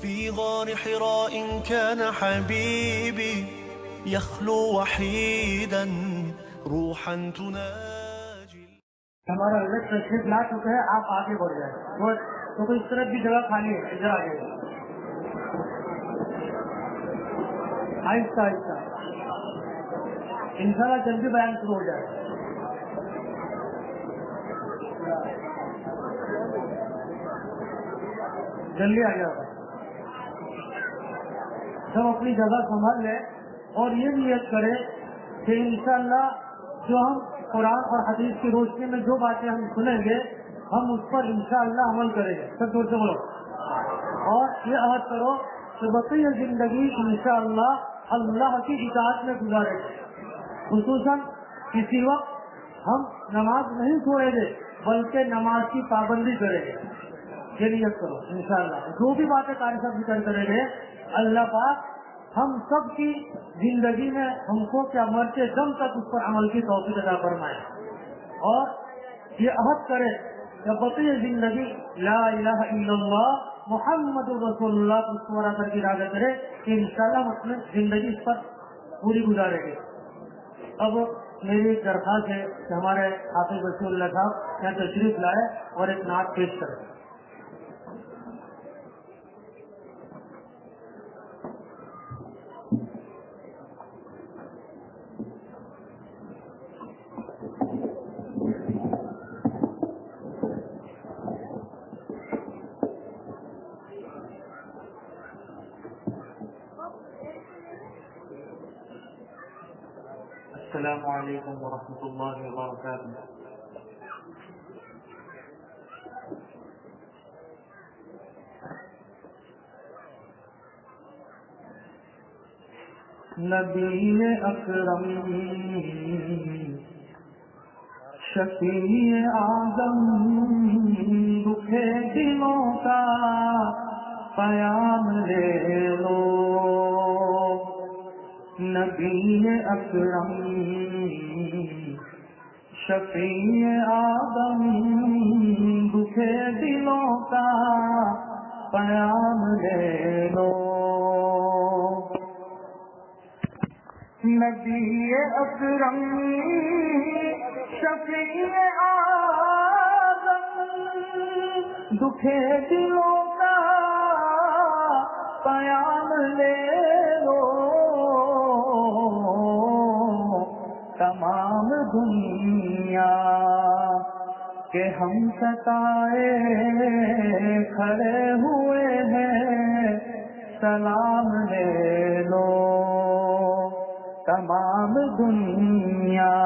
في غار حراء كان حبيبي يخلو وحيدا روحا تناجي. ہمارا حضرت تشریف لا چکے ہیں، آپ آگے بڑھ جائیں. تو کوئی اس طرف بھی جگہ خالی ہے، ادھر آ جائے. آہستہ آہستہ انشاءاللہ جلدی بیان شروع ہو جائے. جلدی آ جاؤ. سب اپنی جگہ سنبھال لیں اور یہ نیت کرے کہ انشاءاللہ جو ہم قرآن اور حدیث کی روشنی میں جو باتیں ہم سنیں گے ہم اس پر انشاءاللہ عمل کریں گے. سب زور سے بولو. اور یہ عہد کرو کہ بقیہ زندگی انشاءاللہ اللہ کی اطاعت میں گزارے گے. خصوصاً کسی وقت ہم نماز نہیں چھوڑیں گے بلکہ نماز کی پابندی کریں گے. یہ نیت کرو انشاءاللہ. جو بھی باتیں قاری صاحب ذکر کریں گے اللہ پاک ہم سب کی زندگی میں ہم کو کیا مرتے دم تک اس پر عمل کی توفیق عطا فرمائے. اور یہ عہد کرے کہ بقیہ زندگی لا الہ الا اللہ محمد رسول اللہ کو استوارہ کر کے ارادہ کرے کہ انشاءاللہ ہم اپنے زندگی اس پر پوری گزارے گے. اب میری ایک درخواست ہے کہ ہمارے حافظ رسول اللہ صاحب یہاں تشریف لائے اور ایک نعت پیش کریں. السلام علیکم ورحمۃ اللہ وبرکاتہ. نبی اکرم شفیع اعظم دکھے دلوں کا پیام لے لو. نبی اکرم شفیع آدم دکھے دلوں کا پیام لے لو. نبی اکرم شفیع آدم دکھے دلوں کا پیام لے لو. تمام دنیا کہ ہم ستائے کھڑے ہوئے ہیں سلام لے لو. تمام دنیا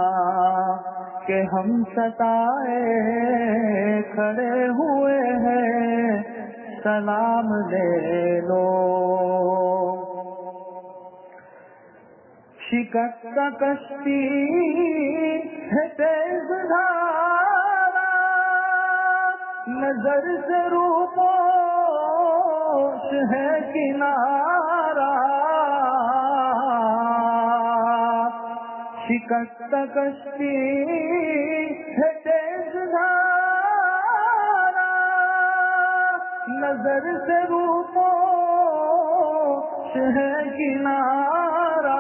کہ ہم ستائے کھڑے ہوئے ہیں سلام لے لو. شکست کشتی ہے تیز دھارا نظر سے روپوش ہے کنارہ. شکست کشتی ہے تیز دھارا نظر سے روپوش ہے کنارہ.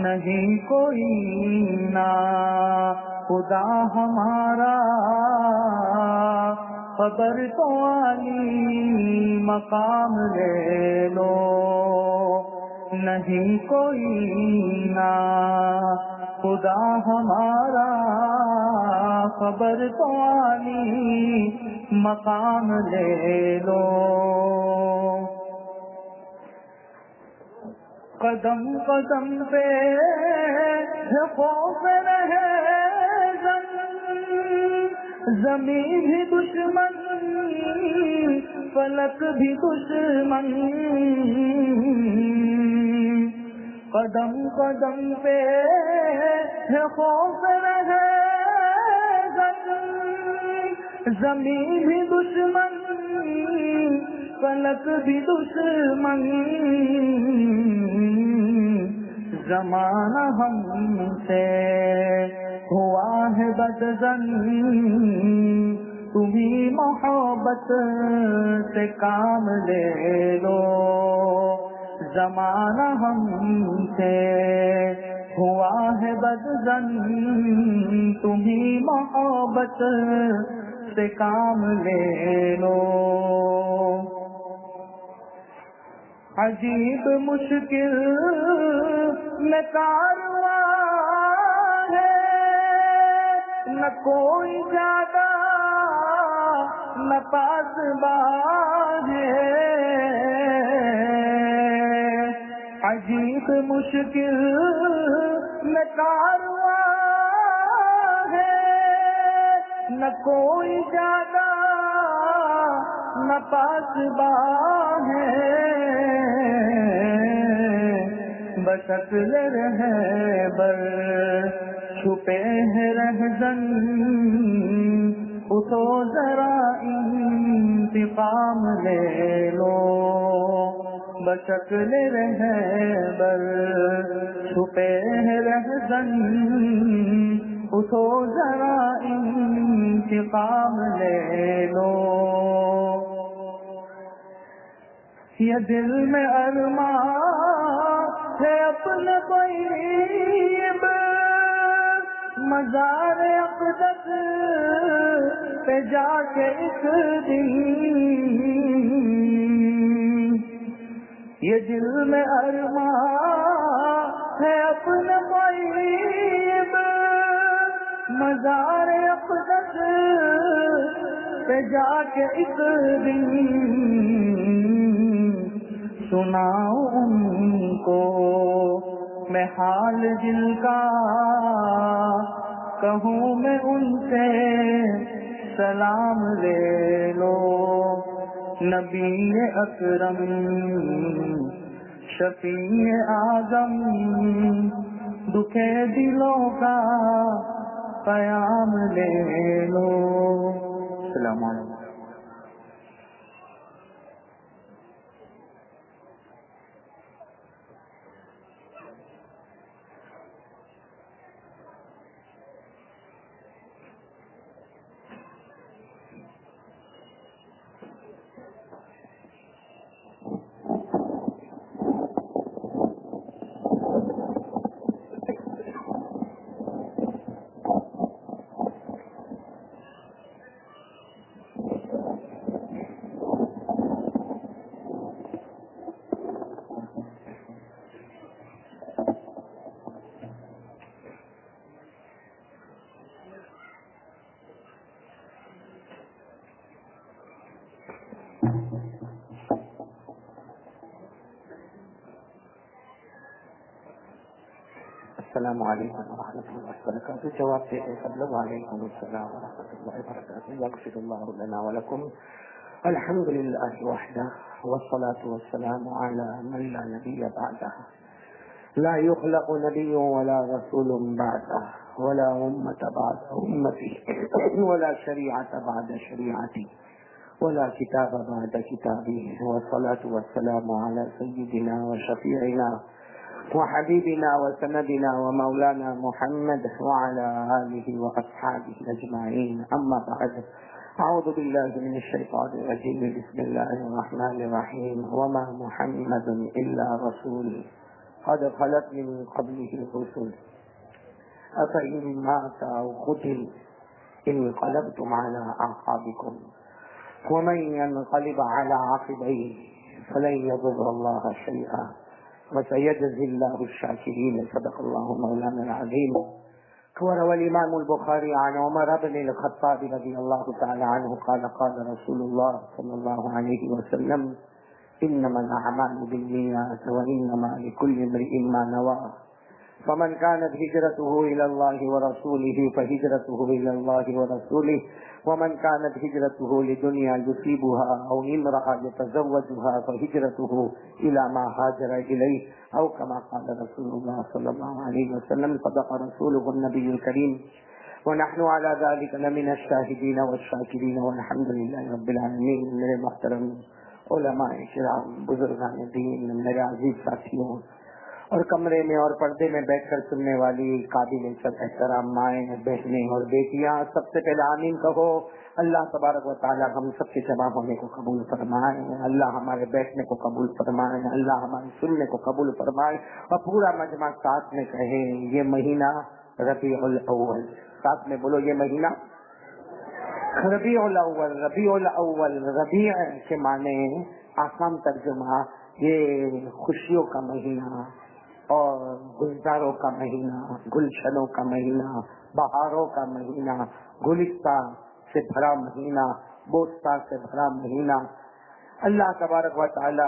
نہیں کوئی نا خدا ہمارا خبر تو عالی مقام لے لو. نہیں کوئی نا خدا ہمارا خبر تو عالی مقام لے لو. قدم قدم پہ ہے خوف رہے زمین بھی دشمن فلک بھی دشمن. قدم قدم پہ ہے خوف رہے زمین بھی دشمن فلک بھی دشمن. زمانہ ہم سے ہوا ہے بدظن تمہیں محبت سے کام لے لو، زمانہ ہم سے ہوا ہے بدظن، تمہیں محبت سے کام لے لو۔ عجیب مشکل میں کارواں ہے، نہ کوئی زیادہ نہ پاسباں ہے، عجیب مشکل میں کارواں ہے، نہ کوئی زیادہ نہ پاسباں ہے، بشکل رہبر چھپے ہیں رہزن، اٹھو ذرا انتقام لے لو، بشکل رہبر چھپے ہیں رہزن، اٹھو ذرا انتقام لے لو۔ یہ دل میں ارمان ہے اپنے طیب، مزار اقدس پہ جا کے ایک دن، یہ دل میں ارمان ہے اپنے طیب، مزار اقدس پہ جا کے ایک دن سناؤں ان کو میں حال دل کا، کہوں میں ان سے سلام لے لو، نبی اکرم شفیع اعظم دکھے دلوں کا قیام لے لو۔ السلام علیکم۔ السلام علیکم ورحمۃ اللہ وبرکاتہ۔ جواب دیتے سب لوگ وعلیکم السلام ورحمۃ اللہ وبرکاتہ۔ یغفر اللہ لنا ولکم۔ الحمد للہ وحدہ والصلاة والسلام علی من لا نبی بعدہ، لا يخلق نبی ولا رسول بعدہ، ولا امۃ بعد امتی، ولا شریعۃ بعد شریعتی، ولا کتاب بعد کتابی، والصلاة والسلام علی سیدنا وشفیعنا وحبيبنا وسندنا ومولانا محمد وعلى آله وأصحابه أجمعين، أما بعد، أعوذ بالله من الشيطان الرجيم، بسم الله الرحمن الرحيم، وما محمد إلا رسول قد خلت من قبله الرسل أفإن مات أو قتل انقلبتم على أعقابكم ومن ينقلب على عقبيه فلن يضر الله شيئا وسيجزي الله الشاكرين، صدق الله مولانا العظيم۔ وروى الإمام البخاري عن عمر بن الخطاب رضي الله تعالى عنه قال قال رسول الله صلى الله عليه وسلم إنما الأعمال بالنيات وإنما لكل امرئ ما نوى، فمن كانت هجرته إلى الله ورسوله فهجرته إلى الله ورسوله، ومن كانت هجرته لدنيا يصيبها أو امرأة يتزوجها فهجرته إلى ما هاجر إليه، أو كما قال رسول الله صلى الله عليه وسلم، صدق رسوله النبي الكريم، ونحن على ذلك لمن الشاهدين والشاكرين، والحمد لله رب العالمين۔ میرے محترم علماء کرام، بزرگان دین، میرے عزیز ساتھیوں اور کمرے میں اور پردے میں بیٹھ کر سننے والی قابل عزت احترام مائیں بہنیں اور بیٹیاں، سب سے پہلے آمین کہو۔ اللہ تبارک و تعالی ہم سب کے جمع ہونے کو قبول فرمائے، اللہ ہمارے بیٹھنے کو قبول فرمائے، اللہ ہمارے سننے کو قبول فرمائے، اور پورا مجمع ساتھ میں کہے یہ مہینہ ربیع الاول، ساتھ میں بولو یہ مہینہ ربیع الاول۔ ربیع الاول، ربیع کے معنی آسان ترجمہ یہ خوشیوں کا مہینہ اور گلزاروں کا مہینہ، گلشنوں کا مہینہ، بہاروں کا مہینہ، گلستہ سے بھرا مہینہ، بوستہ سے بھرا مہینہ۔ اللہ تبارک و تعالی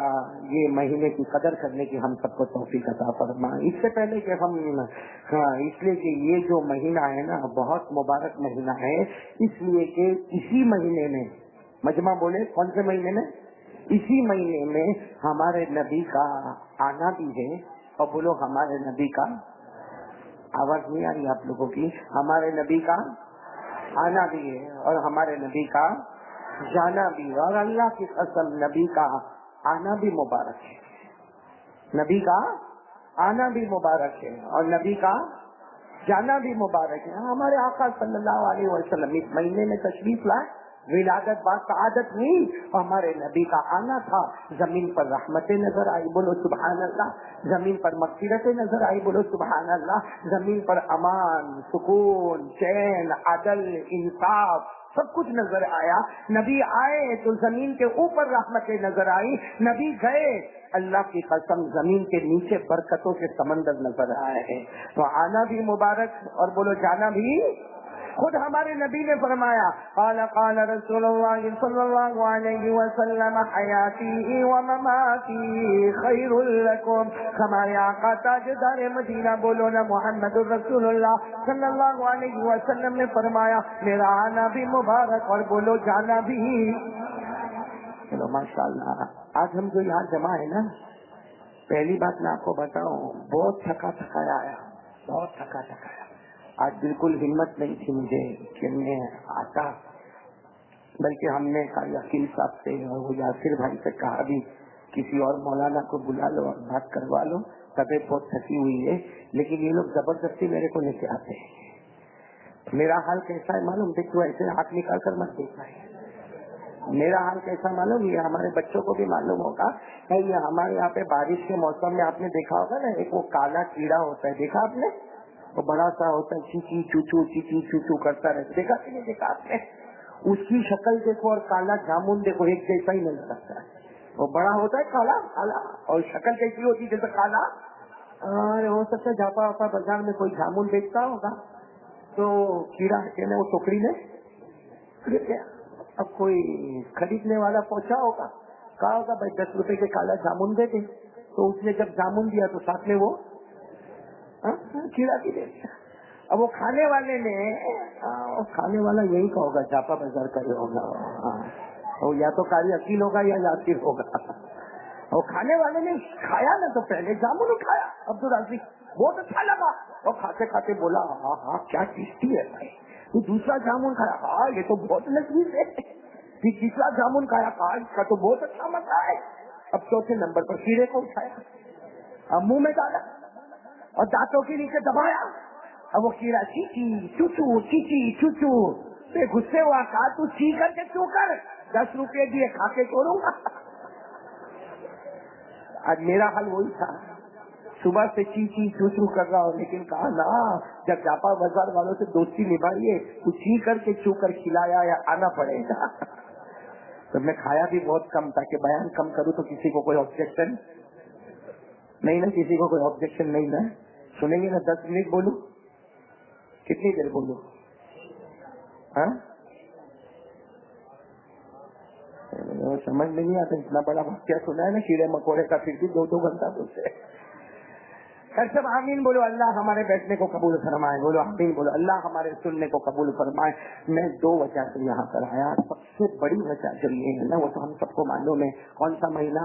یہ مہینے کی قدر کرنے کی ہم سب کو توفیق عطا فرمائے۔ اس سے پہلے کہ ہم اس لیے کہ یہ جو مہینہ ہے نا بہت مبارک مہینہ ہے، اس لیے کہ اسی مہینے میں مجمع بولے کون سے مہینے میں؟ اسی مہینے میں ہمارے نبی کا آنا بھی ہے، اور بولو ہمارے نبی کا، آواز نہیں آ رہی آپ لوگوں کی، ہمارے نبی کا آنا بھی ہے اور ہمارے نبی کا جانا بھی ہے، اور اللہ کی قسم نبی کا آنا بھی مبارک ہے، نبی کا آنا بھی مبارک ہے اور نبی کا جانا بھی مبارک ہے۔ ہمارے آقا صلی اللہ علیہ وسلم اس مہینے میں تشریف لائے، ولادت با سعادت ہوئی، اور ہمارے نبی کا آنا تھا، زمین پر رحمتیں نظر آئی، بولو سبحان اللہ، زمین پر مغفرتیں نظر آئی، بولو سبحان اللہ، زمین پر امان، سکون، چین، عدل، انصاف سب کچھ نظر آیا۔ نبی آئے تو زمین کے اوپر رحمتیں نظر آئی، نبی گئے اللہ کی قسم زمین کے نیچے برکتوں کے سمندر نظر آئے ہیں۔ تو آنا بھی مبارک اور بولو جانا بھی۔ خود ہمارے نبی نے فرمایا قال قال رسول اللہ صلی اللہ علیہ وسلم حیاتی و مماتی خیر لکم۔ ہمارے آقا تاجدار مدینہ بولو نا محمد رسول اللہ صلی اللہ علیہ وسلم نے فرمایا میرا آنا بھی مبارک اور بولو جانا بھی۔ چلو ماشاءاللہ، آج ہم جو یہاں جمع ہے نا، پہلی بات میں آپ کو بتاؤں بہت تھکا تھکایا آیا، بہت تھکا تھکایا۔ آج بالکل ہمت نہیں تھی مجھے کہ میں آتا، بلکہ ہم نے یقین صاحب سے اور وہ یاسر بھائی سے کہا بھی کسی اور مولانا کو بلا لو اور بات کروا لو، طبیعت بہت تھکی ہوئی ہے، لیکن یہ لوگ زبردستی میرے کو لے کے آتے ہیں۔ میرا حال کیسا ہے معلوم؟ دیکھ تو ایسے ہاتھ نکال کر مت دیکھنا ہے، میرا حال کیسا معلوم؟ یہ ہمارے بچوں کو بھی معلوم ہوگا، یہ ہمارے یہاں پہ بارش کے موسم میں آپ نے دیکھا ہوگا نا، ایک وہ کالا کیڑا ہوتا ہے، دیکھا آپ نے؟ وہ بڑا سا ہوتا ہے، چیچی چوچو کرتا رہتا، دیکھا کہ نہیں دیکھا آپ نے؟ اس کی شکل دیکھو اور کالا جامن دیکھو، ایک جیسا ہی نظر لگتا ہے۔ وہ بڑا ہوتا ہے کالا کالا، اور شکل کیسی ہوتی ہے جیسے کالا۔ ہو سکتا ہے جاپا واپا بازار میں کوئی جامن بیچتا ہوگا تو کیڑا کہنے وہ ٹوکری میں اب کوئی خریدنے والا پہنچا ہوگا، کہا ہوگا بھائی 10 روپے کے کالا جامن دے دیں، تو اس نے جب جامن دیا تو ساتھ میں وہ کیڑا بھی دے دیا۔ اب وہ کھانے والے نے کھانے والا یہی کا ہوگا، جاپا بازار کا ہی ہوگا، اور یا تو قاری عقیل ہوگا یا یاسر ہوگا۔ اور کھانے والے نے کھایا نا تو پہلے جامن ہی کھایا، عبدالرازق بہت اچھا لگا، اور کھاتے کھاتے بولا ہاں ہاں کیا ٹیسٹی ہے بھائی۔ تو دوسرا جامن کھایا، ہاں یہ تو بہت لذیذ ہے۔ پھر تیسرا جامن کھایا، کہا اس کا تو بہت اچھا مزہ ہے۔ اب چوتھے نمبر پر کیڑے کو اٹھایا، منہ میں ڈالا اور دانتوں کے نیچے دبایا، اب وہ کیڑا چیچی چوچو غصے ہوا، کہا تو چی کر کے کیوں کر، 10 روپے دیے کھا کے چھوڑوں گا۔ آج میرا حال وہی تھا، صبح سے چی چوچو کر رہا ہوں، لیکن کہا نا جب جاپا بازار والوں سے دوستی نبھائیے تو چی کر کے چو کر کھلایا یا آنا پڑے گا۔ تو میں کھایا بھی بہت کم تاکہ بیان کم کروں تو کسی کو کوئی آبجیکشن نہیں نا، کسی کو کوئی آبجیکشن نہیں نا۔ سنیں گے نا 10 منٹ بولوں؟ کتنی دیر بولوں؟ ہاں سمجھ میں نہیں آتا، اتنا بڑا واقعہ سنا ہے نا کیڑے مکوڑے کا، پھر بھی 2 گھنٹہ بولتے ہیں۔ سب آمین بولو، اللہ ہمارے بیٹھنے کو قبول فرمائے، بولو آمین بولو، اللہ ہمارے سننے کو قبول فرمائے۔ میں 2 وجہ سے یہاں پر آیا، سب سے بڑی وجہ جو یہ ہے نا وہ تو ہم سب کو معلوم ہے، کون سا مہینہ؟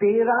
13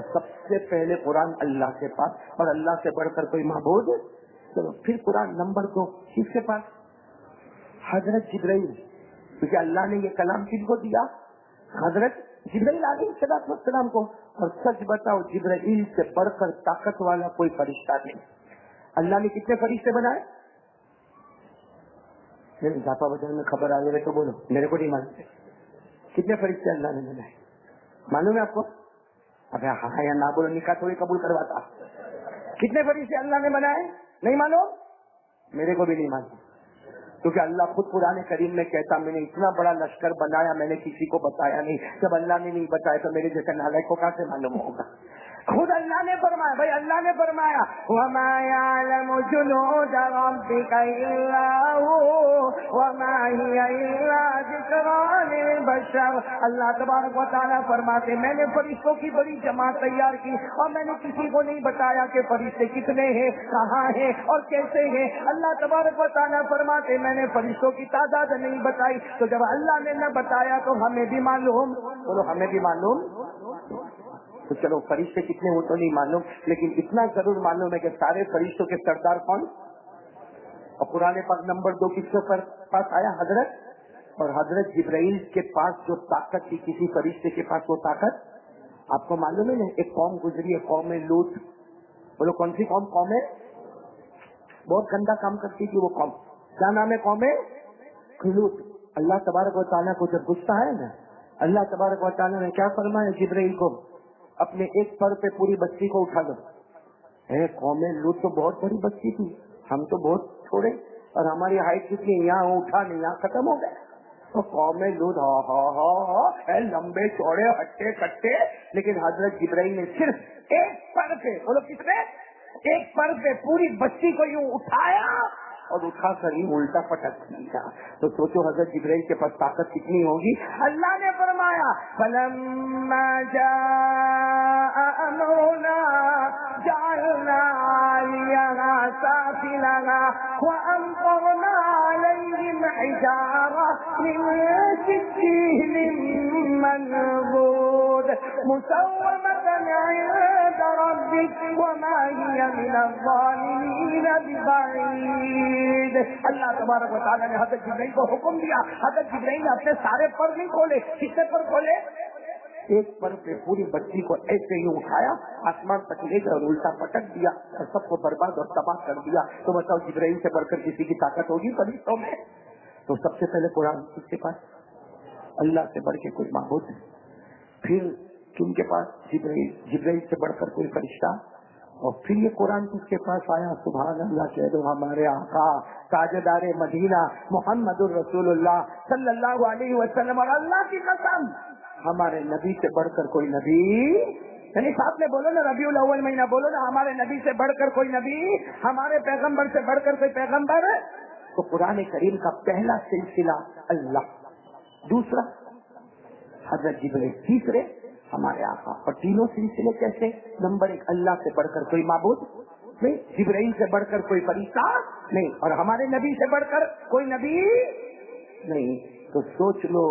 تو سب سے پہلے قرآن اللہ کے پاس، اور اللہ سے بڑھ کر کوئی معبود. چلو پھر قرآن نمبر 2 کس کے پاس؟ حضرت جبرائیل. کیونکہ اللہ نے یہ کلام کن کو دیا؟ حضرت جبرائیل علیہ السلام کو. اور سچ بتاؤ جبرائیل سے بڑھ کر طاقت والا کوئی فرشتہ نہیں. اللہ نے کتنے فرشتے بنائے؟ ڈاپا بازار میں خبر آ گئی تو بولو، میرے کو نہیں معلوم. کتنے فرشتے اللہ نے بنائے معلوم ہے آپ کو؟ اب ہاں یا نہ بولو، نکاح تھوڑی قبول کرواتا. کتنے فرشتے اللہ نے بنائے؟ نہیں معلوم؟ میرے کو بھی نہیں معلوم. کیونکہ اللہ خود قرآن کریم میں کہتا میں نے اتنا بڑا لشکر بنایا، میں نے کسی کو بتایا نہیں. جب اللہ نے نہیں بتایا تو میرے جیسے نالائق کو کہاں سے معلوم ہوگا؟ خود اللہ نے فرمایا. بھائی اللہ نے فرمایا وَمَا يَعْلَمُ جُنُودَ رَبِّكَ إِلَّا هُوَ وَمَا هِيَ إِلَّا ذِكْرَىٰ لِلْبَشَرِ. اللہ تبارک و تعالیٰ فرماتے میں نے فرشتوں کی بڑی جماعت تیار کی اور میں نے کسی کو نہیں بتایا کہ فرشتے کتنے ہیں، کہاں ہیں اور کیسے ہیں. اللہ تبارک و تعالیٰ فرماتے میں نے فرشتوں کی تعداد نہیں بتائی. تو جب اللہ نے نہ بتایا تو ہمیں بھی معلوم، بولو ہمیں بھی معلوم. تو چلو فرشتے کتنے وہ تو نہیں معلوم، لیکن اتنا ضرور معلوم ہے کہ سارے فرشتوں کے سردار کون؟ اور قرآن پاک نمبر 2 کس کے پاس آیا؟ حضرت. اور حضرت جبرائیل کے پاس جو طاقت تھی کسی فرشتے کے پاس وہ طاقت آپ کو معلوم ہے نا؟ ایک قوم گزری ہے، قوم لوط. بولو کون سی قوم؟ قوم ہے بہت گندا کام کرتی تھی وہ قوم. کیا نام ہے قوم لوط. اللہ تبارک و تعالیٰ کو جب غصہ ہے نا، اللہ تبارک و تعالیٰ نے کیا فرمایا جبرائیل کو؟ اپنے ایک پر پہ پوری بستی کو اٹھا دو. قوم لوط تو بہت بڑی بستی تھی، ہم تو بہت تھوڑے اور ہماری ہائٹ کتنی، یہاں اٹھا نہیں یہاں ختم ہو گئے. تو قوم لوط لمبے چوڑے ہٹے کٹے، لیکن حضرت جبرائیل نے صرف ایک پر پہ، بولو کس پہ؟ ایک پر پہ پوری بستی کو یوں اٹھایا اور اٹھا کر ہی الٹا پٹک دیا. تو سوچو حضرت جبرائیل کے پاس طاقت کتنی ہوگی. اللہ نے فرمایا فَلَمَّا جَاءَ أَمْرُنَا جَعَلْنَا عَالِيَهَا سَافِلَهَا وَأَمْطَرْنَا عَلَيْهِمْ حِجَارَةً مِّن سِجِّيلٍ مَّنضُودٍ مُّسَوَّمَةً عِندَ رَبِّكَ وَمَا هِيَ مِنَ الظَّالِمِينَ بِبَعِيدٍ. اللہ تبارک و تعالیٰ نے حضرت جبرائیل کو حکم دیا. حضرت جبرائیل نے اپنے سارے پر نہیں کھولے. کتنے پر کھولے؟ ایک پر پہ پوری بچی کو ایسے ہی اٹھایا، آسمان تک لے کر الٹا پٹک دیا اور سب کو برباد اور تباہ کر دیا. تو بتاؤ جبرائیل سے بڑھ کر کسی کی طاقت ہوگی فرشتوں میں؟ تو سب سے پہلے قرآن کس کے پاس؟ اللہ سے بڑھ کے کوئی معبود ہے. پھر کن کے پاس؟ جبرائیل سے بڑھ کر کوئی فرشتہ. اور پھر یہ قرآن کس کے پاس آیا؟ سبحان اللہ کہہ دو. ہمارے آقا تاجدار مدینہ محمد الرسول اللہ صلی اللہ علیہ وسلم. اور اللہ کی قسم ہمارے نبی سے بڑھ کر کوئی نبی، یعنی ساتھ میں بولو نا ربیع الاول مہینہ، بولو نا ہمارے نبی سے بڑھ کر کوئی نبی، ہمارے پیغمبر سے بڑھ کر کوئی پیغمبر. تو قرآن کریم کا پہلا سلسلہ اللہ، دوسرا حضرت جبرائیل، تیسرے ہمارے آقا. اور تینوں سلسلے کیسے؟ نمبر 1 اللہ سے بڑھ کر کوئی معبود نہیں، جبرائیل سے بڑھ کر کوئی فرشتہ نہیں، اور ہمارے نبی سے بڑھ کر کوئی نبی نہیں. تو سوچ لو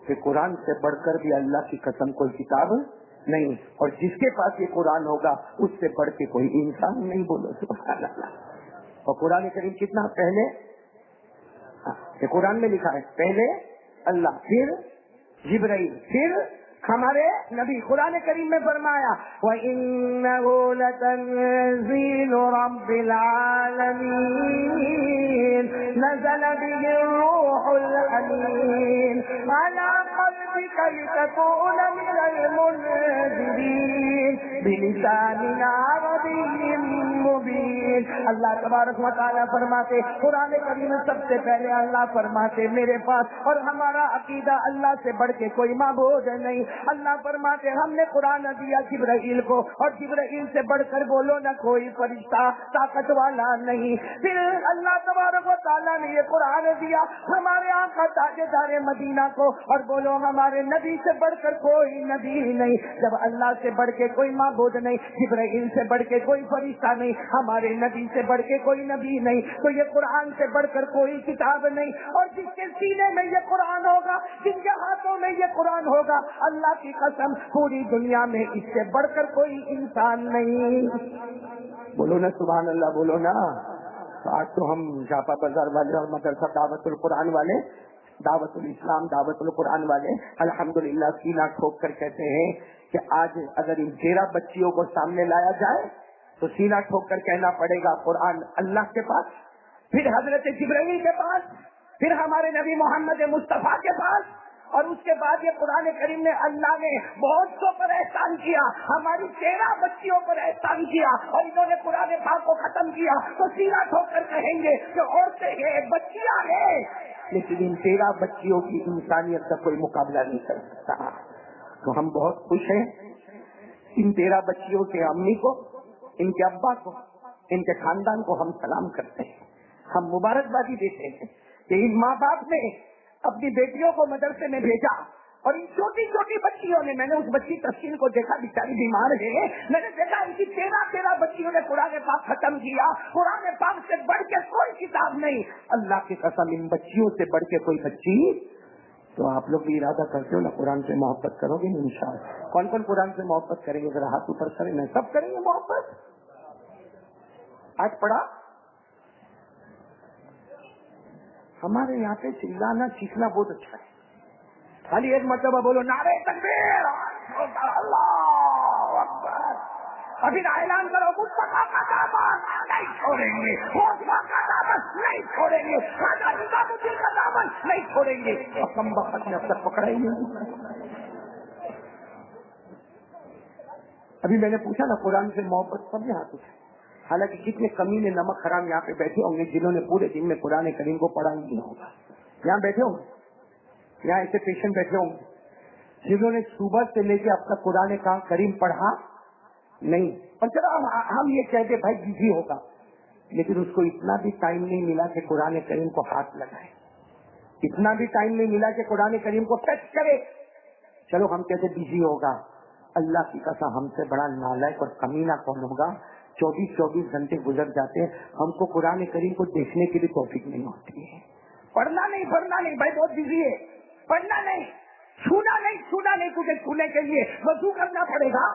کہ قرآن سے بڑھ کر بھی اللہ کی قسم کوئی کتاب نہیں، اور جس کے پاس یہ قرآن ہوگا اس سے بڑھ کے کوئی انسان نہیں. بولو سبحان اللہ. اور قرآن کریم کتنا پہلے یہ قرآن میں لکھا ہے، پہلے اللہ، پھر جبرائیل، پھر ہمارے نبی. قرآن کریم میں فرمایا وَإِنَّهُ لَتَنزِيلُ رَبِّ الْعَالَمِينَ نَزَلَ بِهِ الرُّوحُ الْأَمِينُ عَلَى قَلْبِكَ لِتَكُونَ مِنَ الْمُنذِرِينَ بِلِسَانٍ عَرَبِيٍّ مُبِينٍ. اللہ تبارک و تعالیٰ فرماتے قرآن کریم سب سے پہلے اللہ فرماتے میرے پاس اور ہمارا عقیدہ اللہ سے بڑھ کے کوئی معبود نہیں. اللہ فرماتے ہم نے قرآن دیا جبرائیل کو، اور جبرائیل سے بڑھ کر بولو نہ کوئی فرشتہ طاقت والا نہیں. پھر اللہ تبارک و تعالیٰ نے یہ قرآن دیا ہمارے آقا تاجدار مدینہ کو، اور بولو ہمارے نبی سے بڑھ کر کوئی نبی نہیں. جب اللہ سے بڑھ کے کوئی معبود نہیں، جبرائیل سے بڑھ کے کوئی فرشتہ نہیں، ہمارے نبی سے بڑھ کے کوئی نبی نہیں، تو یہ قرآن سے بڑھ کر کوئی کتاب نہیں، اور جس کے سینے میں یہ قرآن ہوگا، جن کے ہاتھوں میں یہ قرآن ہوگا، اللہ کی قسم پوری دنیا میں اس سے بڑھ کر کوئی انسان نہیں۔ بولو نا سبحان اللہ، بولو نا۔ تو آج تو ہم جاپا بازار والے اور مدرسہ دعوت القرآن والے، دعوت الاسلام دعوت القرآن والے الحمدللہ سینہ ٹھوک کر کہتے ہیں کہ آج اگر ان 13 بچیوں کو سامنے لایا جائے تو سینہ ٹھوک کر کہنا پڑے گا قرآن اللہ کے پاس، پھر حضرت جبرائیل کے پاس، پھر ہمارے نبی محمد مصطفیٰ کے پاس، اور اس کے بعد یہ قرآن کریم نے اللہ نے بہت سو پر احسان کیا، ہماری 13 بچیوں پر احسان کیا، اور انہوں نے قرآن پاک کو ختم کیا، تو سینہ ٹھوک کر کہیں گے کہ عورتیں ہیں، بچیاں ہیں، لیکن ان 13 بچیوں کی انسانیت کا کوئی مقابلہ نہیں کر سکتا۔ تو ہم بہت خوش ہیں ان 13 بچیوں کے امی کو، ان کے ابا کو، ان کے خاندان کو ہم سلام کرتے ہیں، ہم مبارکبادی دیتے ہیں کہ ان ماں باپ نے اپنی بیٹیوں کو مدرسے میں بھیجا، اور ان چھوٹی چھوٹی بچیوں نے، میں نے اس بچی تفصیل کو دیکھا، بیچاری بیمار ہے، میں نے دیکھا ان کی 13 بچیوں نے قرآن پاک ختم کیا، قرآن پاک سے بڑھ کے کوئی کتاب نہیں، اللہ کی قسم ان بچیوں سے بڑھ کے کوئی بچی۔ تو آپ لوگ بھی ارادہ کرتے ہو نا قرآن سے محبت کرو گے انشاءاللہ؟ کون کون قرآن سے محبت کریں گے؟ ذرا ہاتھ اوپر کریں، سب کریں گے محبت؟ آج پڑھا ہمارے یہاں پہ چلانا چیخنا بہت اچھا ہے، خالی ایک مرتبہ بولو نعرہ تکبیر، اللہ اکبر، ابھی اعلان کرو مصطفیٰ کا دامن نہیں چھوڑیں گے، مصطفیٰ کا دامن نہیں چھوڑیں گے، خواجہ نظام الدین کا دامن نہیں چھوڑیں گے، اور کم وقت میں اب تک پکڑا ہی نہیں۔ ابھی میں نے پوچھا نا قرآن سے محبت، سب نے ہاتھ اٹھائے، حالانکہ کتنے کمینے نمک حرام یہاں پہ بیٹھے ہوں گے جنہوں نے پورے دن میں قرآن کریم کو پڑھا ہی نہیں ہوگا، یہاں بیٹھے ہوں گے، یہاں ایسے پیشنٹ بیٹھے ہوں گے جنہوں نے صبح سے لے کے اب تک قرآن کریم پڑھا نہیں، اور چلو ہم یہ کہتے بھائی بزی ہوگا، لیکن اس کو اتنا بھی ٹائم نہیں ملا کہ قرآن کریم کو ہاتھ لگائے، اتنا بھی ٹائم نہیں ملا کہ قرآن کریم کو ٹچ کرے، چلو ہم کہتے بزی ہوگا، اللہ کی قسم ہم سے بڑا نالائق اور کمینہ کون ہوگا؟ 24 گھنٹے گزر جاتے ہیں، ہم کو قرآن کریم کو دیکھنے کی بھی توفیق نہیں ہوتی ہے، پڑھنا نہیں بھائی بہت بزی ہے، پڑھنا نہیں، چھونا نہیں، تجھے چھونے کے لیے وضو کرنا پڑے گا،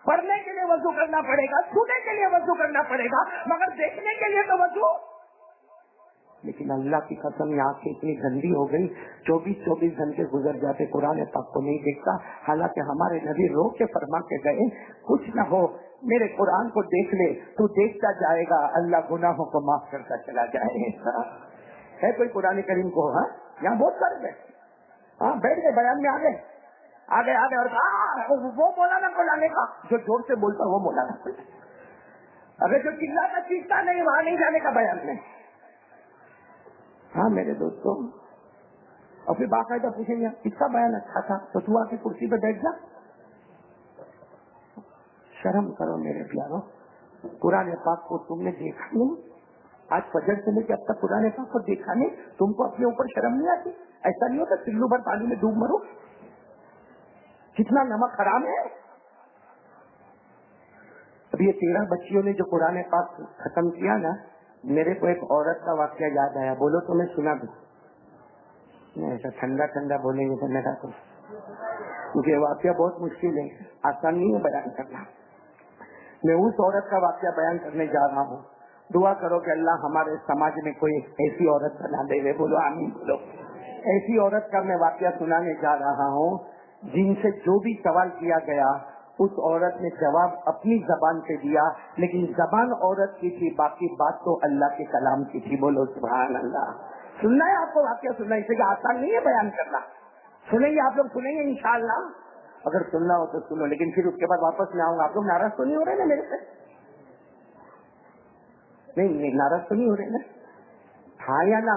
پڑھنے کے لیے وضو کرنا پڑے گا، چھونے کے لیے وضو کرنا پڑے گا، مگر دیکھنے کے لیے تو وضو۔ لیکن اللہ کی قسم یہ آنکھیں اتنی گندی ہو گئی، 24 گھنٹے گزر جاتے قرآن پاک کو نہیں دیکھتا، حالانکہ ہمارے نبی رو کے فرما کے گئے کچھ نہ ہو میرے قرآن کو دیکھ لے، تو دیکھتا جائے گا اللہ گناہوں کو معاف کرتا چلا جائے گا۔ ہے کوئی قرآن کریم کو؟ ہاں یہاں بہت سارے بیٹھے، ہاں بیٹھ گئے، بیان میں آ گئے اور وہ مولانا کو لانے کا جو زور سے بولتا وہ مولانا کو، اگر جو چلاتا چیختا نہیں وہاں نہیں جانے کا بیان نہیں۔ ہاں میرے دوستوں، اور پھر باقاعدہ پوچھیں گے کس کا بیان اچھا تھا، تو تو آ کے کرسی پہ بیٹھ جا، شرم کرو میرے پیارو، قرآن پاک کو تم نے دیکھا نہیں، آج فجر سے لے کے اب تک قرآن پاک کو دیکھا نہیں، تم کو اپنے اوپر شرم نہیں آتی؟ ایسا نہیں ہوتا چلو بھر پانی میں ڈوب مرو؟ کتنا نمک حرام ہے۔ اب یہ 13 بچیوں نے جو قرآن پاک ختم کیا نا، میرے کو ایک عورت کا واقعہ یاد آیا، بولو تو میں سنا دوں، ایسا ٹھنڈا بولیں گے تو میرا تو، کیونکہ واقعہ بہت مشکل ہے، آسان نہیں ہے بیان کرنا۔ میں اس عورت کا واقعہ بیان کرنے جا رہا ہوں، دعا کرو کہ اللہ ہمارے سماج میں کوئی ایسی عورت بنا دے، بولو آمین بولو۔ ایسی عورت کا میں واقعہ سنانے جا رہا ہوں جن سے جو بھی سوال کیا گیا اس عورت نے جواب اپنی زبان سے دیا، لیکن زبان عورت کی تھی، باقی بات تو اللہ کے کلام کی تھی، بولو سبحان اللہ۔ سننا ہے آپ کو واقعہ، سننا ہے، اسے کہ آسان نہیں ہے بیان کرنا، سنیں گے آپ لوگ، سنیں گے انشاءاللہ، اگر سننا ہو تو سنو، لیکن پھر اس کے بعد واپس میں آؤں گا۔ آپ لوگ ناراض تو نہیں ہو رہے نا میرے سے؟ نہیں ناراض تو نہیں ہو رہے نا؟ ہاں یا نا؟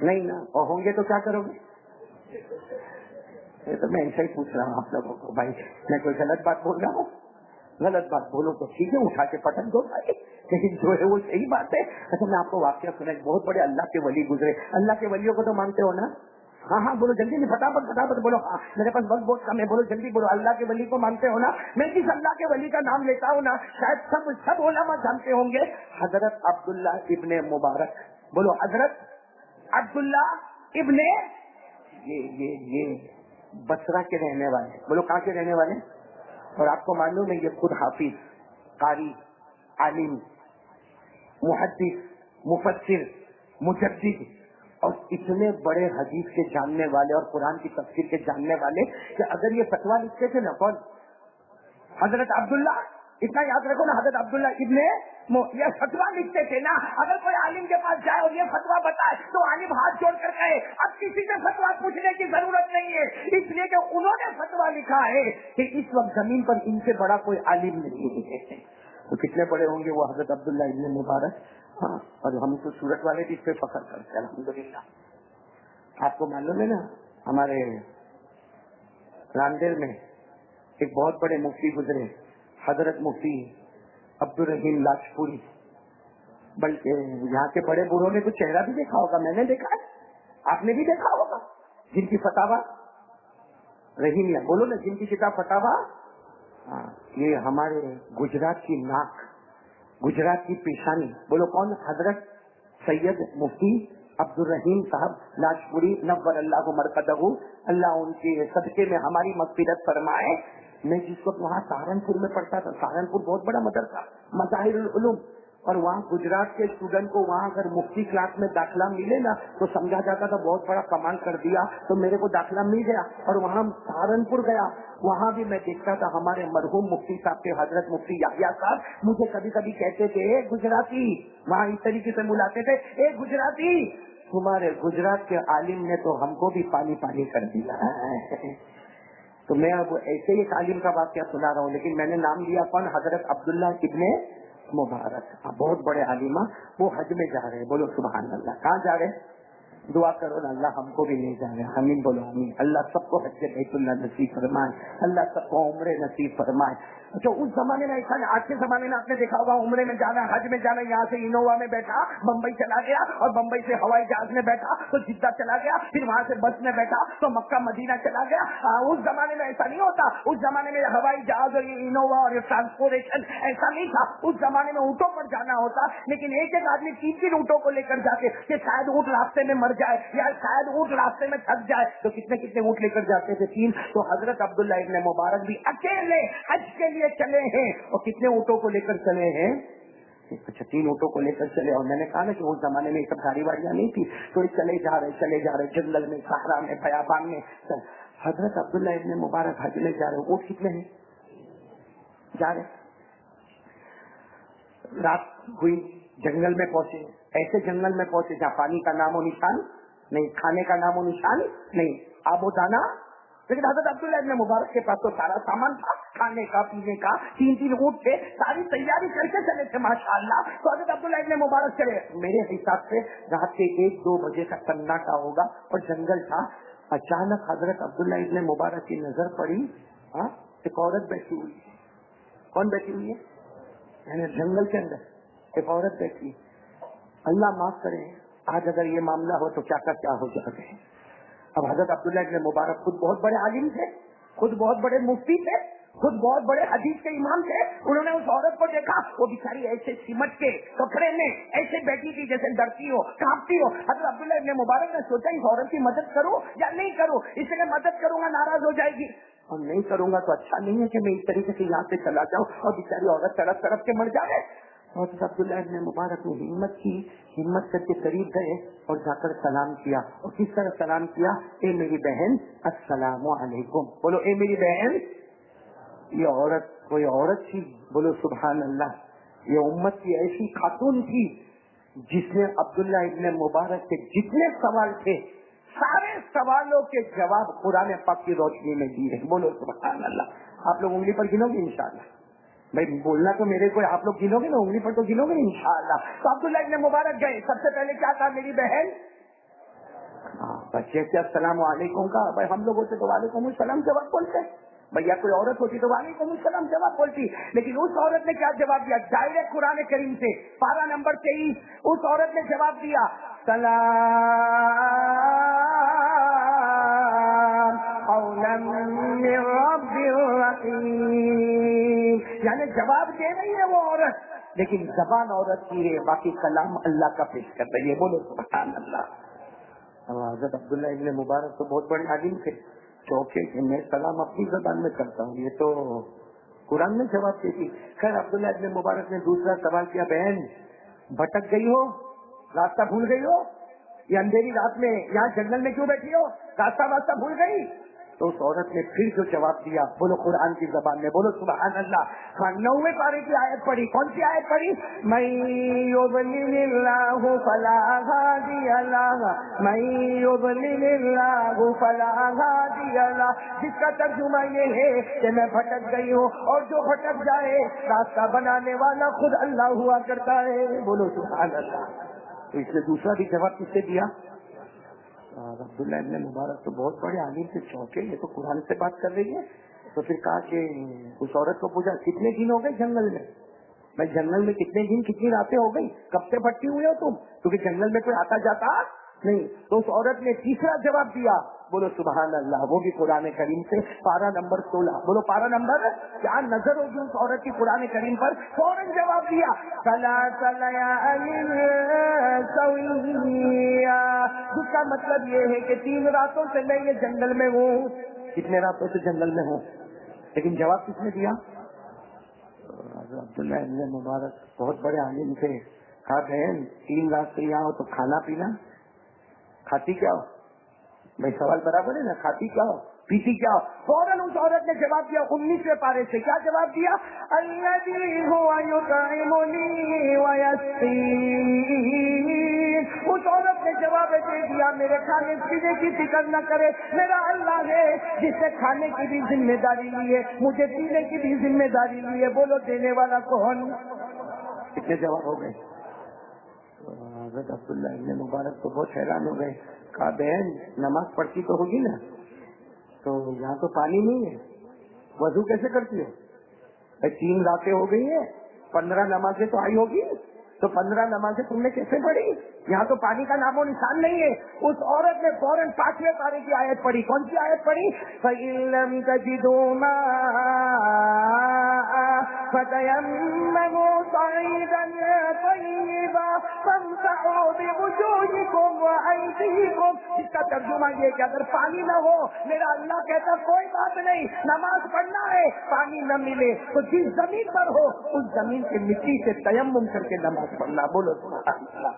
نہیں نا؟ اور ہوں گے تو کیا کرو گے؟ یہ تو میں ایسا ہی پوچھ رہا ہوں آپ لوگوں کو، بھائی میں کوئی غلط بات بول رہا ہوں؟ غلط بات بولو تو ٹھیک ہے، اٹھا کے پٹک دو بھائی، لیکن جو ہے وہ صحیح بات ہے۔ اچھا میں آپ کو واقعہ سنا، بہت بڑے اللہ کے ولی گزرے، اللہ کے ولیوں کو تو مانتے ہو نا؟ ہاں ہاں بولو جلدی نہیں، فٹافٹ بولو. ہاں میرے پاس وقت بہت کم ہے، بولو جلدی بولو. اللہ کے ولی کو مانتے ہو نا؟ میں جس اللہ کے ولی کا نام لیتا ہوں نا شاید سب علماء جانتے ہوں گے، حضرت عبداللہ ابن مبارک. بولو حضرت عبداللہ ابن، یہ بصرہ کے رہنے والے. بولو کہاں کے رہنے والے؟ اور آپ کو معلوم ہے یہ خود حافظ، قاری، عالم، محدث، مفسر، مجدد اور اتنے بڑے حدیث کے جاننے والے اور قرآن کی تفسیر کے جاننے والے کہ اگر یہ فتویٰ لکھتے تھے نا کون؟ حضرت عبداللہ. اتنا یاد رکھو نا، حضرت عبداللہ ابن یہ فتویٰ لکھتے تھے نا. اگر کوئی عالم کے پاس جائے اور یہ فتویٰ بتائے تو عالم ہاتھ جوڑ کر کہے اب کسی سے فتویٰ پوچھنے کی ضرورت نہیں ہے، اس لیے کہ انہوں نے فتویٰ لکھا ہے کہ اس وقت زمین پر ان سے بڑا کوئی عالم نہیں ہے. تو کتنے بڑے ہوں گے وہ حضرت عبداللہ ابن مبارک. ہاں اور ہم تو سورت والے بھی اس پہ فخر کرتے ہیں الحمدللہ. آپ کو معلوم ہے نا ہمارے راندیر میں ایک بہت بڑے مفتی گزرے، حضرت مفتی عبد الرحیم لاجپوری. بلکہ یہاں کے بڑے بوڑھوں نے تو چہرہ بھی دیکھا ہوگا، میں نے دیکھا ہے، آپ نے بھی دیکھا ہوگا. جن کی فتاوا رحیمیہ، بولو نا، جن کی کتاب فتاوا. ہاں یہ ہمارے گجرات کی ناک، گجرات کی پیشانی. بولو کون؟ حضرت سید مفتی عبد الرحیم صاحب لاجپوری نور اللہ مرقدہ. اللہ ان کے صدقے میں ہماری مغفرت فرمائے. میں جس وقت وہاں سہارنپور میں پڑھتا تھا، سہارنپور بہت بڑا مدرسہ مظاہر العلوم، اور وہاں گجرات کے اسٹوڈنٹ کو وہاں اگر مفتی کلاس میں داخلہ ملے نا تو سمجھا جاتا تھا بہت بڑا کمال کر دیا. تو میرے کو داخلہ مل گیا اور وہاں سہارنپور گیا، وہاں بھی میں دیکھتا تھا ہمارے مرحوم مفتی صاحب کے حضرت مفتی یحییٰ صاحب مجھے کبھی کبھی کہتے تھے اے گجراتی، وہاں اس طریقے سے بلاتے تھے اے گجراتی، تمہارے گجرات کے عالم نے تو ہم کو بھی پانی پانی کر دیا. تو میں اب ایسے ہی ایک عالم کا واقعہ سنا رہا ہوں، لیکن میں نے نام لیا کون؟ حضرت عبداللہ ابن مبارک. بہت بڑے عالمہ، وہ حج میں جا رہے. بولو سبحان اللہ. کہاں جا رہے؟ دعا کرو نا اللہ ہم کو بھی لے جا رہے. آمین بولو آمین. اللہ سب کو حج بیت اللہ نصیب فرمائے، اللہ سب کو عمرے نصیب فرمائے. اچھا اس زمانے میں ایسا نہیں، آج کے زمانے میں آپ نے دیکھا ہوگا عمرے میں جانا، حج میں جانا، یہاں سے انووا میں بیٹھا بمبئی چلا گیا اور بمبئی سے ہوائی جہاز میں بیٹھا تو جدہ چلا گیا، پھر وہاں سے بس میں بیٹھا تو مکہ مدینہ چلا گیا. اس زمانے میں ایسا نہیں ہوتا. اس زمانے میں ہوائی جہاز اور یہ انووا اور یہ ٹرانسپورٹیشن ایسا نہیں تھا. اس زمانے میں اونٹوں پر جانا ہوتا، لیکن ایک ایک آدمی 3 اونٹوں کو لے کر جاتے کہ شاید اونٹ راستے میں مر جائے یا شاید اونٹ راستے میں تھک جائے. تو کتنے اونٹ لے کر جاتے تھے؟ 3. تو حضرت عبداللہ ابن مبارک بھی اکیلے حج کے لیے چلے ہیں. اور کتنے اونٹوں کو لے کر چلے ہیں؟ اچھا 3 اونٹوں کو لے کر چلے. اور میں نے کہا نا کہ اس زمانے میں یہ سب گاڑی واڑیاں نہیں تھی، تو چلے جا رہے جنگل میں، صحرا میں، بیابان میں. حضرت عبداللہ ابن مبارک حج میں جا رہے. اونٹ کتنے ہیں؟ جا رہے. رات ہوئی، جنگل میں پہنچے. ایسے جنگل میں پہنچے جہاں پانی کا نام و نشان نہیں، کھانے کا نام و نشان نہیں، آب و دانا. لیکن حضرت عبداللہ ابن مبارک کے پاس تو سارا سامان تھا، کھانے کا، پینے کا. 3 اونٹ تھے، ساری تیاری کر کے چلے تھے ماشاءاللہ. تو حضرت عبداللہ ابن مبارک چلے. میرے حساب سے رات کے 1-2 بجے کا سناٹا ہوگا اور جنگل تھا. اچانک حضرت عبداللہ ابن مبارک کی نظر پڑی، ایک عورت بیٹھی ہوئی. کون بیٹھی ہوئی ہے؟ یعنی جنگل کے اندر ایک عورت بیٹھی. اللہ معاف کرے آج اگر یہ معاملہ ہو تو کیا ہو جاتے ہیں. اب حضرت عبداللہ ابن مبارک خود بہت بڑے عالم تھے، خود بہت بڑے مفتی تھے، خود بہت بڑے حدیث کے امام تھے. انہوں نے اس عورت کو دیکھا، وہ بیچاری ایسے سمٹ کے کپڑے میں ایسے بیٹھی تھی جیسے ڈرتی ہو، کانپتی ہو. حضرت عبداللہ ابن مبارک نے سوچا اس عورت کی مدد کروں یا نہیں کروں. اس لیے مدد کروں گا ناراض ہو جائے گی اور نہیں کروں گا تو اچھا نہیں ہے کہ میں اس طریقے سے یہاں سے چلا جاؤں اور بیچاری عورت تڑپ کے مر جائے. حضرت عبداللہ ابن مبارک نے ہمت کر کے قریب گئے اور جا کر سلام کیا. اور کس طرح سلام کیا؟ اے میری بہن السلام علیکم. بولو اے میری بہن. یہ عورت کوئی عورت تھی، بولو سبحان اللہ. یہ امت کی ایسی خاتون تھی جس نے عبداللہ ابن مبارک کے جتنے سوال تھے سارے سوالوں کے جواب قرآن پاک کی روشنی میں دیے. بولو سبحان اللہ. آپ لوگ انگلی پر گنو گے انشاءاللہ. بھائی بولنا تو میرے کو آپ لوگ گنو گے نا، انگلی پر تو گنو گے انشاءاللہ. تو عبداللہ ابن مبارک گئے، سب سے پہلے کیا کہا؟ میری بہن. بچے سے السلام علیکم کا. بھائی ہم لوگ ہوتے تو وعلیکم السلام جواب بولتے، بھیا کوئی عورت ہوتی تو وعلیکم السلام جواب بولتی. لیکن اس عورت نے کیا جواب دیا؟ ڈائریکٹ قرآن کریم سے پارہ نمبر 23. اس عورت نے جواب دیا سلام من رب رحیم. یعنی جواب دے رہی ہے وہ عورت، لیکن زبان عورت کی ہے، باقی کلام اللہ کا پیش کر رہی ہے. بولو سبحان اللہ. حضرت عبداللہ ابن مبارک تو بہت بڑے عالم تھے، چوکے کہ میں کلام اپنی زبان میں کرتا ہوں، یہ تو قرآن میں جواب دیتی. خیر عبداللہ ابن مبارک نے دوسرا سوال کیا، بہن بھٹک گئی ہو، راستہ بھول گئی ہو، یہ اندھیری رات میں یہاں جنگل میں کیوں بیٹھی ہو، راستہ بھول گئی؟ تو اس عورت نے پھر جو جواب دیا، بولو قرآن کی زبان میں، بولو سبحان اللہ. 9ویں پارے کی آیت پڑھی. کون سی آیت پڑھی؟ من یضلل اللہ فلا ہادی لہ، من یضلل اللہ فلا ہادی لہ. جس کا ترجمہ یہ ہے کہ میں بھٹک گئی ہوں، اور جو بھٹک جائے راستہ بنانے والا خود اللہ ہوا کرتا ہے. بولو سبحان اللہ. تو اس نے دوسرا بھی جواب کس سے دیا؟ عبداللہ ابن مبارک تو بہت بڑے عالم سے چوکے، یہ تو قرآن سے بات کر رہی ہے. تو پھر کہا کہ اس عورت کو پوچھا کتنے دن ہو گئے جنگل میں؟ میں جنگل میں کتنے دن کتنی راتیں ہو گئی، کب سے بھٹکی ہوئی ہو تم؟ کیونکہ جنگل میں کوئی آتا جاتا نہیں. تو اس عورت نے تیسرا جواب دیا. بولو سبحان اللہ. وہ بھی قرآن کریم سے، پارہ نمبر 16. بولو پارہ نمبر. کیا نظر ہوگی اس عورت کی قرآن کریم پر؟ فوراً جواب دیا، جس کا مطلب یہ ہے کہ 3 راتوں سے میں یہ جنگل میں ہوں. کتنے راتوں سے جنگل میں ہوں؟ لیکن جواب کس نے دیا؟ عبداللہ ابن مبارک بہت بڑے عالم تھے. کہا بہن 3 رات سے یہاں ہو تو کھانا پینا کھاتی کیا ہو؟ میں سوال برابر ہے نا، کھاتی کیا ہو پیتی کیا ہو؟ فوراً اس عورت نے جواب دیا 19ویں پارے سے. کیا جواب دیا؟ الذی هو یطعمنی ویسقین. اس عورت نے جواب دے دیا میرے کھانے پینے کی فکر نہ کرے، میرا اللہ ہے جس سے کھانے کی بھی ذمہ داری لی ہے، مجھے پینے کی بھی ذمہ داری لی ہے. بولو دینے والا کون؟ کتنے جواب ہو گئے؟ حضرت عبداللہ ابن مبارک تو بہت حیران ہو گئے. کہا بہن نماز پڑھتی تو ہوگی نا، تو یہاں تو پانی نہیں ہے، وضو کیسے کرتی ہو؟ 3 راتیں ہو گئی ہیں، 15 نمازیں تو آئی ہوگی، تو 15 نمازیں تم نے کیسے پڑھی؟ یہاں تو پانی کا نام و نشان نہیں ہے. اس عورت نے فوراً 5ویں پارے کی آیت پڑھی. کون سی آیت پڑھی؟ فَإِن لَّمْ تَجِدُوا مَاءً فَتَيَمَّمُوا صَعِيدًا طَيِّبًا فَامْسَحُوا بِوُجُوهِكُمْ وَأَيْدِيكُمْ. اس کا ترجمہ یہ کہ اگر پانی نہ ہو، میرا اللہ کہتا کوئی بات نہیں، نماز پڑھنا ہے، پانی نہ ملے تو جس زمین پر ہو اس زمین کی مٹی سے تیمم کر کے نماز پڑھنا. بولو سبحان اللہ.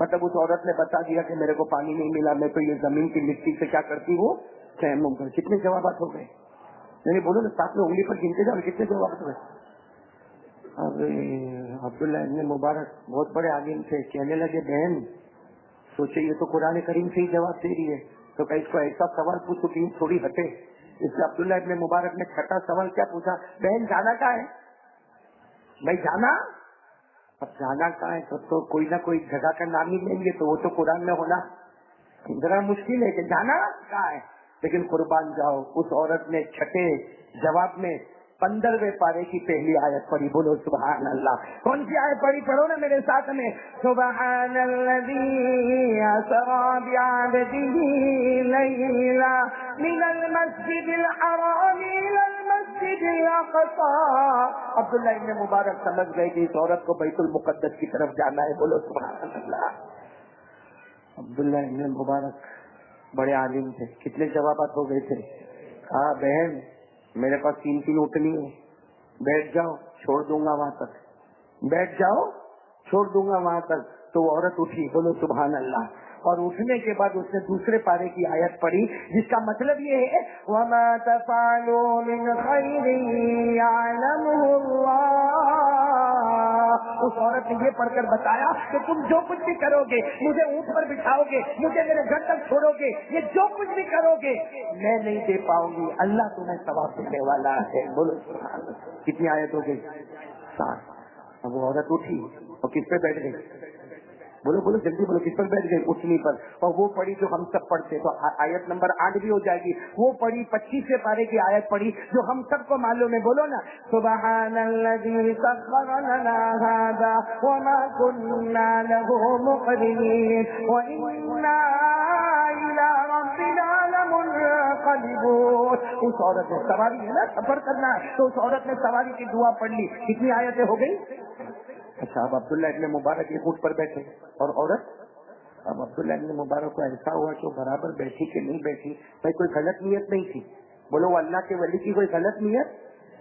مطلب اس عورت نے بتا دیا کہ میرے کو پانی نہیں ملا، میں تو یہ زمین کی مٹی سے کیا کرتی ہوں، تیمم کر. کتنے جوابات ہو گئے؟ نہیں بولو نا، ساتھ میں انگلی پر گنتے جاؤ کتنے جوابات ہوئے. اب عبداللہ ابن مبارک بہت بڑے عالم تھے، کہنے لگے بہن سوچے یہ تو قرآن کریم سے ہی جواب دے رہی ہے، تو کہ اس کو ایسا سوال پوچھو کہ تھوڑی ہٹے. اس سے عبداللہ ابن مبارک نے 6واں سوال کیا پوچھا؟ بہن جانا کہاں ہے؟ بھائی جانا، اب جانا کہاں ہے تو کوئی نہ کوئی جگہ کا نام ہی لیں گے، تو وہ تو قرآن میں ہونا ذرا مشکل ہے کہ جانا کہاں ہے. لیکن قربان جاؤ اس عورت نے 6 جواب میں 15ویں پارے کی پہلی آیت پڑھی. بولو سبحان اللہ. کون سی آیت پڑھی؟ پڑھو نا میرے ساتھ میں. سبحان الذی اسری بعبدہ لیلا من المسجد الحرام الى المسجد الاقصی. عبداللہ ابن مبارک سمجھ گئے کہ اس عورت کو بیت المقدس کی طرف جانا ہے. بولو سبحان اللہ. عبداللہ ابن مبارک بڑے عالم تھے. کتنے جوابات ہو گئے تھے؟ کہا بہن میرے پاس 3 اٹھنی ہے، بیٹھ جاؤ چھوڑ دوں گا وہاں تک، بیٹھ جاؤ چھوڑ دوں گا وہاں تک. تو وہ عورت اٹھی. بولو سبحان اللہ. اور اٹھنے کے بعد اس نے دوسرے پارے کی آیت پڑھی جس کا مطلب یہ ہے وَمَا تَفْعَلُوا مِنْ خَيْرٍ يَعْلَمُهُ اللَّهُ. اس عورت نے یہ پڑھ کر بتایا کہ تم جو کچھ بھی کرو گے، مجھے اونٹ پر بٹھاؤ گے، مجھے میرے گھر تک چھوڑو گے، یہ جو کچھ بھی کرو گے میں نہیں دے پاؤں گی، اللہ تمہیں ثواب دینے والا ہے. بولو سبحان اللہ. کتنی آیت ہو گئی؟ 7. اب وہ عورت اٹھی اور کس پہ بیٹھ گئی؟ بولو بولو جلدی بولو، کس پر بیٹھ گئی؟ اٹھنی پر. اور وہ پڑھی جو ہم سب پڑھتے، تو آیت نمبر 8 بھی ہو جائے گی. وہ پڑھی 25ویں پارے کی آیت پڑھی جو ہم سب کو معلوم ہے. بولو نا سبحان الذی سخر لنا ھذا وما كنا له مقرنین وإنا إلى ربنا لمنقلبون. غالبون. اس عورت نے سواری ہے نا, سفر کرنا ہے, تو اس عورت نے سواری کی دعا پڑھ لی. کتنی آیتیں ہو گئی؟ اچھا, اب عبداللہ ابن مبارک یہ اونٹ پر بیٹھے اور عورت. اب عبداللہ ابن مبارک کو ایسا ہوا کہ وہ برابر بیٹھی کہ نہیں بیٹھی. بھائی کوئی غلط نیت نہیں تھی, بولو اللہ کے ولی کی کوئی غلط نیت,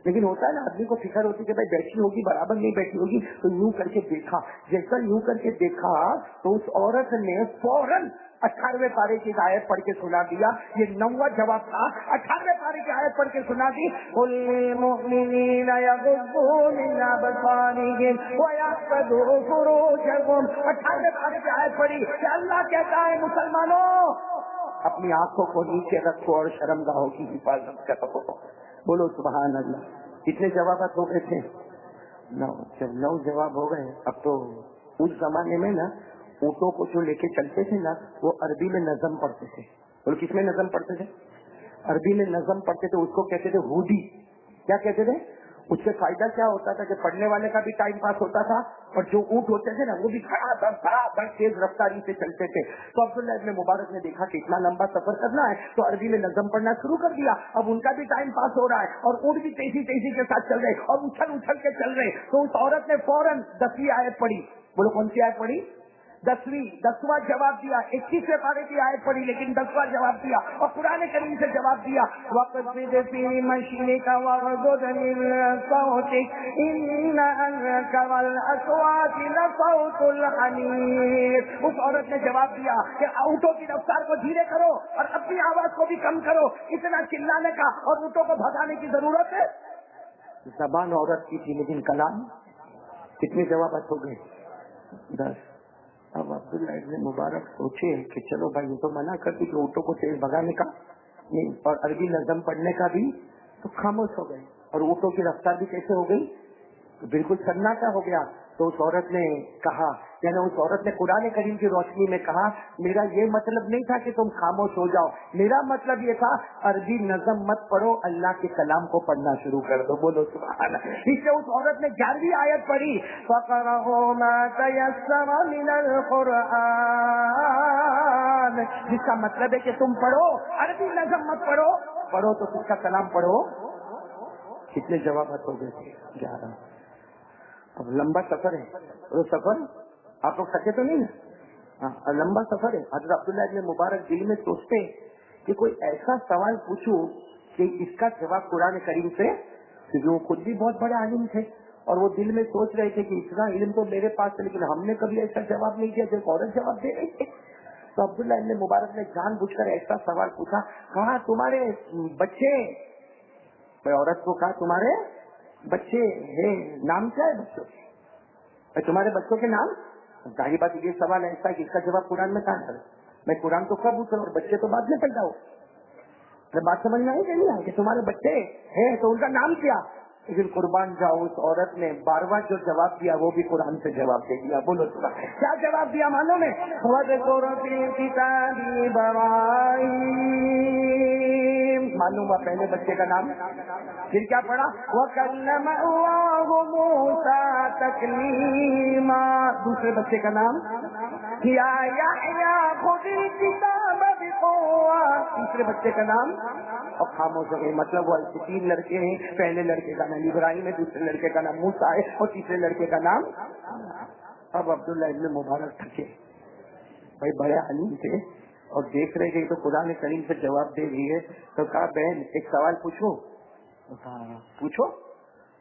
لیکن ہوتا ہے نا آدمی کو فکر ہوتی کہ بھائی بیٹھی ہوگی برابر نہیں بیٹھی ہوگی, تو یوں کر کے دیکھا. جیسا یوں کر کے دیکھا تو اس عورت نے فوراً 18ویں پارے کی آیت پڑھ کے سنا دیا. یہ 9واں جواب تھا. 18ویں پارے کی آیت پڑھ کے سنا دی. قل للمؤمنین یغضوا من ابصارهم ویحفظوا فروجهم. 18ویں پارے کی آیت پڑھی کہ اللہ کہتا ہے مسلمانوں اپنی آنکھوں کو نیچے رکھو اور شرمگاہوں کی حفاظت کرو. بولو سبحان اللہ. کتنے جوابات ہو گئے تھے؟ 9. جب 9 جواب ہو گئے, اب تو اس زمانے میں نا اونٹوں کو جو لے کے چلتے تھے نا, وہ عربی میں نظم پڑھتے تھے. اور کس میں نظم پڑھتے تھے؟ عربی میں نظم پڑھتے تھے. اس کو کہتے تھے ہودی. کیا کہتے تھے؟ اس سے فائدہ کیا ہوتا تھا کہ پڑھنے والے کا بھی ٹائم پاس ہوتا تھا, اور جو اونٹ ہوتے تھے نا وہ بھی بڑا تیز رفتاری سے چلتے تھے. تو عبداللہ ابن مبارک نے دیکھا کہ اتنا لمبا سفر کرنا ہے, تو عربی میں نظم پڑھنا شروع کر دیا. اب ان کا بھی ٹائم پاس ہو رہا ہے اور اونٹ بھی تیزی تیزی کے ساتھ چل رہے اور اچھل اچھل کے چل رہے. تو اس عورت نے فوراً 10ویں آیت پڑھی. بولو کون سی آیت پڑھی؟ 10واں جواب دیا. 21ویں پارے کی آیت پڑھی لیکن 10واں جواب دیا, اور قرآن کریم سے جواب دیا. وَقَصِدْ فِي مَشْيِكَ وَاغْضُضْ مِن صَوْتِكَ إِنَّ أَنكَرَ الْأَصْوَاتِ لَصَوْتُ الْحَمِيرِ. اس عورت نے جواب دیا کہ اونٹوں کی رفتار کو دھیرے کرو اور اپنی آواز کو بھی کم کرو. اتنا چلانے کا اور اونٹوں کو بھگانے کی ضرورت ہے. زبان عورت کی تھی لیکن کلام. کتنے جوابات ہو گئے؟ 10. اب عبداللہ ابن مبارک سوچے کہ چلو بھائی یہ تو منع کرتی کہ اونٹوں کو تیز بھگانے کا نہیں, اور عربی نظم پڑھنے کا بھی, تو خاموش ہو گئے. اور اونٹوں کی رفتار بھی کیسے ہو گئی؟ بالکل سناٹا ہو گیا. تو اس عورت نے کہا, یعنی اس عورت نے قرآن کریم کی روشنی میں کہا, میرا یہ مطلب نہیں تھا کہ تم خاموش ہو جاؤ, میرا مطلب یہ تھا عربی نظم مت پڑھو, اللہ کے کلام کو پڑھنا شروع کر دو. بولو سبحان اللہ. اس سے اس عورت نے 11ویں آیت پڑھی, فَقَرَأُوا مَا تَيَسَّرَ مِنَ الْقُرْآنِ, جس کا مطلب ہے کہ تم پڑھو, عربی نظم مت پڑھو, پڑھو تو اس کا کلام پڑھو. کتنے جوابات ہو گئے تھے؟ 11. اب لمبا سفر ہے, وہ سفر آپ لوگ سکے تو نہیں نا, لمبا سفر ہے. حضرت عبداللہ ابن مبارک دل میں سوچتے کہ کوئی ایسا سوال پوچھو کہ اس کا جواب قرآن کریم سے, کیونکہ وہ خود بھی بہت بڑے عالم تھے اور وہ دل میں سوچ رہے تھے کہ اتنا علم تو میرے پاس ہے لیکن ہم نے کبھی ایسا جواب نہیں دیا جو عورت جواب دے رہی تھی. تو عبداللہ ابن مبارک نے جان بوجھ کر ایسا سوال پوچھا, کہا تمہارے بچے, عورت کو کہا تمہارے بچے ہیں, نام کیا ہے بچوں کے, تمہارے بچوں کے نام. ظاہر بات یہ سوال ایسا ہے کہ اس کا جواب قرآن میں کہاں کرے, میں قرآن تو کب اتروں اور بچے تو بعد میں پیدا ہو. بات سمجھ میں آئی کہ نہیں, کہ تمہارے بچے ہیں تو ان کا نام کیا. لیکن قربان جاؤ اس عورت نے 12واں جو جواب دیا وہ بھی قرآن سے جواب دے دیا. بولو کیا جواب دیا معلوم ہے؟ معلوم ہوا پہلے بچے کا نام, پھر کیا پڑھا؟ وَكَلَّمَ اللَّهُ مُوسَىٰ تَكْلِيمًا. دوسرے بچے کا نام يَا يَحْيَىٰ خُذِ الْكِتَابَ بِقُوَّةٍ. تیسرے بچے کا نام, اور خاموش ہو گئے. مطلب وہ 3 لڑکے ہیں, پہلے لڑکے کا نام ابراہیم ہے, دوسرے لڑکے کا نام موسیٰ ہے, اور تیسرے لڑکے کا نام. اب عبداللہ ابن مبارک تھکے, بھائی بڑے عالم تھے اور دیکھ رہے کہ تو قرآن کریم سے جواب دے رہی ہے. تو کہا بہن ایک سوال پوچھو. پوچھو.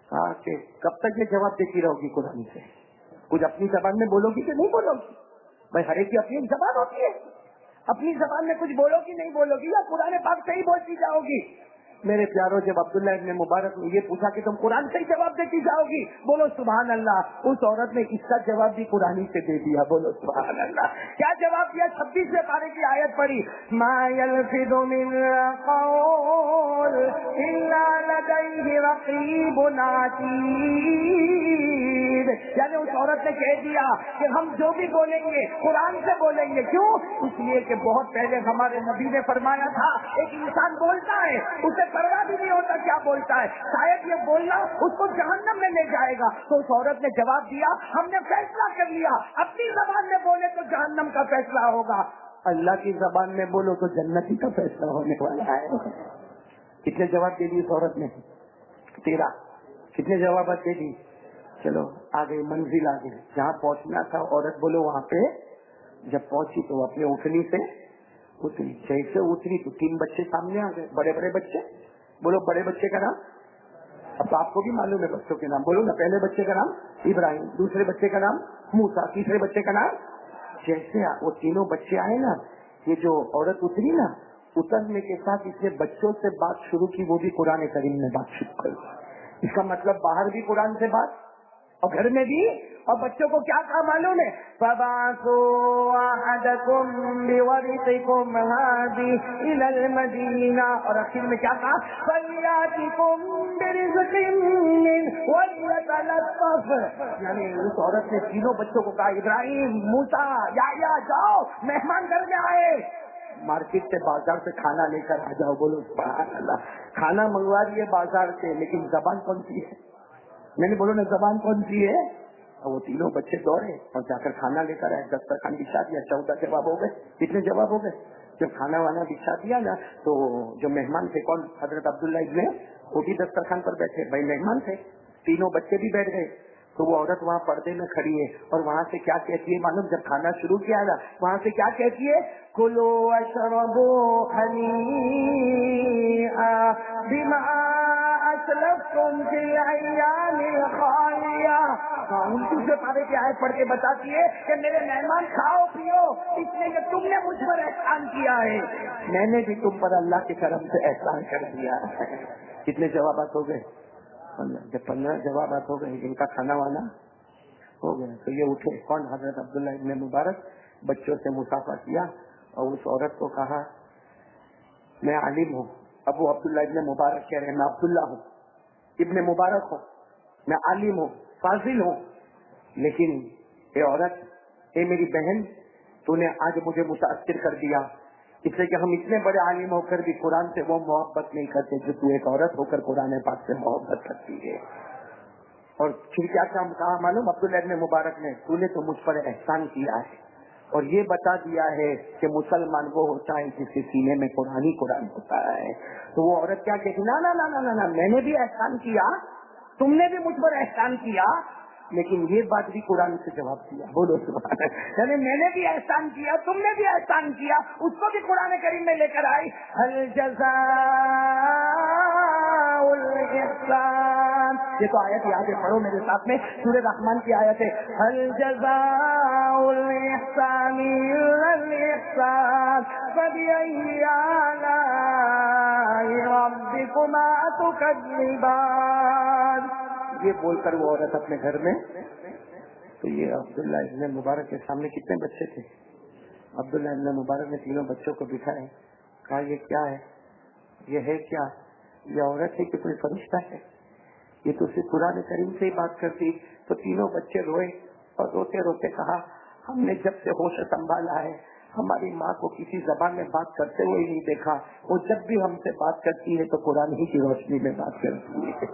کہا کہ کب تک یہ جواب دیتی رہو گی قرآن سے, کچھ اپنی زبان میں بولو گی کہ نہیں بولو گی؟ بھائی ہر ایک کی اپنی ایک زبان ہوتی ہے, اپنی زبان میں کچھ بولو گی نہیں بولو گی, یا قرآن پاک سے ہی بولتی جاؤ گی؟ میرے پیاروں, جب عبداللہ ابن مبارک نے یہ پوچھا کہ تم قرآن سے ہی جواب دیتی جاؤ گی, بولو سبحان اللہ, اس عورت نے اس کا جواب بھی قرآن سے دے دیا. بولو سبحان اللہ. کیا جواب دیا؟ 26ویں پارے کی آیت پڑھی, ما یلفظ من قول الا لدیہ رقیب عتید. یعنی اس عورت نے کہہ دیا کہ ہم جو بھی بولیں گے قرآن سے بولیں گے. کیوں؟ اس لیے کہ بہت پہلے ہمارے نبی نے فرمایا تھا ایک انسان بولتا ہے اسے پرواہ بھی نہیں ہوتا کیا بولتا ہے, شاید یہ بولنا اس کو جہنم میں لے جائے گا. تو اس عورت نے جواب دیا, ہم نے فیصلہ کر لیا اپنی زبان میں بولے تو جہنم کا فیصلہ ہوگا, اللہ کی زبان میں بولو تو جنت ہی کا فیصلہ ہونے والا ہے. کتنے جواب دے دی اس عورت نے؟ 13. کتنے جوابات دے دی؟ چلو آگے منزل آگے جہاں پہنچنا تھا عورت بولو وہاں پہ جب پہنچی تو اپنے اٹھنی سے اتری. جیسے اتری تو 3 بچے سامنے آ گئے, بڑے بڑے بچے. بولو بڑے بچے کا نام. اب تو آپ کو بھی معلوم ہے بچوں کے نام. بولو نا. پہلے بچے کا نام ابراہیم, دوسرے بچے کا نام موسیٰ, تیسرے بچے کا نام. جیسے وہ تینوں بچے آئے نا, یہ جو عورت اتری نا, اترنے کے ساتھ اس نے بچوں سے بات شروع کی, وہ بھی قرآن کریم میں بات شروع کر. اس کا مطلب باہر بھی قرآن سے بات اور گھر میں بھی. اور بچوں کو کیا کہا معلوم ہے؟ فَبَعَثُوا أَحَدَكُمْ بِوَرِقِكُمْ هَٰذِهِ إِلَى الْمَدِينَةِ. اور آخر میں کیا کہا؟ فَلْيَأْتِكُمْ بِرِزْقٍ مِّنْهُ وَلْيَتَلَطَّفْ. یعنی اس عورت نے تینوں بچوں کو کہا ابراہیم, موسیٰ, یحییٰ, جاؤ مہمان گھر میں آئے, مارکیٹ سے بازار سے کھانا لے کر آ جاؤ. بولو سبحان اللہ. کھانا منگوا دیے بازار سے, لیکن زبان کون سی ہے؟ میں نے بولو نا زبان کون سی ہے؟ اور وہ تینوں بچے دوڑے اور جا کر کھانا لے کر آئے. دسترخوان بچھا دیا. 14 جواب ہو گئے. کتنے جواب ہو گئے؟ جب کھانا وانا بچھا دیا نا تو جو مہمان تھے, کون؟ حضرت عبداللہ ابن, وہ بھی دسترخوان پر بیٹھے. بھائی مہمان تھے, تینوں بچے بھی بیٹھ گئے. تو وہ عورت وہاں پردے میں کھڑی ہے اور وہاں سے کیا کہتی ہے معلوم؟ جب کھانا شروع کیا نا وہاں سے کیا کہتی ہے؟ کلوا واشربوا ہنیئا بما اسلفتم فی الایام الخالیہ. ان سے پارے کی آیت پڑھ کے بتاتی ہے کہ میرے مہمان کھاؤ پیو, اس لیے کہ تم نے مجھ پر احسان کیا ہے, میں نے بھی تم پر اللہ کی کرم سے احسان کر دیا. کتنے جوابات ہو گئے؟ جب 15 جوابات ہو گئے, ان کا کھانا وانا ہو گیا تو یہ اٹھے. کون؟ حضرت عبداللہ ابن مبارک. بچوں سے مسافہ کیا اور اس عورت کو کہا میں عالم ہوں. ابو عبداللہ ابن مبارک کہہ رہے ہیں میں عبداللہ ہوں, ابن مبارک ہوں, میں عالم ہوں, فاضل ہوں, لیکن اے عورت, اے میری بہن, تو نے آج مجھے متاثر کر دیا, اس لیے کہ ہم اتنے بڑے عالم ہو کر بھی قرآن سے وہ محبت نہیں کرتے جو تو ایک عورت ہو کر قرآن پاک سے محبت کرتی ہے. اور پھر کیا کہا معلوم عبداللہ ابن مبارک نے؟ تو نے تو مجھ پر احسان کیا ہے اور یہ بتا دیا ہے کہ مسلمان وہ ہوتا ہے جس کے سینے میں قرآن ہی قرآن ہوتا ہے. تو وہ عورت کیا کہتی؟ نا نا نا نا نا, میں نے بھی احسان کیا, تم نے بھی مجھ پر احسان کیا, لیکن یہ بات بھی قرآن سے جواب دیا. بولو سبحان اللہ. یعنی میں نے بھی احسان کیا, تم نے بھی احسان کیا, اس کو بھی قرآن کریم میں لے کر آئی. هل جزاء الاحسان. یہ تو آیت یاد ہے, پڑھو میرے ساتھ میں, سورہ رحمان کی آیت ہے. هل جزاء الاحسان الا الاحسان فبأي آلاء ربكما تكذبان. یہ بول کر وہ عورت اپنے گھر میں. تو یہ عبداللہ ابن مبارک کے سامنے کتنے بچے تھے؟ عبداللہ ابن مبارک نے تینوں بچوں کو بٹھائے, کہا یہ کیا ہے, یہ ہے کیا, یہ عورت ہے کہ کوئی فرشتہ ہے؟ یہ تو صرف قرآن کریم سے ہی بات کرتی. تو تینوں بچے روئے اور روتے روتے کہا ہم نے جب سے ہوش سنبھالا ہے ہماری ماں کو کسی زبان میں بات کرتے ہوئے نہیں دیکھا, وہ جب بھی ہم سے بات کرتی ہے تو قرآن ہی کی روشنی میں بات کرتی ہے.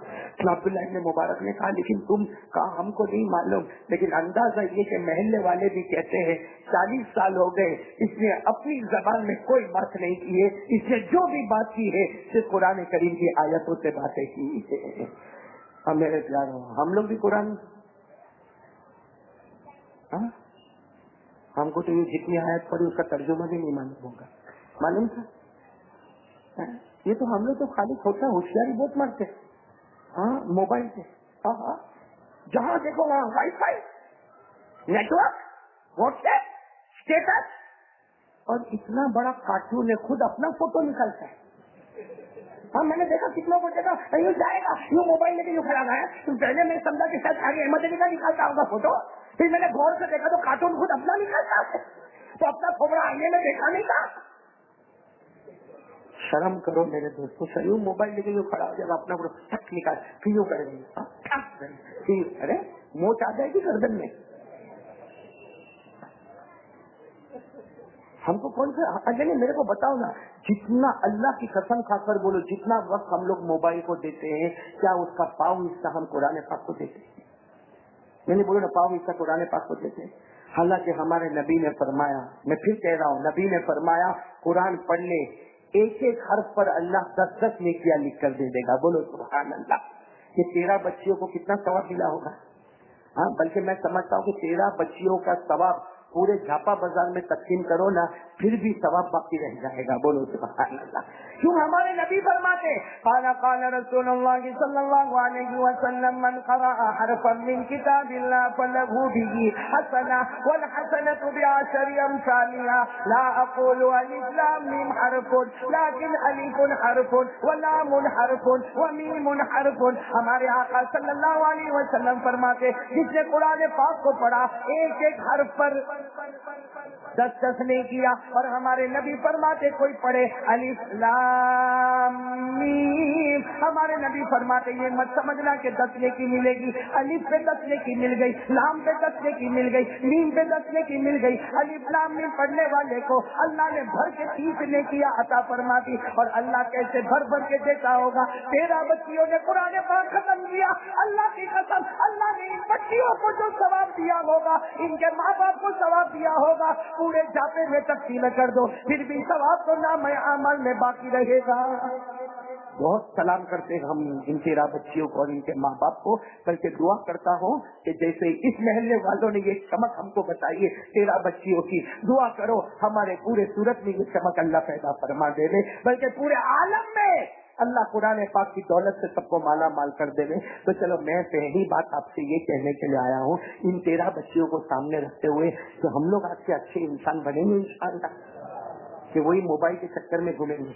عبداللہ ابن مبارک نے کہا لیکن تم کہا ہم کو نہیں معلوم, لیکن اندازہ یہ کہ محلے والے بھی کہتے ہیں 40 سال ہو گئے اس نے اپنی زبان میں کوئی بات نہیں کی ہے, اس نے جو بھی بات کی ہے صرف قرآن کریم کی آیتوں سے باتیں کی ہے. ہم میرے پیاروں, ہم لوگ بھی قرآن, ہم کو تو یہ جتنی آیت پڑھی اس کا ترجمہ بھی نہیں معلوم ہوگا. معلوم تھا یہ تو ہم لوگ تو خالی کھوٹا ہوشیاری بہت مارتے. ہاں موبائل سے, ہاں جہاں دیکھو وہاں wifi, network, WhatsApp, status, اور اتنا بڑا کارٹون ہے خود اپنا فوٹو نکالتا ہے. ہاں میں نے دیکھا کتنا کو دیکھا یوں جائے گا یوں موبائل لے کے یوں کھڑا گیا. پہلے میں سمجھا کہ شاید آگے احمد علی کا نکالتا ہوگا فوٹو, پھر میں نے غور سے دیکھا تو کارٹون خود اپنا نکالتا ہے, تو اپنا کھوپڑا آئینے میں دیکھا نہیں تھا. شرم کرو میرے دوستوں, یوں موبائل لے کے یوں کھڑا ہو جائے گا, اپنا ٹک نکال, پھر یوں کرے گی, ارے موچ آ جائے گی گردن میں. ہم کو کون سے اچھا میرے کو بتاؤ نا, جتنا اللہ کی قسم کھا کر بولو جتنا وقت ہم لوگ موبائل کو دیتے ہیں کیا اس کا پاؤں حصہ ہم قرآن پاک کو دیتے ہیں؟ میں نے بولو نا پاؤں حصہ قرآن پاک کو دیتے ہیں. حالانکہ ہمارے نبی نے فرمایا، میں پھر کہہ رہا ہوں، نبی نے فرمایا قرآن پڑھ لے، ایک ایک حرف پر اللہ 10 نیکیاں لکھ کر دے دے گا. بولو سبحان اللہ. یہ 13 بچیوں کو کتنا ثواب ملا ہوگا. ہاں بلکہ میں سمجھتا ہوں کہ 13 بچیوں کا ثواب پورے جھاپا بازار میں تقسیم کرو نا پھر بھی ثواب باقی رہ جائے گا. بولو سبحان اللہ. کیوں ہمارے نبی فرماتے قال قال رسول اللہ صلی اللہ علیہ وسلم من قرأ حرفا من کتاب اللہ فله به حسنہ والحسنة بعشر امثالها لا اقول الف لام میم حرف لیکن الف حرف ولام حرف ومیم حرف. ہمارے آقا صلی اللہ علیہ وسلم فرماتے جس نے قرآن پاک کو پڑھا ایک ایک حرف پر 10 نے کیا. اور ہمارے نبی فرماتے کوئی پڑھے الف لام میم، ہمارے نبی فرماتے یہ مت سمجھنا کہ 10 کی ملے گی. الف پہ 10 کی مل گئی، لام پہ 10 کی مل گئی، میم پہ 10 کی مل گئی. الف لام میم پڑھنے والے کو اللہ نے بھر کے 30 نے کیا عطا فرما دی. اور اللہ کیسے بھر بھر کے دیتا ہوگا. 13 بچیوں نے قرآن پاک ختم کیا. اللہ کی قسم اللہ نے ان بچیوں کو جو ثواب دیا ہوگا ان کے ماں باپ کو ثواب دیا ہوگا پورے جاپے میں تقسیم کر دو پھر بھی ثواب تو نام عمل میں باقی رہے گا. بہت سلام کرتے ہیں ہم ان 13 بچیوں کو اور ان کے ماں باپ کو. بلکہ دعا کرتا ہوں کہ جیسے اس محلے والوں نے یہ چمک ہم کو بتائی ہے 13 بچیوں کی، دعا کرو ہمارے پورے صورت میں یہ چمک اللہ پیدا فرما دے دے، بلکہ پورے عالم میں اللہ قرآن پاک کی دولت سے سب کو مالا مال کر دے دے. تو چلو میں پہلی بات آپ سے یہ کہنے کے لیے آیا ہوں ان 13 بچیوں کو سامنے رکھتے ہوئے کہ ہم لوگ آج سے اچھے انسان بنیں گے انشاءاللہ، کہ وہی موبائل کے چکر میں گھومیں گے.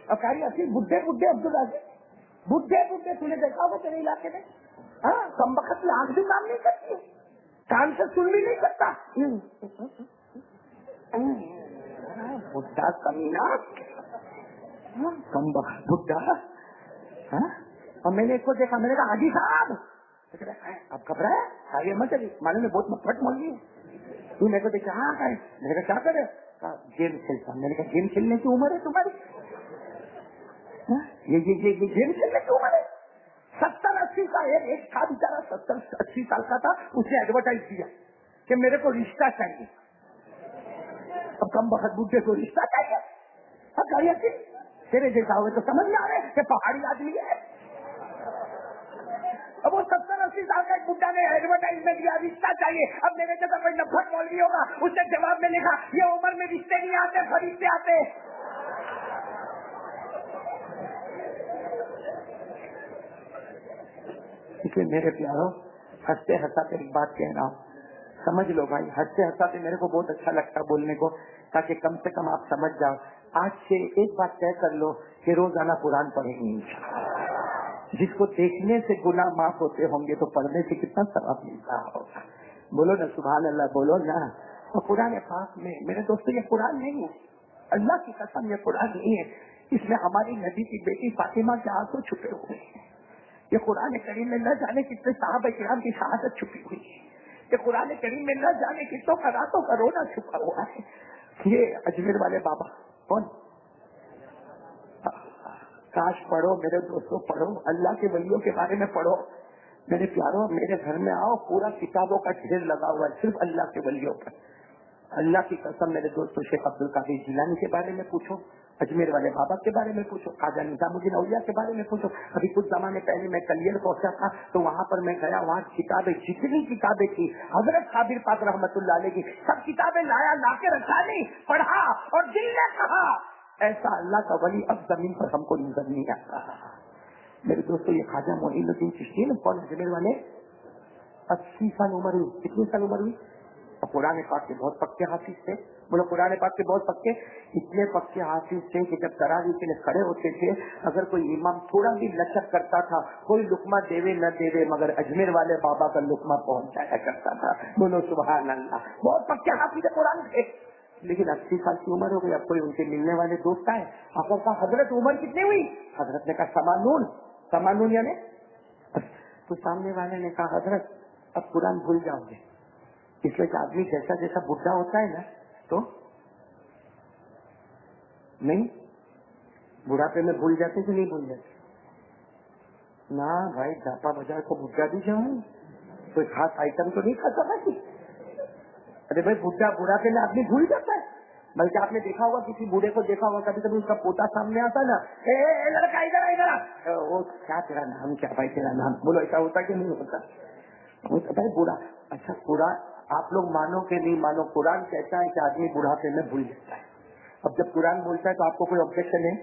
اور کاری ایسی بڈھے عبدالعزیز بڈھے تھی نے دیکھا ہوگا تیرے علاقے میں، ہاں کم وقت میں آنکھ بھی کام نہیں کرتی، کان سے سن بھی نہیں کرتا. بڈھا کمینہ کم وقت بڈھا. اور میں نے اس کو دیکھا، میں نے کہا حاجی صاحب آپ گھبرائے آگے مت چلیے مانے میں بہت مفت مول گئی. تو میرے کو دیکھا ہاں میں نے کہا کیا کرے، گیم کھیلتا. میں نے کہا گیم کھیلنے کی عمر ہے تمہاری، یہ گیم کھیلنے کی عمر ہے. 70-80 کا ایک تھا بیچارا 70-80 سال کا تھا، اس نے ایڈورٹائز کیا کہ میرے کو رشتہ چاہیے. اب کم وقت بڈھے کو رشتہ چاہیے. اب گاڑی تیرے جیسا ہوئے تو سمجھ میں آ رہے کہ پہاڑی آدمی ہے. اب وہ 70-80 سال کا ایک بڈھا نے ایڈورٹائزمنٹ دیا رشتہ چاہیے. اب میرے جیسا کوئی نفرت مولوی ہوگا اس نے جواب میں لکھا یہ عمر میں رشتے نہیں آتے فرشتے آتے. اس لیے میرے پیاروں ہنستے ہنساتے ایک بات کہہ رہا ہوں، سمجھ لو بھائی. ہنستے ہنساتے میرے کو بہت اچھا لگتا بولنے کو تاکہ کم سے کم آپ سمجھ جاؤ. آج سے ایک بات طے کر لو کہ روزانہ قرآن پڑھیں گے انشاءاللہ. جس کو دیکھنے سے گناہ معاف ہوتے ہوں گے تو پڑھنے سے کتنا ثواب ملتا ہوگا. بولو نا سبحان اللہ، بولو نا. اور قرآن پاک میں میرے دوستوں یہ قرآن نہیں ہے، اللہ کی قسم یہ قرآن نہیں ہے. اس میں ہماری نبی کی بیٹی فاطمہ کے آنسو چھپے ہوئے ہیں. یہ قرآن کریم میں نہ جانے کتنے صحابہ کرام کی شہادت چھپی ہوئی ہے. یہ قرآن کریم میں نہ جانے کتنوں کا راتوں کا رونا چھپا ہوا ہے. یہ اجمیر والے بابا کون، کاش پڑھو میرے دوستوں، پڑھو اللہ کے ولیوں کے بارے میں پڑھو. میرے پیاروں میرے گھر میں آؤ، پورا کتابوں کا ڈھیر لگا ہوا ہے صرف اللہ کے ولیوں پر. اللہ کی قسم میرے دوستوں شیخ عبد القادر جیلانی کے بارے میں پوچھو، اجمیر والے بابا کے بارے میں پوچھو، خواجہ نظام الدین اولیاء کے بارے میں پوچھو. ابھی کچھ زمانے پہلے میں کلیئر پہنچا تھا تو وہاں پر میں گیا، وہاں کتابیں جتنی کتابیں تھی حضرت صابر پاک رحمت اللہ علیہ کی سب کتابیں لایا، لا کے رکھا نہیں، پڑھا اور دل نے کہا ایسا اللہ کا ولی اب زمین پر ہم کو نظر نہیں آتا. میرے دوستوں یہ خواجہ معین الدین چشتی نا کون اجمیر والے 80 سال عمر ہوئی. کتنی سال عمر ہوئی؟ اور قرآن پاک کے بہت پکے حافظ تھے. بولو قرآن پاک کے بہت پکے، اتنے پکے حافظ تھے کہ جب تراویح کے لیے کھڑے ہوتے تھے اگر کوئی امام تھوڑا بھی لچک کرتا تھا کوئی لقمہ دیوے نہ دیوے مگر اجمیر والے بابا کا لقمہ پہنچ جایا کرتا تھا. بولو سبحان اللہ. بہت پکے حافظ قرآن تھے. لیکن 80 سال کی عمر ہو گئی. اب کوئی ان کے ملنے والے دوست آئے، آپ کا حضرت عمر کتنی ہوئی؟ حضرت نے کہا سمانون یعنی تو سامنے والے نے کہا حضرت اب قرآن بھول جاؤ گے. اس لیے کہ آدمی جیسا جیسا بڈھا ہوتا ہے نا تو نہیں بڑھاپے میں بھول جاتے کہ نہیں بھول جاتے نا بھائی. جاپا بازار کو بڈھا بھی جاؤں کوئی خاص آئٹم تو نہیں کھاتا نا کہ ارے بھائی بڑھاپے میں آدمی بھول جاتا ہے. بلکہ آپ نے دیکھا ہوگا کسی بوڑھے کو دیکھا ہوگا کبھی کبھی اس کا پوتا سامنے آتا نا, لڑکا ادھر ادھر, وہ کیا تیرا نام کیا بھائی تیرا نام بولو, ایسا ہوتا کہ نہیں ہوتا؟ بھائی بوڑھا. اچھا قرآن آپ لوگ مانو کہ نہیں مانو, قرآن کہتا ہے کہ آدمی بڑھاپے میں بھول جاتا ہے. اب جب قرآن بولتا ہے تو آپ کو کوئی آبجیکشن ہے؟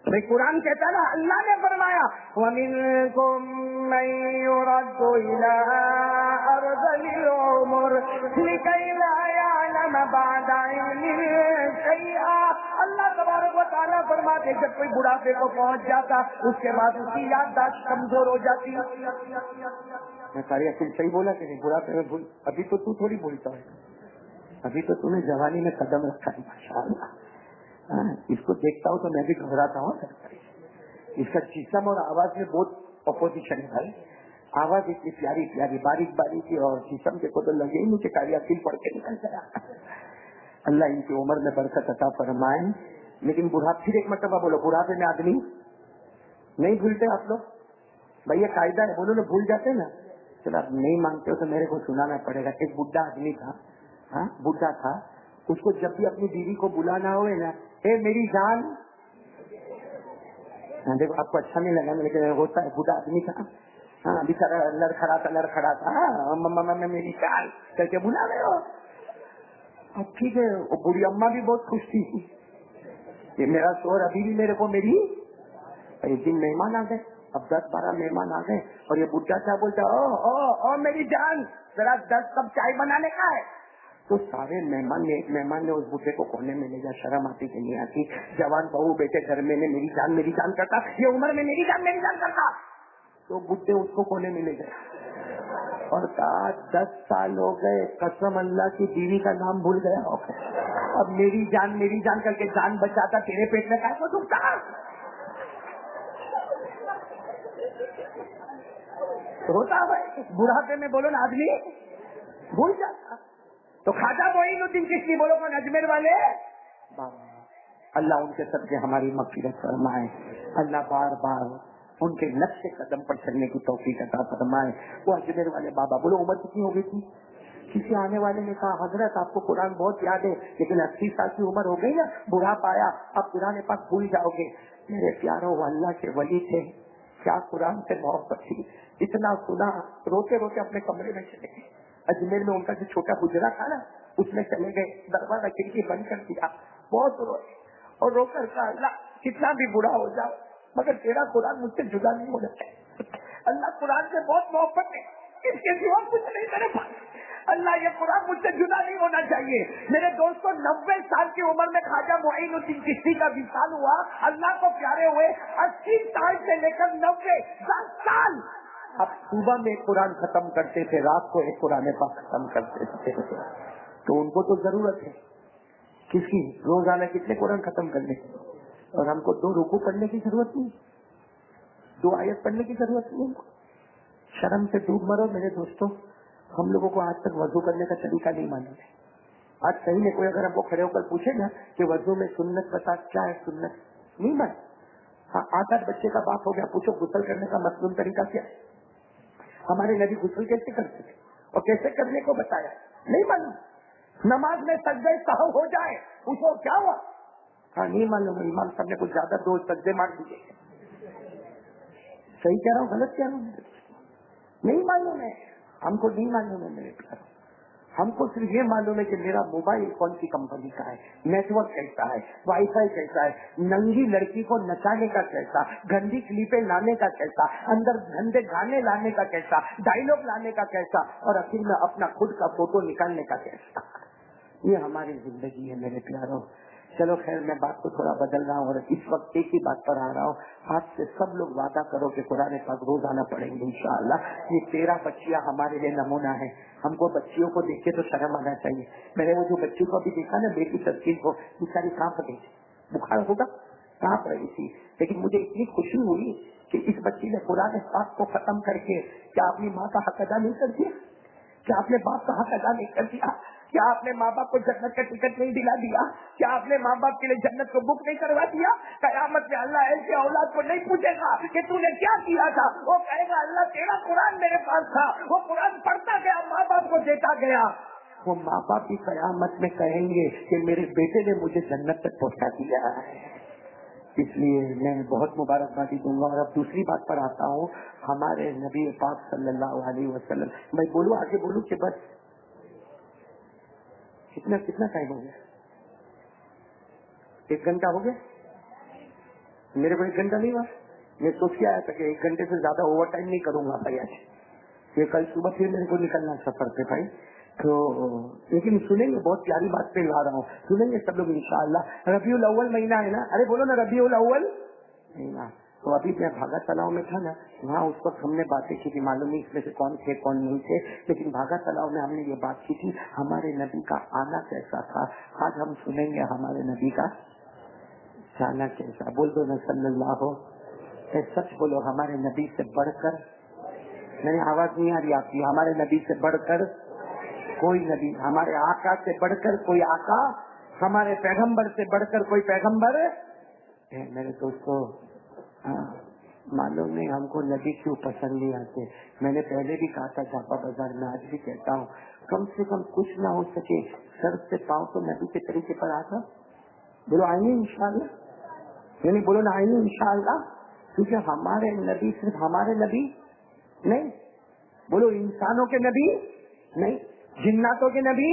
بھائی قرآن کہتا ہے نا, اللہ نے فرمایا وَمِنْكُمْ مَنْ يُرَدُّ إِلَىٰ أَرْذَلِ الْعُمُرِ لِكَيْ لَا يَعْلَمَ بَعْدَ عِلْمٍ شَيْئًا. اللہ تبارک و تعالیٰ فرماتے جب کوئی بڑھاپے کو پہنچ جاتا اس کے بعد اس کی یادداشت کمزور ہو جاتی. میں ساری اصل صحیح بولا کہ نہیں؟ بڑھاپے میں بھول, ابھی تو تو تھوڑی بھولتا ہے, ابھی تو تم نے جوانی میں قدم رکھا ہے ماشاء اللہ. اس کو دیکھتا ہوں تو میں بھی گھبراتا ہوں. اس کا جسم اور آواز میں بہت اپوزیشن ہے بھائی. آواز اتنی پیاری پیاری باریک باریک اور جسم کے کو تو لگے ہی مجھے کاریا دل پڑ کے نکل گیا. اللہ ان کی عمر میں برکت عطا فرمائے. لیکن بڑھاپے, پھر ایک مرتبہ بولو, بڑھاپے میں آدمی نہیں بھولتے آپ لوگ؟ بھائی یہ قاعدہ ہے, بولو نا بھول جاتے نا. چلو آپ نہیں مانگتے ہو تو میرے کو سنانا پڑے گا. ایک بڈھا آدمی تھا, بڈھا تھا, اس کو جب بھی اپنی بیوی کو بلانا ہوئے نا, اے میری جان, دیکھو آپ کو اچھا نہیں لگا لیکن ہوتا ہے, بڈھا آدمی تھا, بےچارا لڑکھڑا تھا, میری جان کر کے بلا رہے ہو. اب ٹھیک ہے, وہ بوڑھی اماں بھی بہت خوش تھی کہ میرا شوہر ابھی بھی میرے کو میری. ایک دن مہمان آ گئے, اب 10-12 مہمان آ گئے, اور یہ بڈھا کیا بولتا, او میری جان ذرا 10 کپ چائے بنانے کا ہے. تو سارے مہمان نے اس بڈھے کو کونے میں لے جا, شرم آتی کہ نہیں آتی, جوان بہو بیٹے گھر میں نے میری جان کرتا, یہ عمر میں میری جان کرتا. تو بڈھے اس کو کونے میں لے گئے اور کہا 10 سال ہو گئے, قسم اللہ کی بیوی کا نام بھول گیا, اب میری جان کر کے جان بچاتا, تیرے پیٹ میں کیسے دکھتا. ہوتا بھائی بڑھاپے میں بولو نا آدمی بھول جاتا. تو خواجہ معین الدین چشتی بولو کون, اجمیر والے, اللہ ان کے صدقے ہماری مغفرت فرمائے. اللہ بار بار ان کے نقش قدم پر چلنے کی توفیق عطا فرمائے. وہ اجمیر والے بابا, بولو عمر کتنی ہو گئی تھی؟ کسی آنے والے نے کہا حضرت آپ کو قرآن بہت یاد ہے لیکن 80 سال کی عمر ہو گئی نا, بڑھاپا آیا, اب قرآن پاک بھول جاؤ گے. میرے پیاروں, وہ اللہ کے ولی تھے, کیا قرآن سے محبت تھی, اتنا سنا, روتے روتے اپنے کمرے میں چلے گئے. اجمیر میں ان کا جو چھوٹا گجرا تھا نا, اس میں چلے گئے, دروازہ کھڑکی بند کر دیا, بہت روئے اور رو کر کہا اللہ کتنا بھی بڑا ہو جاؤ مگر تیرا قرآن مجھ سے جدا نہیں ہونا چاہیے. اللہ قرآن سے بہت محبت ہے, اس کے سوا کچھ نہیں میرے پاس. اللہ یہ قرآن مجھ سے جدا نہیں ہونا چاہیے. میرے دوستوں 90 سال کی عمر میں خواجہ معین الدین چشتی کا وصال ہوا, اللہ کو پیارے ہوئے. 80 سال سے لے کر 90 10 سال. اب صبح میں ایک قرآن ختم کرتے تھے, رات کو ایک قرآن پاک ختم کرتے تھے. تو ان کو تو ضرورت ہے کس کی, روزانہ کتنے قرآن ختم کرنے کی, اور ہم کو 2 رکوع پڑھنے کی ضرورت نہیں, 2 آیت پڑھنے کی ضرورت نہیں. شرم سے ڈوب مرو میرے دوستوں. ہم لوگوں کو آج تک وضو کرنے کا طریقہ نہیں معلوم ہے. آج صحیح میں کوئی اگر ہم کو کھڑے ہو کر پوچھے نا کہ وضو میں سنت بتا, کیا ہے سنت, نہیں معلوم. ہاں 8 بچے کا باپ ہو گیا, پوچھو غسل کرنے کا مصنون طریقہ کیا ہے. ہمارے نبی غسل کیسے کرتے تھے اور کیسے کرنے کو بتایا, نہیں معلوم. نماز میں سجدے سہو ہو جائے, پوچھو کیا ہوا, ہاں نہیں معلوم. امام صاحب نے کچھ زیادہ 2 سجدے مار دیے. صحیح کہہ رہا ہوں غلط کہہ رہا ہوں, نہیں معلوم ہے. ہم کو نہیں معلوم ہے میرے پیاروں. ہم کو صرف یہ معلوم ہے کہ میرا موبائل کون سی کمپنی کا ہے, نیٹ ورک کیسا ہے, وائی فائی کیسا ہے, ننگی لڑکی کو نچانے کا کیسا, گندی کلپیں لانے کا کیسا, اندر گندے گانے لانے کا کیسا, ڈائلگ لانے کا کیسا, اور آخر میں اپنا خود کا فوٹو نکالنے کا کیسا. یہ ہماری زندگی ہے میرے پیاروں. چلو خیر, میں بات کو تھوڑا بدل رہا ہوں اور اس وقت ایک ہی بات پر آ رہا ہوں. آج سے سب لوگ وعدہ کرو کہ قرآن پاک روزانہ پڑھیں گے انشاءاللہ. یہ 13 بچیاں ہمارے لیے نمونہ ہیں. ہم کو بچیوں کو دیکھ کے تو شرم آنا چاہیے. میں نے وہ جو بچی کو ابھی دیکھا نا, بیٹی تسکین کو, بیچاری کانپ رہی تھی, بخار ہوگا, کانپ رہی تھی, لیکن مجھے اتنی خوشی ہوئی کہ اس بچی نے قرآن پاک کو ختم کر کے کیا اپنی ماں کا حق ادا نہیں کر دیا, کیا اپنے باپ کا حق ادا نہیں کر دیا, کیا آپ نے ماں باپ کو جنت کا ٹکٹ نہیں دلا دیا, کیا آپ نے ماں باپ کے لیے جنت کو بک نہیں کروا دیا. قیامت میں اللہ ایسے اولاد کو نہیں پوچھے گا کہ تو نے کیا کیا تھا, وہ کہے گا اللہ تیرا قرآن میرے پاس تھا, وہ قرآن پڑھتا گیا, ماں باپ کو دیتا گیا. وہ ماں باپ بھی قیامت میں کہیں گے کہ میرے بیٹے نے مجھے جنت تک پہنچا دیا ہے. اس لیے میں بہت مبارکبادی دوں گا. اور اب دوسری بات پر آتا ہوں. ہمارے نبی پاک صلی اللہ علیہ وسلم, میں بولوں آگے بولوں کہ بس کتنا ٹائم ہو گیا؟ 1 گھنٹہ ہو گیا. میرے کو 1 گھنٹہ نہیں ہوا. میں سوچ کے آیا تھا کہ 1 گھنٹے سے زیادہ اوور ٹائم نہیں کروں گا بھائی آج. یہ کل صبح پھر میرے کو نکلنا سفر پہ بھائی. تو لیکن سنیں گے, بہت پیاری بات پہ لا رہا ہوں, سنیں گے سب لوگ انشاءاللہ. ربیع الاول مہینہ ہے نا, ارے بولو نا ربیع الاول مہینہ. تو ابھی میں بھاگا تلاؤ میں تھا نا, وہاں اس وقت ہم نے باتیں کی تھی, معلوم نہیں اس میں سے کون تھے کون نہیں تھے, لیکن بھاگا تلاؤ میں ہم نے یہ بات کی تھی ہمارے نبی کا آنا کیسا تھا. آج ہم سنیں گے ہمارے نبی کا جانا کیسا. بول دو نا صلی اللہ ہو. سچ بولو, ہمارے نبی سے بڑھ کر, میں نے آواز نہیں آ رہی آپ کی, ہمارے نبی سے بڑھ کر کوئی نبی, ہمارے آقا سے بڑھ کر کوئی آقا, ہمارے پیغمبر سے بڑھ کر کوئی پیغمبر. میرے دوستو, معلوم نہیں ہم کو نبی کیوں پسند نہیں آتے. میں نے پہلے بھی کہا تھا جھاپا بازار میں, آج بھی کہتا ہوں, کم سے کم کچھ نہ ہو سکے سر سے پاؤں تو نبی کے طریقے پر آتا. بولو آئیں انشاءاللہ, یعنی بولو نا آئیں انشاءاللہ. کیونکہ ہمارے نبی صرف ہمارے نبی نہیں, بولو انسانوں کے نبی نہیں, جناتوں کے نبی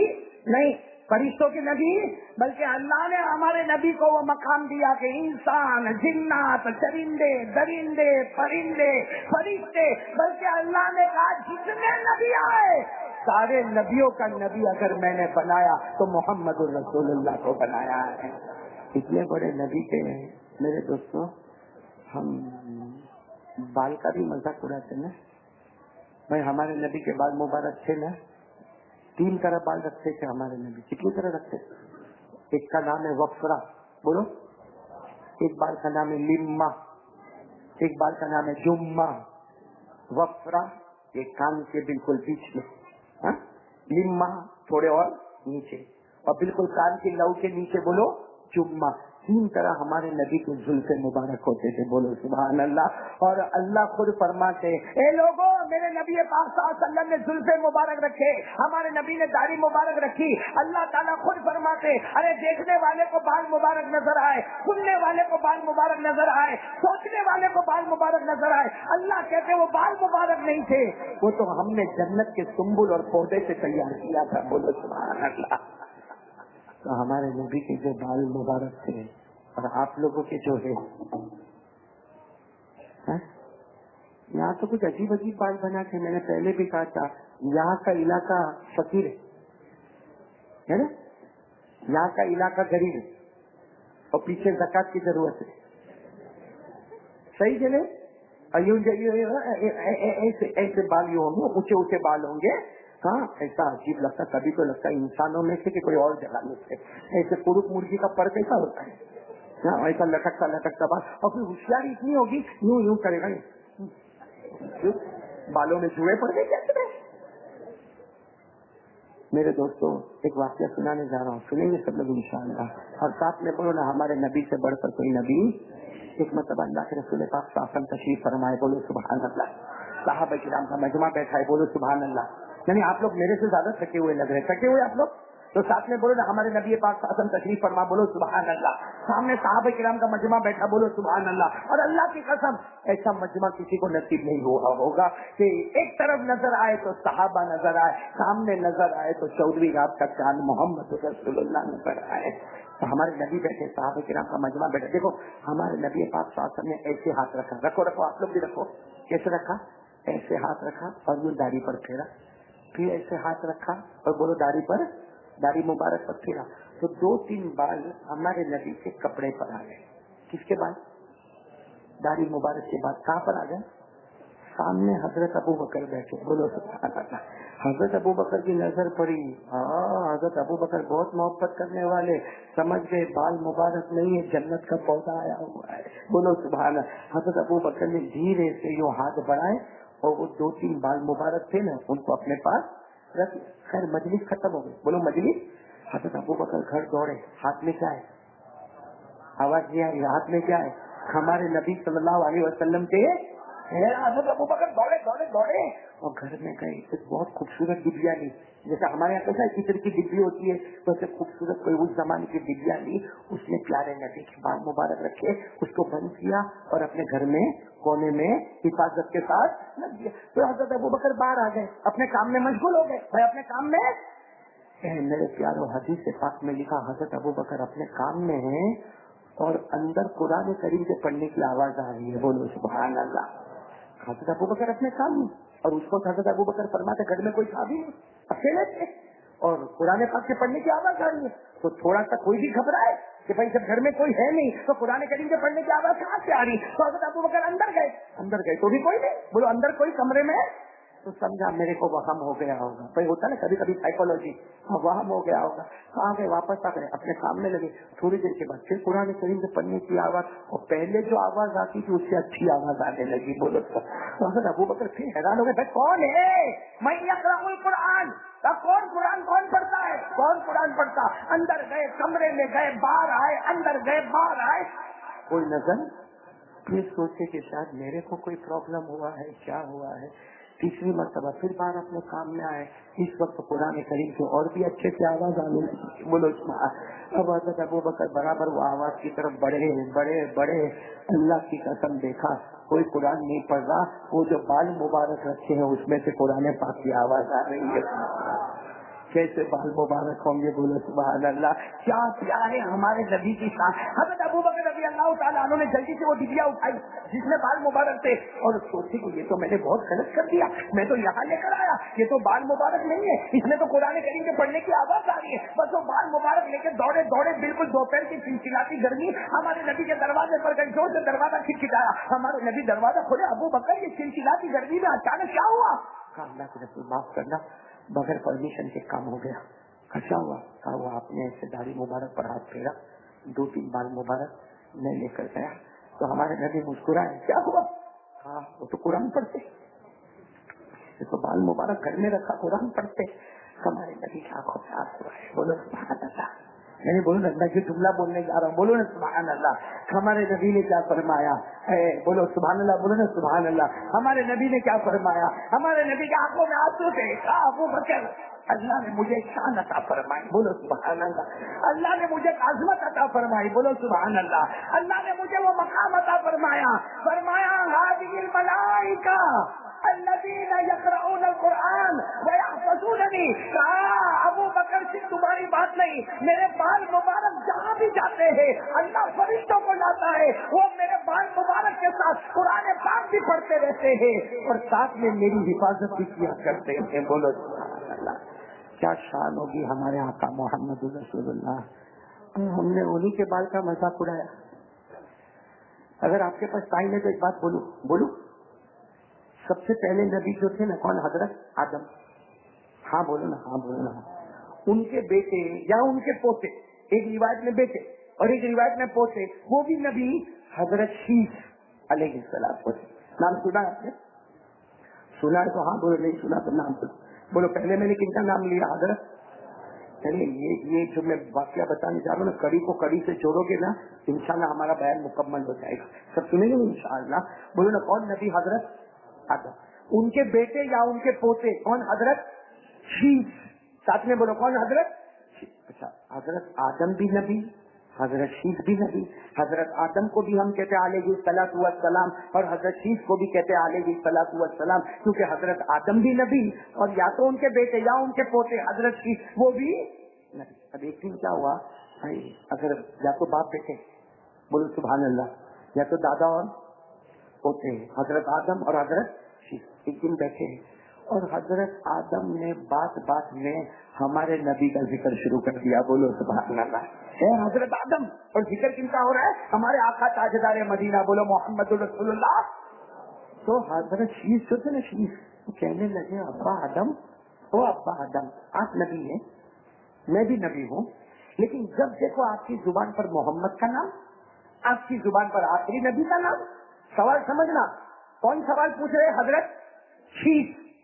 نہیں, فرشتوں کے نبی, بلکہ اللہ نے ہمارے نبی کو وہ مقام دیا کہ انسان, جنات, چرندے, درندے, پرندے, فرشتے, بلکہ اللہ نے کہا جتنے نبی آئے سارے نبیوں کا نبی اگر میں نے بنایا تو محمد الرسول اللہ کو بنایا ہے. اتنے بڑے نبی کے میرے دوستوں, ہم بال کا بھی مذاق اڑاتے نا بھائی. ہمارے نبی کے بال مبارک تھے نا, 3 طرح بال رکھتے تھے ہمارے نبی. کتنی طرح رکھتے؟ ایک کا نام ہے وفرا, بولو. ایک بال کا نام ہے لما, ایک بال کا نام ہے جمہ. وفرا ایک کان کے بالکل بیچ میں, لما تھوڑے اور نیچے, اور بالکل کان کی لو کے نیچے بولو جمہ. 3 طرح ہمارے نبی کے زلف مبارک ہوتے تھے, بولو سبحان اللہ. اور اللہ خود فرماتے, اے لوگوں میرے نبی پاک صلی اللہ علیہ وسلم نے زلف مبارک رکھے, ہمارے نبی نے داڑھی مبارک رکھی. اللہ تعالیٰ خود فرماتے, ارے دیکھنے والے کو بال مبارک نظر آئے, سننے والے کو بال مبارک نظر آئے, سوچنے والے کو بال مبارک نظر آئے. اللہ کہتے وہ بال مبارک نہیں تھے, وہ تو ہم نے جنت کے سنبل اور پودے سے تیار کیا تھا, بولو سبحان اللہ. تو ہمارے نبی کے جو بال مبارک تھے اور آپ لوگوں کے جو ہے یہاں تو کچھ عجیب عجیب بال بنا کے, میں نے پہلے بھی کہا تھا یہاں کا علاقہ فقیر ہے نا, یہاں کا علاقہ غریب ہے, اور پیچھے زکات کی ضرورت ہے. صحیح چلے, ایسے بال یوں ہوں گے, اونچے اونچے بال ہوں گے. ہاں ایسا عجیب لگتا, کبھی تو لگتا ہے انسانوں میں سے کہ کوئی اور جگہ میں سے. ایسے پورک مرغی کا پر کیسا ہوتا ہے, ایسا لٹکتا لٹکتا بال, اور پھر ہوشیاری اتنی ہوگی یوں یوں کرے گا, بالوں میں چوہے پڑ گئے کیسے. میرے دوستوں ایک واقعہ سنانے جا رہا ہوں, سنیں گے سب لوگ انشاءاللہ, اور ساتھ میں بولو نا ہمارے نبی سے بڑھ کر کوئی نبی. ایک مرتبہ اللہ کے رسول پاک صلی اللہ علیہ وسلم تشریف فرمائے, بولو سبحان اللہ. صحابہ کرام کا مجمع بیٹھا ہے, بولو سبحان اللہ. یعنی آپ لوگ میرے سے زیادہ تھکے ہوئے لگ رہے, تھکے ہوئے آپ لوگ, تو ساتھ میں بولو نا ہمارے نبی پاک صلی اللہ علیہ وسلم تشریف فرما, بولو سبحان اللہ. سامنے صحابہ کرام کا مجمع بیٹھا, بولو سبحان اللہ. اور اللہ کی قسم ایسا مجمع کسی کو نصیب نہیں ہوا ہوگا کہ ایک طرف نظر آئے تو صحابہ نظر آئے, سامنے نظر آئے تو چودھری رات کا چاند محمد رسول اللہ نظر آئے. تو ہمارے نبی بیٹھے, صحابہ کرام کا مجمع بیٹھے. دیکھو ہمارے نبی پاک صلی اللہ علیہ وسلم نے ایسے ہاتھ رکھا, رکھو رکھو آپ لوگ بھی رکھو. کیسے رکھا؟ ایسے ہاتھ رکھا اور یہ داڑھی پر پھیرا, پھر ایسے ہاتھ رکھا اور بولو داڑھی پر, داڑھی مبارک پر پھیرا. تو 2-3 بال ہمارے نبی کے کپڑے پر آ گئے. کس کے بعد؟ داڑھی مبارک کے بعد. کہاں پر آ گئے؟ سامنے حضرت ابو بکر بیٹھے, بولو سبحان اللہ. حضرت ابو بکر کی نظر پڑی, حضرت ابو بکر بہت محبت کرنے والے, سمجھ گئے بال مبارک نہیں ہے, جنت کا پودا آیا ہوا ہے, بولو سبحان اللہ. حضرت ابو بکر نے دھیرے سے یوں ہاتھ بڑھائے اور وہ 2-3 بال مبارک تھے نا ان کو اپنے پاس رکھ. خیر مجلس ختم ہو گئی, بولو مجلس. حضرت ابو بکر گھر دوڑے, ہاتھ میں کیا ہے؟ آواز نہیں آ رہی, ہاتھ میں کیا ہے؟ ہمارے نبی صلی اللہ علیہ وسلم کے. حضرت ابو بکر دوڑے دوڑے دوڑے اور گھر میں گئے ایک بہت خوبصورت ڈبیا لی, جیسے ہمارے یہاں کیسا کچن کی ڈبی ہوتی ہے ویسے خوبصورت کوئی اس زمانے کی ڈبیا لی, اس نے پیارے نبی کے بال مبارک رکھے, اس کو بند کیا اور اپنے گھر میں کونے میں حفاظت کے ساتھ رکھ دیا. تو حضرت ابوبکر باہر آ گئے, اپنے کام میں مشغول ہو گئے. بھائی اپنے کام میں میرے پیارو حدیث پاک میں لکھا حضرت ابوبکر اپنے کام میں ہیں اور اندر قرآن کریم کے پڑھنے کی آواز آ رہی ہے. بولو سبحان اللہ. حضرت ابوبکر اپنے کام میں, اور اس کو حضرت ابوبکر فرماتے گھر میں کوئی تھا بھی نہیں, اکیلے تھے اور قرآن پاک سے پڑھنے کی آواز آ رہی ہے. تو تھوڑا سا کوئی بھی گھبرائے کہ بھائی جب گھر میں کوئی ہے نہیں تو قرآن کریم کے پڑھنے کی آواز کہاں سے آ رہی. تو حضرت ابوبکر اندر گئے تو بھی کوئی نہیں. بولو اندر کوئی کمرے میں, تو سمجھا میرے کو وہم ہو گیا ہوگا. بھائی ہوتا نا کبھی کبھی سائیکولوجی, وہم ہو گیا ہوگا. آ گئے واپس آ گئے, اپنے کام میں لگے. تھوڑی دیر کے بعد پھر قرآن کریم سے پڑھنے کی آواز, اور پہلے جو آواز آتی تھی اس سے اچھی آواز آنے لگی. بولو تو حضرت ابوبکر پھر حیران ہو گئے, بھائی کون ہے میں یقرأ القرآن, کون پڑھتا ہے, کون قرآن پڑھتا. اندر گئے, کمرے میں گئے, باہر آئے, اندر گئے, باہر آئے, کوئی نظر. پھر سوچے کہ شاید میرے کو کوئی پرابلم ہوا ہے, کیا ہوا ہے. تیسری مرتبہ پھر باہر اپنے کام میں آئے. اس وقت قرآن کریم سے اور بھی اچھے سے آواز آنے لگی. بولو اب حضرت ابوبکر برابر وہ آواز کی طرف بڑے. اللہ کی قسم دیکھا کوئی قرآن نہیں پڑھ رہا, وہ جو بال مبارک رکھے ہیں اس میں سے قرآن پاک کی آواز آ رہی ہے. کیسے بال مبارک ہوں گے. بولو سبحان اللہ. کیا پیارے ہمارے نبی کی شان. حضرت ابوبکر رضی اللہ تعالیٰ عنہ نے جلدی سے وہ ڈبیا اٹھائی جس میں بال مبارک تھے, اور سوچی کہ یہ تو میں نے بہت غلط کر دیا, میں تو یہاں لے کر آیا, یہ تو بال مبارک نہیں ہے, اس میں تو قرآن کریم کے پڑھنے کی آواز آ رہی ہے. بس وہ بال مبارک لے کے دوڑے بالکل دوپہر کی چلچلاتی گرمی ہمارے نبی کے دروازے پر گئی. زور سے دروازہ کھٹکھٹایا, ہمارے نبی دروازہ کھولے. ابوبکر یہ چلچلاتی گرمی میں اچانک کیا ہوا. اللہ کے رسول معاف کرنا, بغیر پرمیشن کے کام ہو گیا. کیا ہوا؟ کہا وہ آپ نے ایسے داڑھی مبارک پر ہاتھ پھیرا, 2-3 بال مبارک میں لے کر گیا. تو ہمارے نبی مسکرائے, کیا ہوا؟ کہا وہ تو قرآن پڑھتے, یہ تو بال مبارک گھر میں رکھا قرآن پڑھتے. ہمارے نبی کی آنکھوں سے آنسو آئے. بولو سبحان اللہ. یعنی بولو نا, میں جو جملہ بولنے جا رہا ہوں بولو نا سبحان اللہ. ہمارے نبی نے کیا فرمایا, بولو سبحان اللہ, بولو نا سبحان اللہ. ہمارے نبی نے کیا فرمایا, ہمارے نبی کی آنکھوں میں آنسو تھے. ابوبکر اللہ نے مجھے شان عطا فرمائی. بولو سبحان اللہ. اللہ نے مجھے عظمت عطا فرمائی. بولو سبحان اللہ. اللہ نے مجھے وہ مقام عطا فرمایا. هذه الملائکہ الذین یقرؤون القرآن ویحفظوننی. کہا ابو بکر صرف تمہاری بات نہیں, میرے بال مبارک جہاں بھی جاتے ہیں اللہ فرشتوں کو لاتا ہے, وہ میرے بال مبارک کے ساتھ قرآن پاک بھی پڑھتے رہتے ہیں اور ساتھ میں میری حفاظت بھی کیا کرتے ہیں. بولو سبحان اللہ. کیا شان ہوگی ہمارے آقا محمد رسول اللہ. ہم نے انہی کے بال کا مذاق اڑایا. اگر آپ کے پاس ٹائم ہے تو ایک بات بولو. سب سے پہلے نبی جو تھے نا کون, حضرت آدم. ہاں بولو نا. ان کے بیٹے یا ان کے پوتے, ایک روایت میں بیٹے اور ایک روایت میں پوتے, وہ بھی نبی حضرت شیش علیہ السلام. نام سنا آپ نے؟ سنا ہے تو ہاں بولو, نہیں سنا تو نام بولو. پہلے میں نے کن کا نام لیا؟ حضرت. چلیے یہ جو میں واقعہ بتانے جا رہا ہوں نا, کڑی کو کڑی سے جوڑو گے نا انشاءاللہ ہمارا بیان مکمل ہو جائے گا. سب سنیں گے انشاءاللہ. بولو نا کون نبی؟ حضرت آدم. ان کے بیٹے یا ان کے پوتے کون؟ حضرت شیش. ساتھ میں بولو کون؟ حضرت. اچھا, حضرت آدم بھی نبی, حضرت شیش بھی نبی. حضرت آدم کو بھی ہم کہتے ہیں علیہ الصلوۃ والسلام, اور حضرت شیش کو بھی کہتے ہیں علیہ الصلوۃ والسلام, کیونکہ حضرت آدم بھی نبی اور یا تو ان کے بیٹے یا ان کے پوتے حضرت شیش وہ بھی نبی. اب ایک دن کیا ہوا بھائی, اگر یا تو باپ بیٹے, بولو سبحان اللہ, یا تو دادا اور پوتے حضرت آدم اور حضرت شیش ایک دن بیٹھے اور حضرت آدم نے بات میں ہمارے نبی کا ذکر شروع کر دیا. بولو سبحان اللہ. حضرت آدم اور ذکر کن کا ہو رہا ہے؟ ہمارے آقا تاجدار مدینہ, بولو محمد رسول اللہ. تو حضرت شیش جو تھے نا, شیش کہنے لگے ابا آدم, او ابا آدم, آپ نبی ہیں, میں بھی نبی ہوں, لیکن جب دیکھو آپ کی زبان پر محمد کا نام, آپ کی زبان پر آخری نبی کا نام, سوال سمجھنا. کون سوال پوچھ رہے؟ حضرت شیش.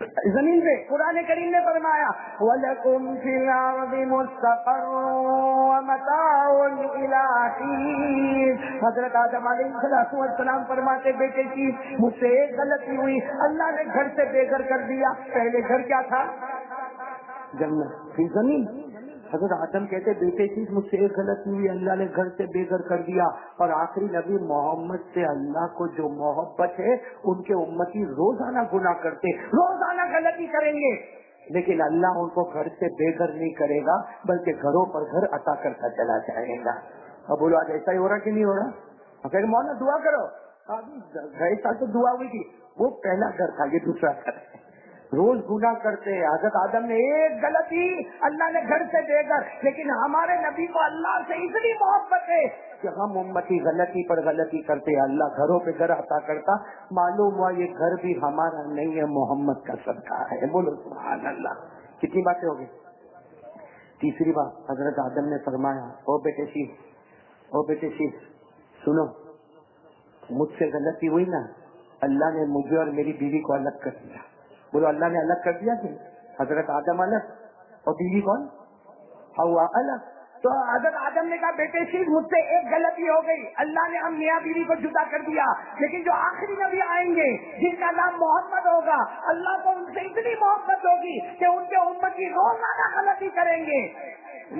زمین پہ قرآن کریم نے فرمایا وَلَكُمْ فِي الْأَرْضِ مُسْتَقَرٌّ وَمَتَاعٌ إِلَىٰ حِينٍ۔ حضرت آدم علیہ السلام فرماتے بیٹے کی مجھ سے ایک غلطی ہوئی، اللہ نے گھر سے بے گھر کر دیا۔ پہلے گھر کیا تھا؟ جنت، پھر زمین۔ حضرت آدم کہتے بیٹے چیز مجھ سے ایک غلطی ہوئی، اللہ نے گھر سے بے گھر کر دیا۔ اور آخری نبی محمد سے اللہ کو جو محبت ہے، ان کے امتی روزانہ گناہ کرتے، روزانہ غلطی کریں گے، لیکن اللہ ان کو گھر سے بے گھر نہیں کرے گا، بلکہ گھروں پر گھر عطا کرتا چلا جائے گا۔ اب بولو آج ایسا ہی ہو رہا کہ نہیں ہو رہا؟ کہ مولانا دعا کرو، گئے سال تو دعا ہوئی تھی، وہ پہلا گھر تھا، یہ دوسرا گھر ہے۔ روز گناہ کرتے ہیں۔ حضرت آدم نے ایک غلطی، اللہ نے گھر سے دے کر، لیکن ہمارے نبی کو اللہ سے اتنی محبت ہے کہ ہم امتی غلطی پر غلطی کرتے ہیں، اللہ گھروں پہ گھر عطا کرتا۔ معلوم ہوا یہ گھر بھی ہمارا نہیں ہے، محمد کا صدقہ ہے۔ بولو سبحان اللہ۔ کتنی باتیں ہو گئی؟ تیسری بات حضرت آدم نے فرمایا او بیٹے شیخ سنو، مجھ سے غلطی ہوئی نا، اللہ نے مجھے اور میری بیوی کو الگ کر دیا۔ بولو اللہ نے الگ کر دیا کہ حضرت آدم الگ اور بیوی کون؟ حوا الگ۔ تو حضرت آدم نے کہا بیٹے شیخ مجھ سے ایک غلطی ہو گئی، اللہ نے ہم میاں بیوی کو جدا کر دیا، لیکن جو آخری نبی آئیں گے جن کا نام محمد ہوگا، اللہ کو ان سے اتنی محبت ہوگی کہ ان کے امتی روزانہ غلطی کریں گے،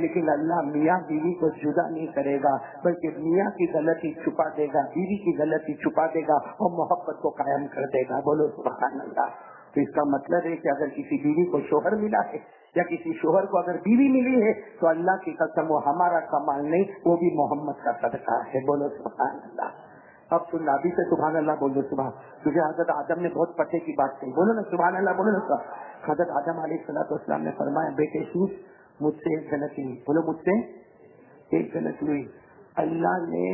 لیکن اللہ میاں بیوی کو جدا نہیں کرے گا، بلکہ میاں کی غلطی چھپا دے گا، بیوی کی غلطی چھپا دے گا اور محبت کو قائم کر دے گا۔ بولو سبحان اللہ۔ تو اس کا مطلب ہے کہ اگر کسی بیوی کو شوہر ملا ہے یا کسی شوہر کو اگر بیوی ملی ہے تو اللہ کی قسم وہ ہمارا کمال نہیں، وہ بھی محمد کا صدقہ ہے۔ بولو سبحان اللہ۔ اب سننا ابھی سے سبحان اللہ بول دو صبح، کیونکہ حضرت آدم نے بہت پتے کی بات کہی۔ بولو نا سبحان اللہ، بولو نا۔ حضرت آدم علیہ السلام نے فرمایا بیٹے شیخ مجھ سے ایک غلطی ہوئی۔ بولو مجھ سے ایک غلطی ہوئی، اللہ نے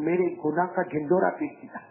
میرے گناہ کا ڈھنڈورا پیٹ دیا،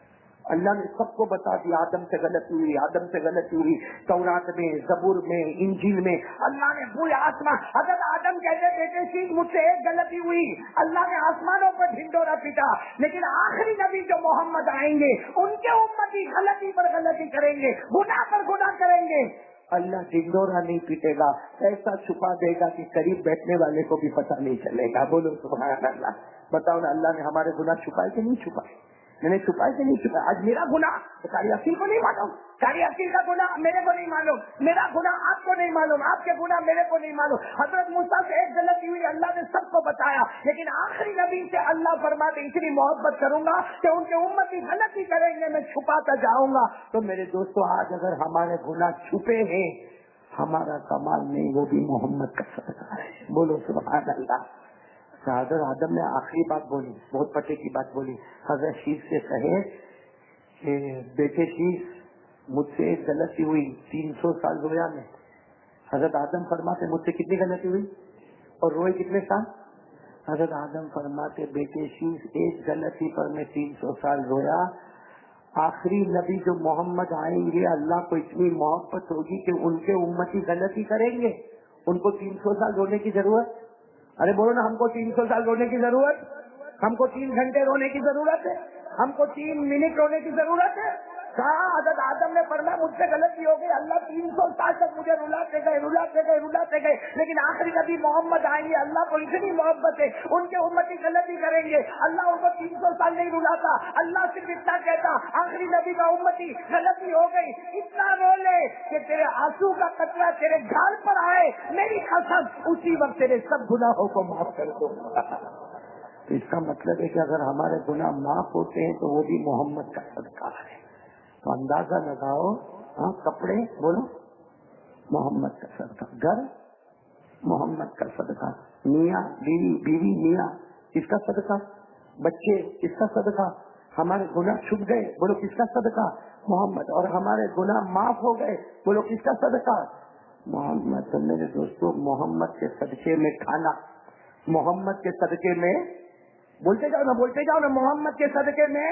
اللہ نے سب کو بتا دیا آدم سے غلطی ہوئی، آدم سے غلطی ہوئی، تورات میں، زبور میں، انجیل میں، اللہ نے پورے آسمان۔ حضرت آدم کہتے بیٹے شیخ مجھ سے ایک غلطی ہوئی، اللہ نے آسمانوں پر ڈھنڈورا پیٹا، لیکن آخری نبی جو محمد آئیں گے ان کے امتی غلطی پر غلطی کریں گے، گناہ پر گناہ کریں گے، اللہ ڈھنڈورا نہیں پیٹے گا، ایسا چھپا دے گا کہ قریب بیٹھنے والے کو بھی پتہ نہیں چلے گا۔ بولو سبحان اللہ۔ بتاؤ نا اللہ نے ہمارے گناہ چھپائے کہ نہیں چھپائے؟ میں نے چھپائے کہ نہیں چھپائے؟ آج میرا گناہ ساری عقیل کو نہیں معلوم، ساری عقیل کا گناہ میرے کو نہیں معلوم، میرا گناہ آپ کو نہیں معلوم، آپ کے گناہ میرے کو نہیں معلوم۔ حضرت موسیٰ سے ایک غلطی ہوئی، اللہ نے سب کو بتایا، لیکن آخری نبی سے اللہ فرماتے اتنی محبت کروں گا کہ ان کے امتی غلطی کریں گے میں چھپاتا جاؤں گا۔ تو میرے دوستو آج اگر ہمارے گناہ چھپے ہیں، ہمارا کمال نہیں، وہ بھی محمد کا صدقہ ہے۔ بولو سبحان اللہ۔ حضرت آدم نے آخری بات بولی، بہت پتے کی بات بولی، حضرت شیخ سے کہے کہ بیٹے شیخ مجھ سے ایک غلطی ہوئی، 300 سال رویا میں۔ حضرت آدم فرماتے مجھ سے کتنی غلطی ہوئی اور روئے کتنے سال؟ حضرت آدم فرماتے بیٹے شیخ ایک غلطی پر میں 300 سال رویا، آخری نبی جو محمد آئیں گے اللہ کو اتنی محبت ہوگی کہ ان کے امتی غلطی کریں گے، ان کو 300 سال رونے کی ضرورت؟ ارے بولو نا، ہم کو 300 سال رونے کی ضرورت؟ ہم کو 3 گھنٹے رونے کی ضرورت ہے؟ ہم کو 3 منٹ رونے کی ضرورت ہے؟ کہاں حضرت آدم نے فرمایا مجھ سے غلطی ہو گئی، اللہ 300 سال تک مجھے رلاتے گئے، لیکن آخری نبی محمد آئیں گے، اللہ کو اتنی محبت ہے ان کے امتی غلطی کریں گے، اللہ ان کو 300 سال نہیں رلاتا، اللہ صرف اتنا کہتا آخری نبی کا امتی غلطی ہو گئی، اتنا رو لے کہ تیرے آنسو کا قطرہ تیرے گھر پر آئے، میری قسم اسی وقت تیرے سب گناہوں کو معاف کر دوں گا۔ تو اس کا مطلب ہے کہ اگر ہمارے گناہ معاف ہوتے ہیں تو وہ بھی محمد کا صدقہ ہے۔ تو اندازہ لگاؤ، کپڑے بولو محمد کا صدقہ، گھر محمد کا صدقہ، میاں بیوی، بیوی میاں کس کا صدقہ، بچے کس کا صدقہ، ہمارے گناہ چھپ گئے بولو کس کا صدقہ، محمد، اور ہمارے گناہ معاف ہو گئے بولو کس کا صدقہ، محمد۔ تو میرے دوستو محمد کے صدقے میں کھانا، محمد کے صدقے میں بولتے جاؤ نا محمد کے صدقے میں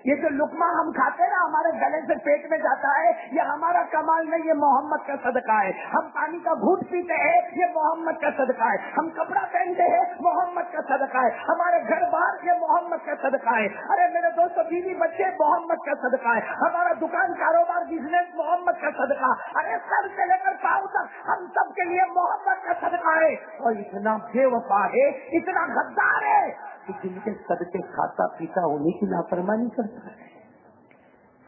یہ جو لقمہ ہم کھاتے نا ہمارے گلے سے پیٹ میں جاتا ہے، یہ ہمارا کمال نہیں، یہ محمد کا صدقہ ہے۔ ہم پانی کا گھونٹ پیتے ہیں، یہ محمد کا صدقہ ہے۔ ہم کپڑا پہنتے ہیں، محمد کا صدقہ ہے۔ ہمارے گھر بار یہ محمد کا صدقہ ہے۔ ارے میرے دوستو، بیوی بچے محمد کا صدقہ ہے۔ ہمارا دکان کاروبار بزنس محمد کا صدقہ۔ ارے سر سے لے کر پاؤں تک ہم سب کے لیے محمد کا صدقہ ہے۔ اور اتنا بے وفا ہے، اتنا غدار ہے کہ جن کے صدقے کھاتا پیتا انہیں کی نافرمانی کرتا ہے۔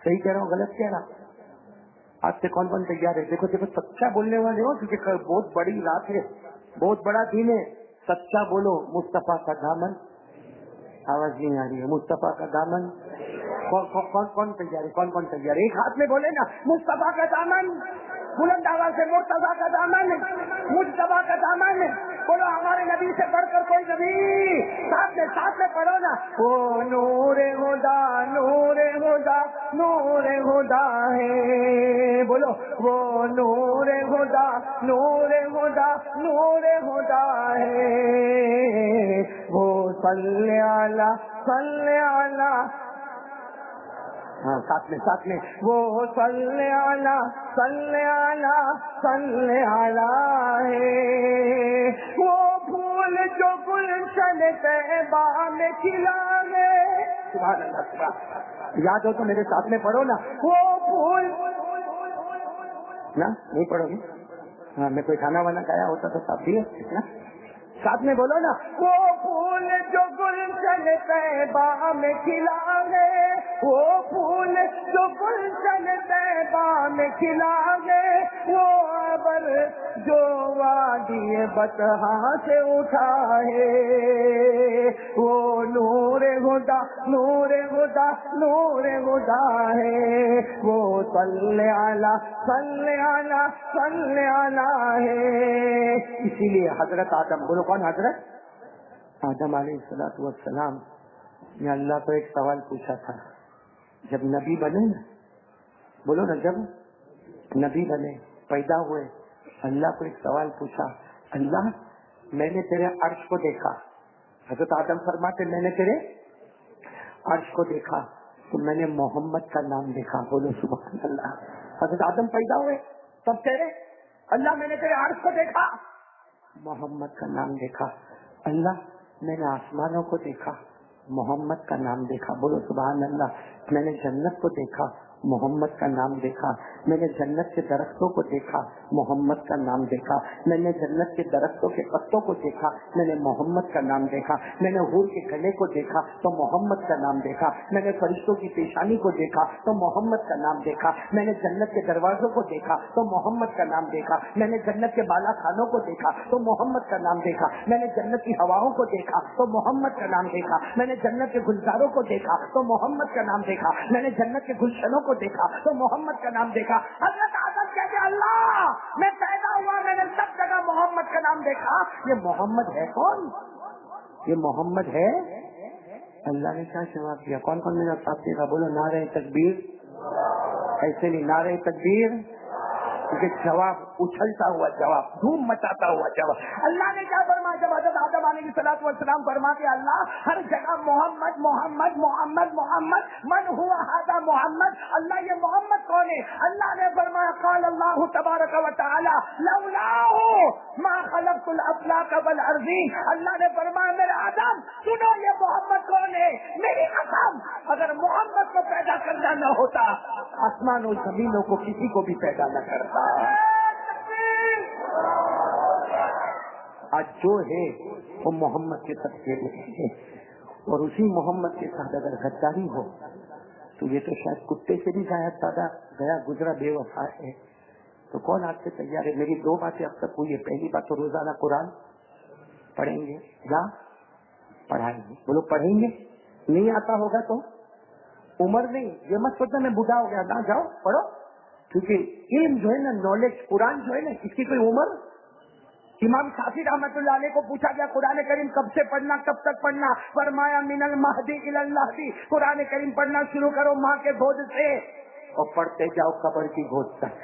صحیح کہہ رہا ہوں غلط کہہ رہا؟ آج سے کون کون تیار ہے؟ دیکھو دیکھو، سچا بولنے والے ہو، کیونکہ بہت بڑی رات ہے، بہت بڑا دن ہے۔ سچا بولو، مصطفیٰ کا دامن، آواز نہیں آ رہی ہے، مصطفیٰ کا دامن۔ کون تیار ہے؟ کون تیار ہے؟ ایک ہاتھ میں بولے نا، مصطفیٰ کا دامن، بلند آواز سے، مرتضیٰ کا دامن، مصطفیٰ کا دامن بولو۔ ہمارے نبی سے بڑھ کر کوئی نبی، ساتھ میں پڑھو نا، وہ نور خدا، نور خدا، نور خدا ہے، بولو وہ نور خدا، نور خدا، نور خدا ہے، وہ صلی علی، صلی علی، ہاں ساتھ میں وہ صلی علی، صلی علی، صلی علی ہے، وہ پھول جو گلشن طیبہ میں کھلا ہے۔ سبحان اللہ، سبحان، یاد ہو تو میرے ساتھ میں پڑھو نا، وہ پھول نا، نہیں پڑھو گے؟ ہاں، میں کوئی کھانا وانا کھایا ہوتا تو ساتھ بھی ہے، ساتھ میں بولو نا، وہ پھول جو گلشن طیبہ میں کھلا ہے، وہ پھول جو گلشن طیبہ میں کھلا ہے، وہ ابر جو وادی بطحا سے اٹھا ہے، وہ نور خدا، نور خدا، نور خدا ہے، وہ صلی علی، صلی علی، صلی علی ہے۔ اسی لیے حضرت آدم، بولو کون حضرت آدم علیہ السلام نے اللہ کو ایک سوال پوچھا تھا جب نبی بنے نا، بولو نا، جب نبی بنے، پیدا ہوئے، اللہ کو ایک سوال پوچھا، اللہ میں نے تیرے عرش کو دیکھا۔ حضرت آدم فرماتے میں نے تیرے عرش کو دیکھا تو میں نے محمد کا نام دیکھا، بولو سبحان اللہ۔ حضرت آدم پیدا ہوئے تب تیرے اللہ میں نے تیرے عرش کو دیکھا، محمد کا نام دیکھا۔ اللہ میں نے آسمانوں کو دیکھا، محمد کا نام دیکھا، بولو سبحان اللہ۔ میں نے جنت کو دیکھا، محمد کا نام دیکھا۔ میں نے جنت کے درختوں کو دیکھا، محمد کا نام دیکھا۔ میں نے جنت کے درختوں کے پتوں کو دیکھا، میں نے محمد کا نام دیکھا۔ میں نے حور کے گلے کو دیکھا تو محمد کا نام دیکھا۔ میں نے فرشتوں کی پیشانی کو دیکھا تو محمد کا نام دیکھا۔ میں نے جنت کے دروازوں کو دیکھا تو محمد کا نام دیکھا۔ میں نے جنت کے بالا خانوں کو دیکھا تو محمد کا نام دیکھا۔ میں نے جنت کی ہواؤں کو دیکھا تو محمد کا نام دیکھا۔ میں نے جنت کے گلزاروں کو دیکھا تو محمد کا نام دیکھا۔ میں نے جنت کے گلشنوں کو دیکھا تو محمد کا نام دیکھا۔ حضرت آدم کہتے اللہ میں پیدا ہوا، میں نے سب جگہ محمد کا نام دیکھا، یہ محمد ہے کون؟ یہ محمد ہے؟ اللہ نے کیا جواب دیا؟ کون کون میرا ساتھ دے گا؟ بولو نعرہ تکبیر۔ ایسے نہیں، نعرہ تکبیر، کیونکہ جواب اچھلتا ہوا جواب، دھوم مچاتا ہوا جواب۔ اللہ نے کیا فرمایا جب حضرت آدم علیہ السلام فرماتے اللہ ہر جگہ محمد محمد محمد محمد، من ہوا ھذا محمد، اللہ یہ محمد کون ہے؟ اللہ نے فرمایا قال اللہ تبارک و تعالی لولاہ ما خلقت الافلاک والارضین، اللہ نے فرمایا میرے آدم سنو یہ محمد کون ہے، میری قسم اگر محمد کو پیدا کرنا نہ ہوتا آسمان و زمینوں کو کسی کو بھی پیدا نہ کرتا۔ آج جو ہے وہ محمد کے صدقے ہے، اور اسی محمد کے ساتھ اگر غداری ہو تو یہ تو شاید کتے سے بھی زیادہ گیا گزرا بے وفا ہے۔ تو کون آپ سے تیار ہے؟ میری دو باتیں اب تک ہوئی ہے۔ پہلی بات تو روزانہ قرآن پڑھیں گے یا پڑھائیں گے، بولو پڑھیں گے۔ نہیں آتا ہوگا تو عمر نہیں، یہ مت سوچنا میں بوڑھا ہو گیا، نہ جاؤ پڑھو، کیونکہ علم جو ہے نا، نالج قرآن جو ہے نا، اس کی کوئی عمر۔ امام شافعی رحمۃ اللہ علیہ کو پوچھا گیا قرآن کریم کب سے پڑھنا، کب تک پڑھنا؟ فرمایا من المہدی الی اللحدی، قرآن کریم پڑھنا شروع کرو ماں کے گود سے اور پڑھتے جاؤ قبر کی گود تک۔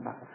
12।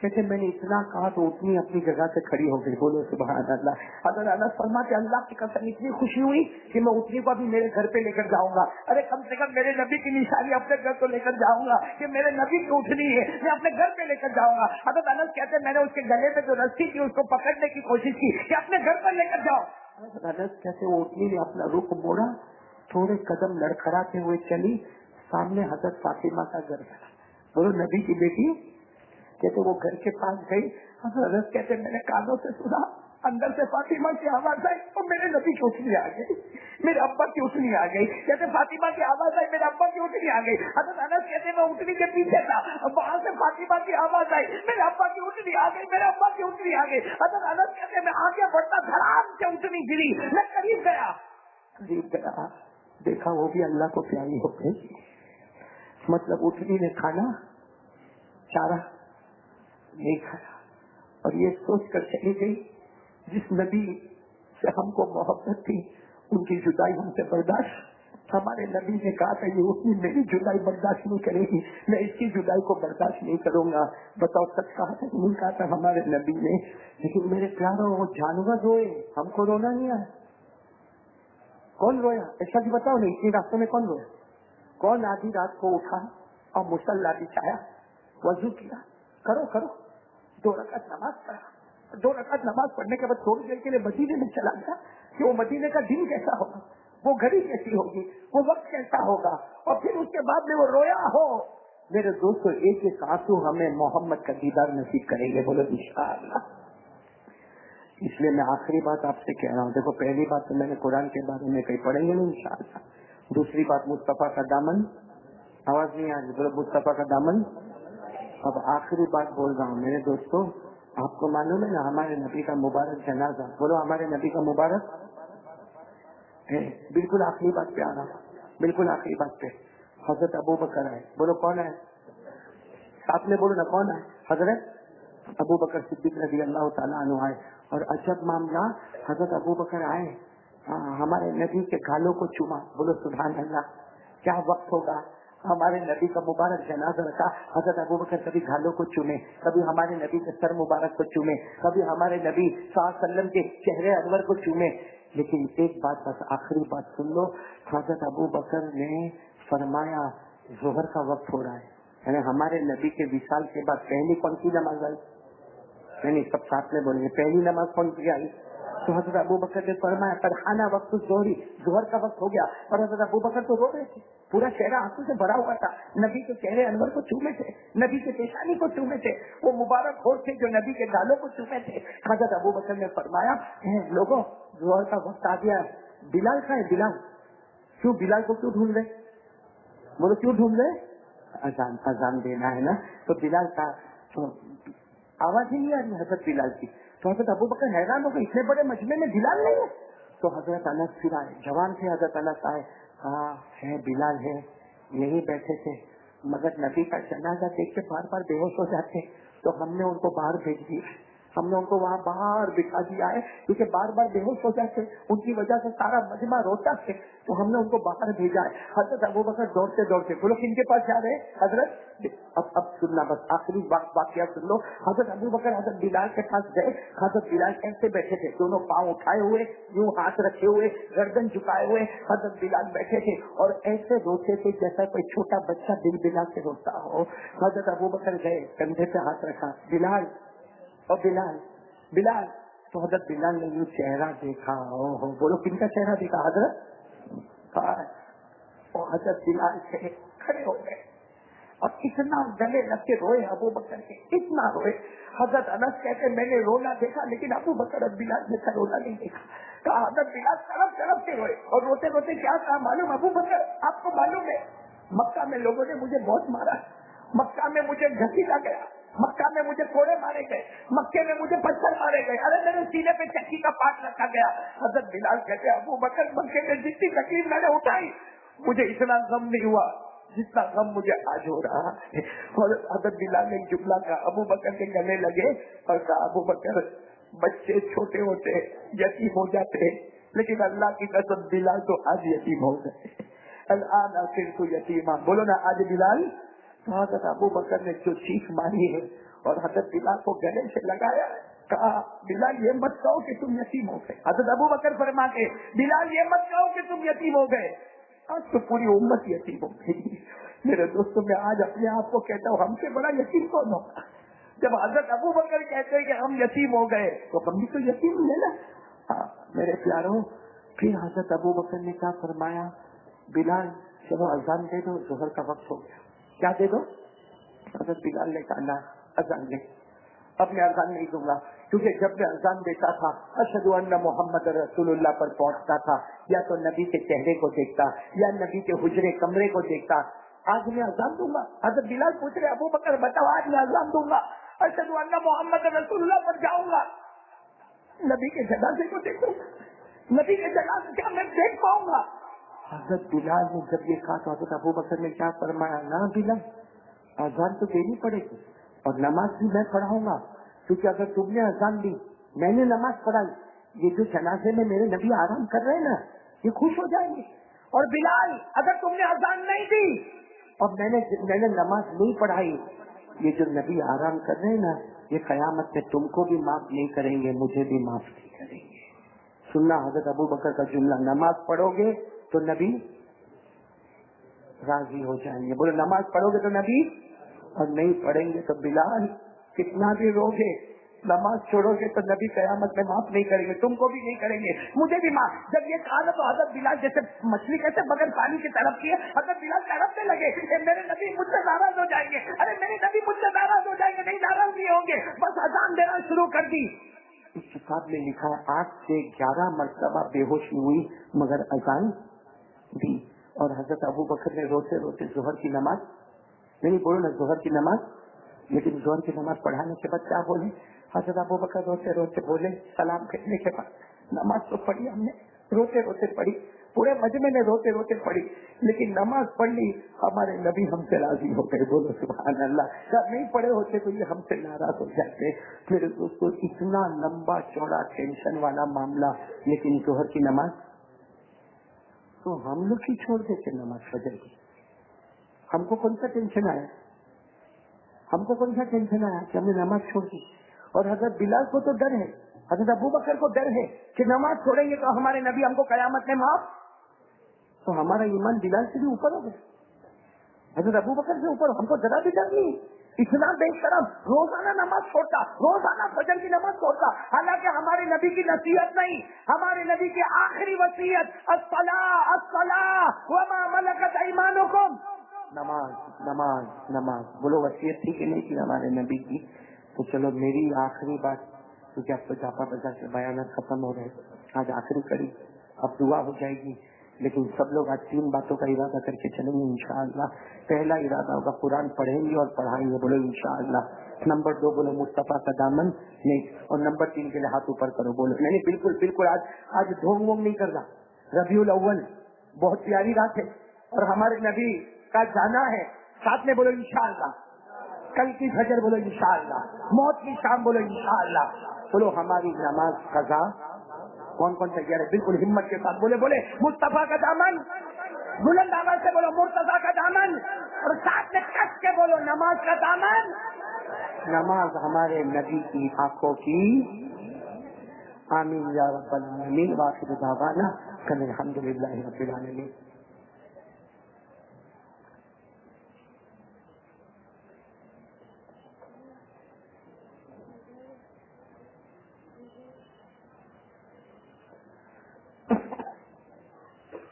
کہتے میں نے اتنا کہا تو اتنی اپنی جگہ سے کھڑی ہو گئی. بولو سبحان اللہ. حضرت انس فرماتے اللہ کی قسم اتنی خوشی ہوئی کہ میں اتنی کو بھی میرے گھر پہ لے کر جاؤں گا. ارے کم سے کم میرے نبی کی نشانی اپنے گھر تو لے کر جاؤں گا کہ میرے نبی کی اٹھنی ہے, میں اپنے گھر پہ لے کر جاؤں گا. حضرت انس کہتے میں نے اس کے گلے میں جو رسی تھی اس کو پکڑنے کی کوشش کی کہ اپنے گھر پر لے کر جاؤ. حضرت انس کہتے وہ اٹھنی نے اپنا رخ موڑا, تھوڑے قدم لڑکھڑاتے ہوئے چلی, سامنے حضرت فاطمہ کا گھر تھا. بولو نبی کی بیٹی. کہتے وہ گھر کے پاس گئی. حضرت کہتے میں نے کانوں سے سنا, اندر سے فاطمہ کی آواز آئی اور میرے نبی کی اٹھنی آ گئی, میرے ابا کی اٹھنی آ گئی. کہتے فاطمہ کی آواز آئی, میرے ابا کی اٹھنی آ گئی. حضرت انس کہتے میں اٹھنی کے پیچھے تھا, وہاں سے فاطمہ کی آواز آئی, میرے ابا کی اٹھنی آ گئی, میرے ابا کی اٹھنی آ گئی. حضرت انس کہتے میں آگے بڑھتا دھڑام سے اٹھنی گری, میں قریب گیا, دیکھا وہ بھی اللہ کو پیاری ہو گئی. مطلب اٹھنی نے کھانا چارہ نہیں کھایا اور یہ سوچ کر چلی گئی جس نبی سے ہم کو محبت تھی ان کی جدائی ہم سے برداشت. ہمارے نبی نے کہا تھا یہ اتنی میری جدائی برداشت نہیں کرے گی, میں اس کی جدائی کو برداشت نہیں کروں گا. بتاؤ سچ کہا تھا نہیں کہا تھا ہمارے نبی نے. لیکن میرے پیاروں وہ جانور روئے, ہم کو رونا نہیں آیا. کون رویا ایسا بھی بتاؤ نہیں, اتنی راتوں میں کون رویا؟ کون آدھی رات کو اٹھا اور مصلی بچھایا, وضو کیا, کرو 2 رکعت نماز پڑھا, 2 رکعت نماز پڑھنے کے بعد تھوڑی دیر کے لیے مدینے میں چلا گیا کہ وہ مدینے کا دن کیسا ہوگا, وہ گھڑی کیسی ہوگی, وہ وقت کیسا ہوگا, اور پھر اس کے بعد میں وہ رویا ہو. میرے دوستو ایک ایک آنسو ہمیں محمد کا دیدار نصیب کریں گے. بولو انشاءاللہ. اس لیے میں آخری بات آپ سے کہہ رہا ہوں. دیکھو پہلی بات تو میں نے قرآن کے بارے میں کہیں پڑھیں گے نہیں انشاءاللہ. دوسری بات مصطفیٰ کا دامن, آواز نہیں آ رہی, بولو مصطفیٰ کا دامن. اب آخری بات بول رہا ہوں میرے دوستو, آپ کو معلوم ہے نا ہمارے نبی کا مبارک جنازہ, بولو ہمارے نبی کا مبارک ہے. بالکل آخری بات پہ آ رہا ہوں, بالکل آخری بات پہ. حضرت ابو بکر ہے, بولو کون ہے, ساتھ میں بولو نا کون ہے, حضرت ابو بکر صدیق رضی اللہ تعالیٰ عنہ آئے. اور عجب معاملہ, حضرت ابو بکر آئے, ہمارے نبی کے گالوں کو چوما. بولو سبحان اللہ, کیا وقت ہوگا. ہمارے نبی کا مبارک جنازہ رکھا, حضرت ابو بکر کبھی گالوں کو چومے, کبھی ہمارے نبی کے سر مبارک کو چومے, کبھی ہمارے نبی صلی اللہ علیہ وسلم کے چہرے انور کو چومے. لیکن ایک بات بس آخری بات سن لو, حضرت ابو بکر نے فرمایا ظہر کا وقت ہو رہا ہے, یعنی ہمارے نبی کے وصال کے بعد پہلی کون سی نماز آئی, نہیں سب ساتھ میں بولیں گے, پہلی نماز کون سی آئی. تو حضرت ابو بکر نے فرمایا پڑھانا وقت ظہر کا وقت ہو گیا. اور حضرت ابو بکر تو رو رہے تھے, پورا چہرہ آنسو سے بھرا ہوا تھا, نبی کے چہرے انور کو چومے تھے, نبی کے پیشانی کو چومے تھے, وہ مبارک ہور تھے جو نبی کے گالوں کو چومے تھے. حضرت ابو بکر نے فرمایا لوگوں ظہر کا وقت آ گیا ہے, بلال کا ہے, بلال کیوں, بلال کو کیوں ڈھونڈ رہے, بولو کیوں ڈھونڈ رہے, اذان دینا ہے نا, تو بلال کا آواز ہی نہیں آ رہی حضرت بلال کی. تو حضرت ابو بکر حیران ہو گئے, اتنے بڑے مجمع میں بلال نہیں ہے. تو حضرت انس پھر آئے, جوان تھے حضرت انس آئے, ہاں ہے بلال ہے, یہی بیٹھے تھے, مگر نبی کا جنازہ دیکھ کے بار بار بے ہوش ہو جاتے, تو ہم نے ان کو باہر بھیج دیا, ہم نے ان کو وہاں باہر بٹھا دیا ہے کیونکہ بار بار بے ہوش ہو جاتے, ان کی وجہ سے سارا مجمع روتا ہے, تو ہم نے ان کو باہر بھیجا ہے. حضرت ابو بکر دوڑتے دوڑتے, بولو کن کے پاس جا رہے ہیں حضرت, اب سننا بس آخری واقعہ سن لو. حضرت ابو بکر حضرت بلال کے پاس گئے, حضرت بلال ایسے بیٹھے تھے, دونوں پاؤں اٹھائے ہوئے, یوں ہاتھ رکھے ہوئے, گردن جھکائے ہوئے حضرت بلال بیٹھے تھے, اور ایسے روتے تھے جیسا کوئی چھوٹا بچہ دل بلا کے روتا ہو. حضرت ابو بکر گئے, کندھے پہ ہاتھ رکھا, بلال اور بلال. تو حضرت بلال نے یوں چہرہ دیکھا, بولو کن کا چہرہ دیکھا حضرت, اور حضرت بلال سے کھڑے ہو گئے اور اتنا گلے لگ کے روئے ابو بکر کے, اتنا روئے. حضرت انس کہتے میں نے رونا دیکھا لیکن ابو بکر اور بلال جیسا رونا نہیں دیکھا. کہا حضرت بلال طرف سے روئے, اور روتے روتے کیا کہا معلوم, ابو بکر آپ کو معلوم ہے مکہ میں لوگوں نے مجھے بہت مارا, مکہ میں مجھے گھسیٹا گیا, مکہ میں مجھے کوڑے مارے گئے, مکے میں مجھے پتھر مارے گئے, ارے میرے سینے پہ چکی کا پاٹ رکھا گیا. حضرت بلال کہتے ابو بکر مکے میں جتنی تکلیف میں نے اٹھائی مجھے اتنا غم نہیں ہوا جتنا غم مجھے آج ہو رہا ہے. اور حضرت بلال نے جملہ کا ابو بکر کے گلے لگے اور کہا ابو بکر بچے چھوٹے ہوتے یتیم ہو جاتے, لیکن اللہ کی قسم بلال تو آج یتیم ہو گئے, الآن آخر تو یتیمہ, بولو نا آج بلال. تو حضرت ابو بکر نے جو چیخ ماری ہے اور حضرت بلال کو گلے سے لگایا، کہا بلال یہ مت کہو کہ تم یتیم ہو گئے۔ حضرت ابو بکر فرماتے بلال یہ مت کہو کہ تم یتیم ہو گئے، آج تو پوری امت یتیم ہو گئی۔ میرے دوستوں میں آج اپنے آپ کو کہتا ہوں ہم سے بڑا یتیم کون ہوگا؟ جب حضرت ابو بکر کہتے ہیں کہ ہم یتیم ہو گئے تو ہم بھی تو یتیم ہوئے نا۔ ہاں میرے پیاروں، پھر حضرت ابو بکر نے کیا فرمایا، بلال چلو اذان دے دو، ظہر کا وقت ہو گیا۔ کیا دے دو؟ حضرت بلال نے کہا اذان دے، اب میں اذان نہیں دوں گا، کیونکہ جب میں اذان دیتا تھا اشہد ان محمد رسول اللہ پر پہنچتا تھا، یا تو نبی کے چہرے کو دیکھتا یا نبی کے حجرے کمرے کو دیکھتا۔ آج میں اذان دوں گا؟ حضرت بلال پوچھ رہے ابو بکر بتاؤ آج میں اذان دوں گا، اشہد ان محمد رسول اللہ پر جاؤں گا، نبی کے جنازے کو دیکھوں گا، نبی کے جنازے کیا میں دیکھ پاؤں گا؟ حضرت بلال نے جب یہ کہا تو حضرت ابو بکر نے کیا فرمایا، نہ بلال اذان تو دینی پڑے گی اور نماز بھی میں پڑھاؤں گا، کیونکہ اگر تم نے اذان دی میں نے نماز پڑھائی، یہ جو جنازے میں میرے نبی آرام کر رہے ہیں نا یہ خوش ہو جائیں گے، اور بلال اگر تم نے اذان نہیں دی اور میں نے نماز نہیں پڑھائی، یہ جو نبی آرام کر رہے ہیں نا یہ قیامت میں تم کو بھی معاف نہیں کریں گے، مجھے بھی معاف نہیں کریں گے۔ سننا حضرت ابو بکر کا جملہ، نماز پڑھو گے تو نبی راضی ہو جائیں گے، بولو نماز پڑھو گے تو نبی، اور نہیں پڑھیں گے تو بلال کتنا بھی رو گے، نماز چھوڑو گے تو نبی قیامت میں معاف نہیں کریں گے، تم کو بھی نہیں کریں گے، مجھے بھی معاف۔ جب یہ کہا تو حضرت بلال جیسے مچھلی کیسے بغیر پانی کی طرف کی ہے، حضرت بلال تڑپنے لگے کہ میرے نبی مجھ سے ناراض ہو جائیں گے، ارے میرے نبی مجھ سے ناراض ہو جائیں گے، نہیں ناراض نہیں ہوں گے، بس اذان دینا شروع کر دی۔ اس کتاب میں لکھا ہے 8 سے 11 مرتبہ بے ہوش ہوئی مگر اذان دی، اور حضرت ابو بکر نے روتے روتے ظہر کی نماز، نہیں بولو نا ظہر کی نماز، لیکن ظہر کی نماز پڑھانے کے بعد کیا بولے، حضرت ابو بکر روتے روتے بولے، سلام کہنے کے بعد نماز تو پڑھی ہم نے، روتے روتے پڑھی، پورے مجمع نے روتے روتے پڑھی، لیکن نماز پڑھ لی، ہمارے نبی ہم سے راضی ہو گئے، بولو سبحان اللہ۔ جب نہیں پڑھے ہوتے تو یہ ہم سے ناراض ہو جاتے۔ میرے دوستو اتنا لمبا چوڑا ٹینشن والا معاملہ، لیکن ظہر کی نماز تو ہم لوگ ہی چھوڑ دیتے نماز فجر کی۔ ہم کو کون سا ٹینشن آیا، ہم کو کون سا ٹینشن آیا کہ ہم نے نماز چھوڑ دی؟ اور حضرت بلال کو تو ڈر ہے، حضرت ابو بکر کو ڈر ہے کہ نماز چھوڑیں گے تو ہمارے نبی ہم کو قیامت میں معاف، تو ہمارا ایمان بلال سے بھی اوپر ہو گیا، حضرت ابو بکر سے اوپر، ہم کو ذرا بھی ڈر نہیں۔ اتنا بے شرم روزانہ نماز چھوڑتا، روزانہ فجر کی نماز چھوڑتا، حالانکہ ہمارے نبی کی نصیحت نہیں، ہمارے نبی کی آخری وصیت الصلاۃ الصلاۃ وما ملکت ایمانکم، نماز نماز نماز، بولو وصیت تھی کہ نہیں تھی ہمارے نبی کی؟ تو چلو میری آخری بات، کیونکہ اب تو جاپا بازار کے بیانات ختم ہو رہے، آج آخری کڑی، اب دعا ہو جائے گی، لیکن سب لوگ آج 3 باتوں کا ارادہ کر کے چلیں گے انشاءاللہ۔ پہلا ارادہ ہوگا قرآن پڑھیں گے اور پڑھائیں گے، بولو انشاءاللہ۔ نمبر 2 بولو مصطفیٰ کا دامن نہیں، اور نمبر 3 کے لیے ہاتھ اوپر کرو، بولو نہیں بالکل بالکل، آج ڈھونگ وونگ نہیں کرنا، ربیع الاول بہت پیاری رات ہے اور ہمارے نبی کا جانا ہے، ساتھ میں بولو انشاءاللہ، کل کی فجر بولو انشاءاللہ، موت کی شام بولو انشاءاللہ، بولو ہماری نماز قضا، کون کون تیار ہے؟ بالکل ہمت کے ساتھ بولے مصطفیٰ کا دامن، بلند آواز سے بولو مرتضیٰ کا دامن، اور ساتھ میں کس کے بولو نماز کا دامن، نماز ہمارے نبی کی آنکھوں کی، آمین یا رب العالمین، وآخر دعوانا کہ الحمدللہ رب العالمین۔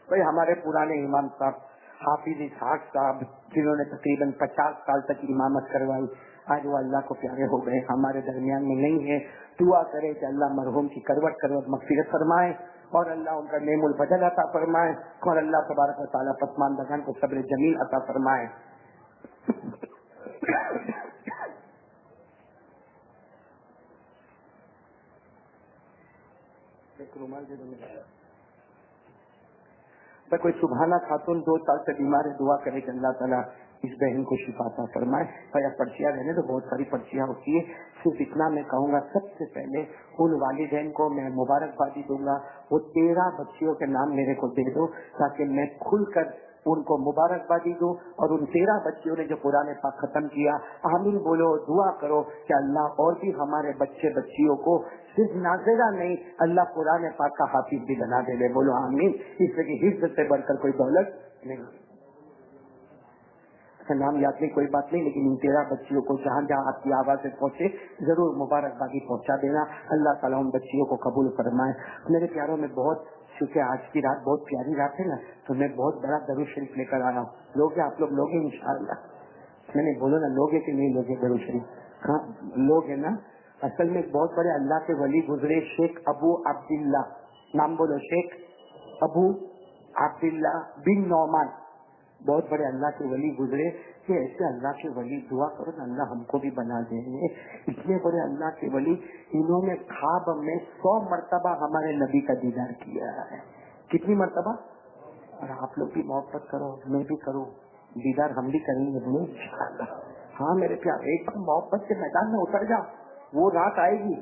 بھائی ہمارے پرانے امام صاحب حافظ اسحاق صاحب، جنہوں نے تقریباً 50 سال تک امامت کروائی، آج وہ اللہ کو پیارے ہو گئے، ہمارے درمیان میں نہیں ہے۔ دعا کرے کہ اللہ مرحوم کی کروٹ مغفرت فرمائے، اور اللہ ان کا نعم البدل عطا فرمائے، اور اللہ تبارک و تعالیٰ پسماندگان کو صبر جمیل عطا فرمائے۔ کوئی سبحانہ خاتون 2 سال سے بیمار ہے، دعا کرے کہ اللہ تعالیٰ اس بہن کو شفا عطا فرمائے. یا پرچیاں رہنے تو بہت ساری پرچیاں ہوتی ہے, صرف اتنا میں کہوں گا, سب سے پہلے ان والدین کو میں مبارکبادی دوں گا, وہ 13 بچیوں کے نام میرے کو دے دو تاکہ میں کھل کر ان کو مبارکبادی دوں. اور ان 13 بچیوں نے جو قرآن پاک ختم کیا, آمین بولو, دعا کرو کہ اللہ اور بھی ہمارے بچے بچیوں کو صرف ناظرہ نہیں, اللہ قرآن پاک کا حافظ بھی بنا دے. بولو آمین. اس لیے کہ حفظ سے بڑھ کر کوئی دولت نہیں. نام یاد نہیں, کوئی بات نہیں, لیکن ان 13 بچیوں کو جہاں جہاں آپ کی آواز سے پہنچے ضرور مبارکبادی پہنچا دینا. اللہ تعالیٰ ان بچیوں کو قبول فرمائے. میرے پیاروں میں بہت, چونکہ آج کی رات بہت پیاری رات ہے نا, تو میں بہت بڑا درود شریف لے کر آیا ہوں. لوگ آپ لوگ لوگ انشاءاللہ, میں نے بولو نا لوگ کہ نہیں لوگ درود شریف, ہاں لوگ ہیں نا. اصل میں بہت بڑے اللہ کے ولی گزرے, شیخ ابو عبداللہ, نام بولو, شیخ ابو عبداللہ بن نعمان, بہت بڑے اللہ کے ولی گزرے. کہ ایسے اللہ کے ولی دعا کرو نا اللہ ہم کو بھی بنا دیں گے. اتنے بڑے اللہ کے ولی, انہوں نے خواب میں 100 مرتبہ ہمارے نبی کا دیدار کیا ہے. کتنی مرتبہ؟ اور آپ لوگ بھی محبت کرو, میں بھی کروں, دیدار ہم بھی کریں گے انشاءاللہ. ہاں میرے پیار, ایک بار محبت کے میدان میں اتر جا, وہ رات آئے گی,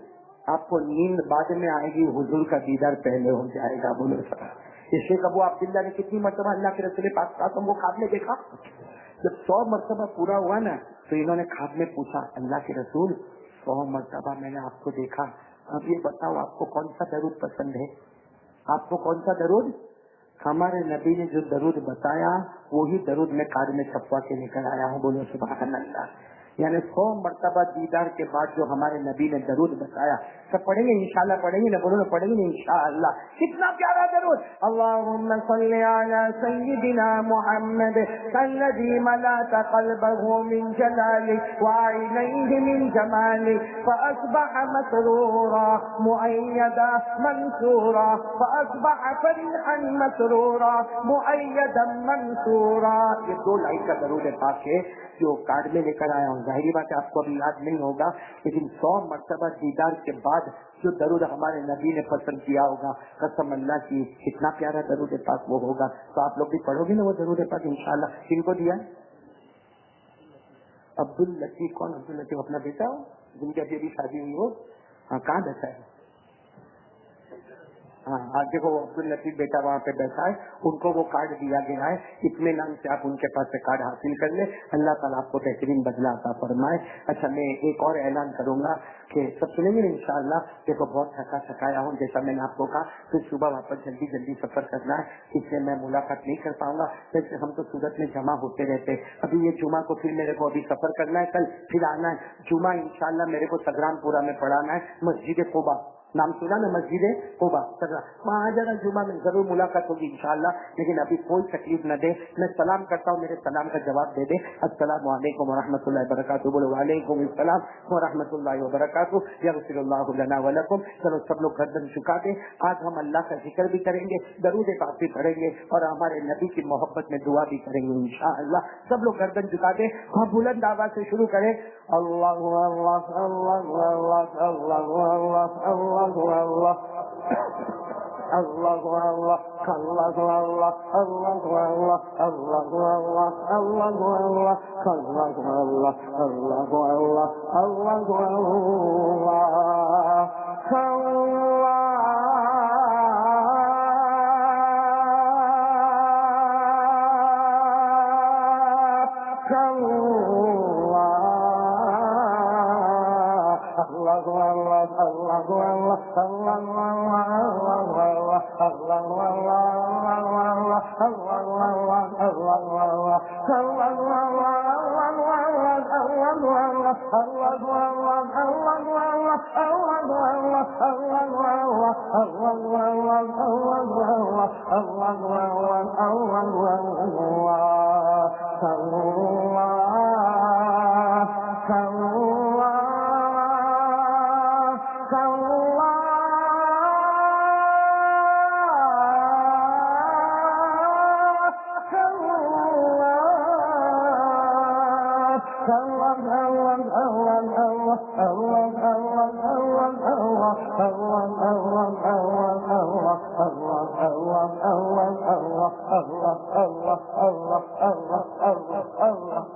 آپ کو نیند بعد میں آئے گی, حضور کا دیدار پہلے ہو جائے گا. بولو سر, شیخ ابو عبداللہ نے کتنی مرتبہ اللہ کے رسول پاک صلی اللہ علیہ وسلم کو خواب میں دیکھا؟ جب 100 مرتبہ پورا ہوا نا, تو انہوں نے خواب میں پوچھا, اللہ کے رسول 100 مرتبہ میں نے آپ کو دیکھا, اب یہ بتاؤ آپ کو کون سا درود پسند ہے, آپ کو کون سا درود؟ ہمارے نبی نے جو درود بتایا وہی درود میں کارڈ میں چھپوا کے لے کر آیا ہوں. بولو سبحان اللہ. یعنی 100 مرتبہ دیدار کے بعد جو ہمارے نبی نے درود بتایا, سب پڑھیں گے انشاءاللہ, پڑھیں گے نا, بولو نا پڑھیں گے انشاءاللہ. کتنا پیارا درود, اللہم صلی علی سیدنا محمد الذی ملأت قلبه من جلالک وعینیہ من جمالک فاصبح مسرورا مؤیدا منصورا فاصبح فرحا مسرورا مؤیدا منصورا. یہ 2 لائن کا درود پاک ہے جو کارڈ میں لے کر آیا ہوں. ظاہری بات ہے آپ کو ابھی یاد نہیں ہوگا, لیکن 100 مرتبہ دیدار کے بعد جو درود ہمارے نبی نے پسند کیا ہوگا, قسم اللہ کی کتنا پیارا درود پاک وہ ہوگا. تو آپ لوگ بھی پڑھو گے نا وہ درود پاک انشاءاللہ. کن کو دیا؟ عبد اللطیف. کون عبد اللطیف؟ اپنا بیٹا ہو جن کی ابھی شادی ہوئی ہو. ہاں کہاں بیٹھا ہے؟ ہاں آج دیکھو وہ عبد اللطیف بیٹا وہاں پہ بیٹھا ہے, ان کو وہ کارڈ دیا گیا ہے. اطمینان سے آپ ان کے پاس سے کارڈ حاصل کر لیں, اللہ تعالیٰ آپ کو بہترین بدلہ عطا فرمائے. اچھا میں ایک اور اعلان کروں گا کہ سب سنیں گے انشاءاللہ. دیکھو بہت تھکا تھکایا ہوں, جیسا میں نے آپ کو کہا, پھر صبح واپس جلدی جلدی سفر کرنا ہے, اس لیے میں ملاقات نہیں کر پاؤں گا. جیسے ہم تو صورت میں جمع ہوتے رہتے, ابھی یہ جمعہ کو پھر میرے کو ابھی سفر کرنا ہے, کل پھر آنا ہے. جمعہ انشاءاللہ میرے کو سگرام پورا میں پڑھانا ہے, مسجد قباء, نام سنا نا, مسجد قباء وہاں جانا. جمعہ میں ضرور ملاقات ہوگی انشاءاللہ, لیکن ابھی کوئی تکلیف نہ دے. میں سلام کرتا ہوں, میرے سلام کا جواب دے دے. السلام علیکم ورحمۃ اللہ وبرکاتہ. بولو وعلیکم السلام ورحمۃ اللہ وبرکاتہ. یغفر اللہ لنا ولکم. چلو سب لوگ گردن جھکا دیں. آج ہم اللہ کا ذکر بھی کریں گے, درود پاک بھی پڑھیں گے, اور ہمارے نبی کی محبت میں دعا بھی کریں گے انشاءاللہ. سب لوگ گردن جھکا دیں, ہم بلند آواز سے شروع کریں. اللہ اللہ اللہ اللہ اللہ اللہ اللہ اللہ اللہ اللہ اللہ اللہ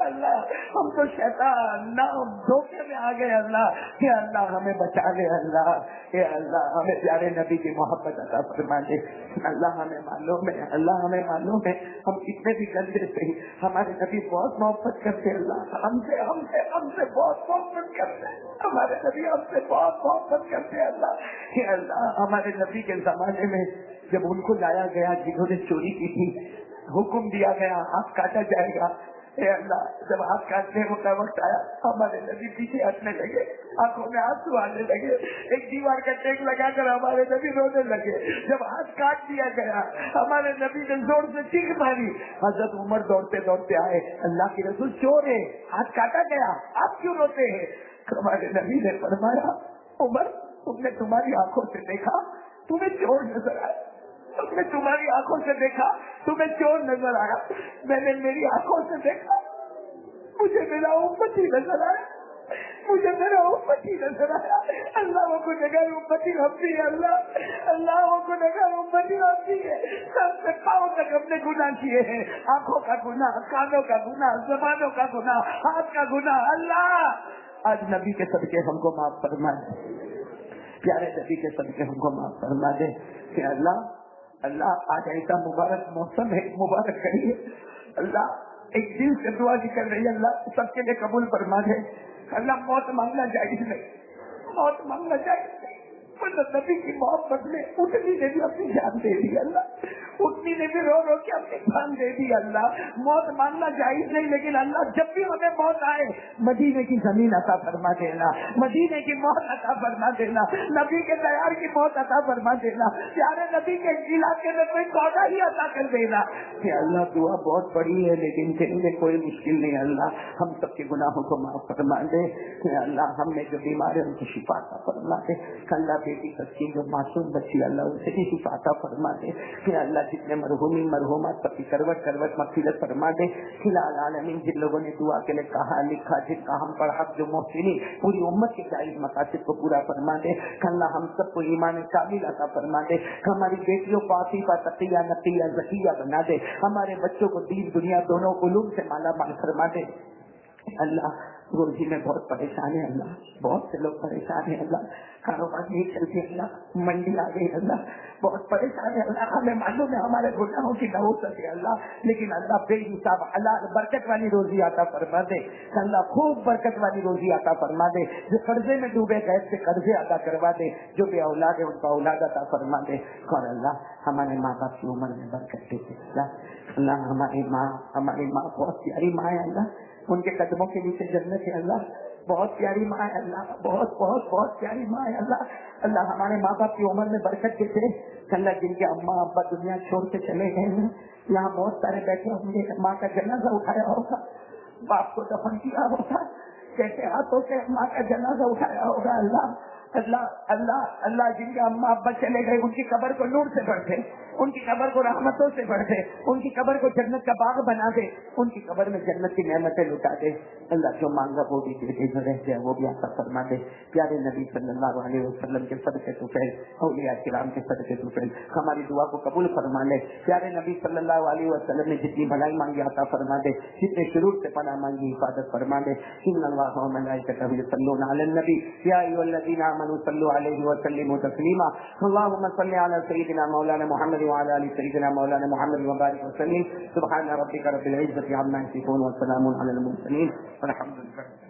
اللہ ہم تو شیطان نام دھوکے میں آ گئے اللہ، کہ اللہ ہمیں بچا لے اللہ، کہ اللہ ہمیں پیارے نبی کی محبت عطا فرما دے۔ اللہ ہمیں معلوم ہے، اللہ ہمیں معلوم ہے ہم کتنے بھی گندے سے ہمارے نبی بہت محبت کرتے اللہ، ہم سے بہت محبت کرتے، ہمارے نبی ہم سے بہت محبت کرتے اللہ، کہ اللہ ہمارے نبی کے زمانے میں جب ان کو لایا گیا جنہوں نے چوری کی تھی، حکم دیا گیا ہاتھ کاٹا جائے گا، اے اللہ جب ہاتھ کاٹنے کا وقت آیا ہمارے نبی پیچھے ہٹنے لگے، آنکھوں میں آنسو آنے لگے، ایک دیوار کا ٹیک لگا کر ہمارے نبی رونے لگے۔ جب ہاتھ کاٹ دیا گیا ہمارے نبی نے زور سے چیخ ماری، حضرت عمر دوڑتے دوڑتے آئے، اللہ کے رسول چور ہے، ہاتھ کاٹا گیا، آپ کیوں روتے ہیں؟ ہمارے نبی نے فرمایا عمر تم نے تمہاری آنکھوں سے دیکھا تمہیں چور نظر آیا، تم نے تمہاری آنکھوں سے دیکھا تمہیں چور نظر آیا، میں نے میری آنکھوں سے دیکھا مجھے میرا امتی نظر آیا، مجھے میرا امتی نظر آیا۔ اللہ وہ کو نگر امتی ہمتی ہے، اللہ وہ کو نگر امتی ہمتی ہے، سب سے پاؤں تک ہم نے گناہ کیے ہیں، آنکھوں کا گناہ، کانوں کا گناہ، زبانوں کا گناہ، ہاتھ کا گناہ۔ اللہ آج نبی کے صدقے ہم کو معاف فرما دے، پیارے نبی کے صدقے ہم کو معاف فرما دے، کہ اللہ آج ایسا مبارک موسم ہے، مبارک کریے اللہ، ایک دل سے دعا کر رہی ہے اللہ سب کے لیے قبول فرما دے۔ اللہ موت مانگنا جائز نہیں، موت مانگنا جائز نہیں، مطلب نبی کی محبت میں اٹھنی نے بھی اپنی جان دے دی اللہ، اٹھنی نے بھی رو رو کے اپنی جان دے دی اللہ، موت مانگنا جائز نہیں، لیکن اللہ جب بھی ہمیں موت آئے مدینے کی زمین عطا فرما دینا، مدینے کی موت عطا فرما دینا، نبی کے تیار کی موت عطا فرما دینا، پیارے نبی کے علاقے میں کوئی پودا ہی عطا کر دینا۔ کہ اللہ دعا بہت بڑی ہے لیکن تیرے میں کوئی مشکل نہیں، اللہ ہم سب کے گناہوں کو معاف فرما دے، کہ اللہ ہم نے جو بیمار ہے ان کی شفا عطا فرما دے، اللہ بیٹی بچی جو معصوم بچی اللہ اسے بھی شفا عطا فرما دے، کہ اللہ جتنے مرحومات سب کی کروٹ مغفرت فرما دے، فی العالمین جن لوگوں نے دعا کے لیے کہا لکھا جن کا ہم پڑھا جو محسنی پوری امت کے جائز مقاصد کو پورا فرما دے، اللہ ہم سب کو ایمان کامل عطا فرما دے، ہماری بیٹیوں کو عفیفہ تقیہ نقیہ ذکیہ بنا دے، ہمارے بچوں کو دین دنیا دونوں علوم سے مالا مال فرما دے۔ اللہ روزی میں بہت پریشان ہے اللہ، بہت سے لوگ پریشان ہیں اللہ، کاروبار نہیں چلتی اللہ، منڈی آ گئی اللہ، بہت پریشان ہے اللہ، ہمیں معلوم ہے ہمارے گناہوں کی نحوست ہے اللہ، لیکن اللہ بے حساب اللہ برکت والی روزی عطا فرما دے، اللہ خوب برکت والی روزی عطا فرما دے، جو قرضے میں ڈوبے گئے سے قرضے ادا کروا دے، جو بے اولاد ہے ان کا اولاد عطا فرما دے، اور اللہ ہمارے ماں باپ کی عمر میں برکت دے اللہ ہماری ماں بہت پیاری ماں ہے اللہ، ان کے قدموں کے نیچے جنت ہے اللہ، بہت پیاری ماں ہے اللہ، بہت بہت بہت پیاری ماں ہے اللہ، اللہ ہمارے ماں باپ کی عمر میں برکت دیتے، اللہ جن کے اماں ابا دنیا چھوڑ کے چلے گئے ہیں یہاں بہت سارے بیٹھے ہوں گے، ماں کا جنازہ اٹھایا ہوگا، باپ کو دفن کیا ہوگا، کیسے ہاتھوں سے ماں کا جنازہ اٹھایا ہوگا اللہ، اللہ اللہ اللہ جن کے اماں ابا چلے گئے ان کی قبر کو نور سے بھر دے، ان کی قبر کو رحمتوں سے بھر دے، ان کی قبر کو جنت کا باغ بنا دے، ان کی قبر میں جنت کی نعمتیں لٹا دے، اللہ جو مانگا وہ بھی دے دے، جو رہتے ہیں وہ بھی عطا فرما دے، پیارے نبی صلی اللہ علیہ وسلم کے صدقے طفیل اولیاء کرام کے صدقے طفیل ہماری دعا کو قبول فرما لے، پیارے نبی صلی اللہ علیہ وسلم نے جتنی بھلائی مانگی عطا فرما دے، جتنے شرور سے پناہ مانگی حفاظت فرما دے، ان اللہ و ملائکتہ یصلون علی النبی یا ایھا الذین آمنوا صلوا علیہ وسلموا تسلیما، اللهم صل علی سیدنا مولانا محمد وعلى آل سيدنا مولانا محمد وبارك وسلم، سبحان ربك رب العزة عما يصفون وسلام على المرسلين والحمد لله۔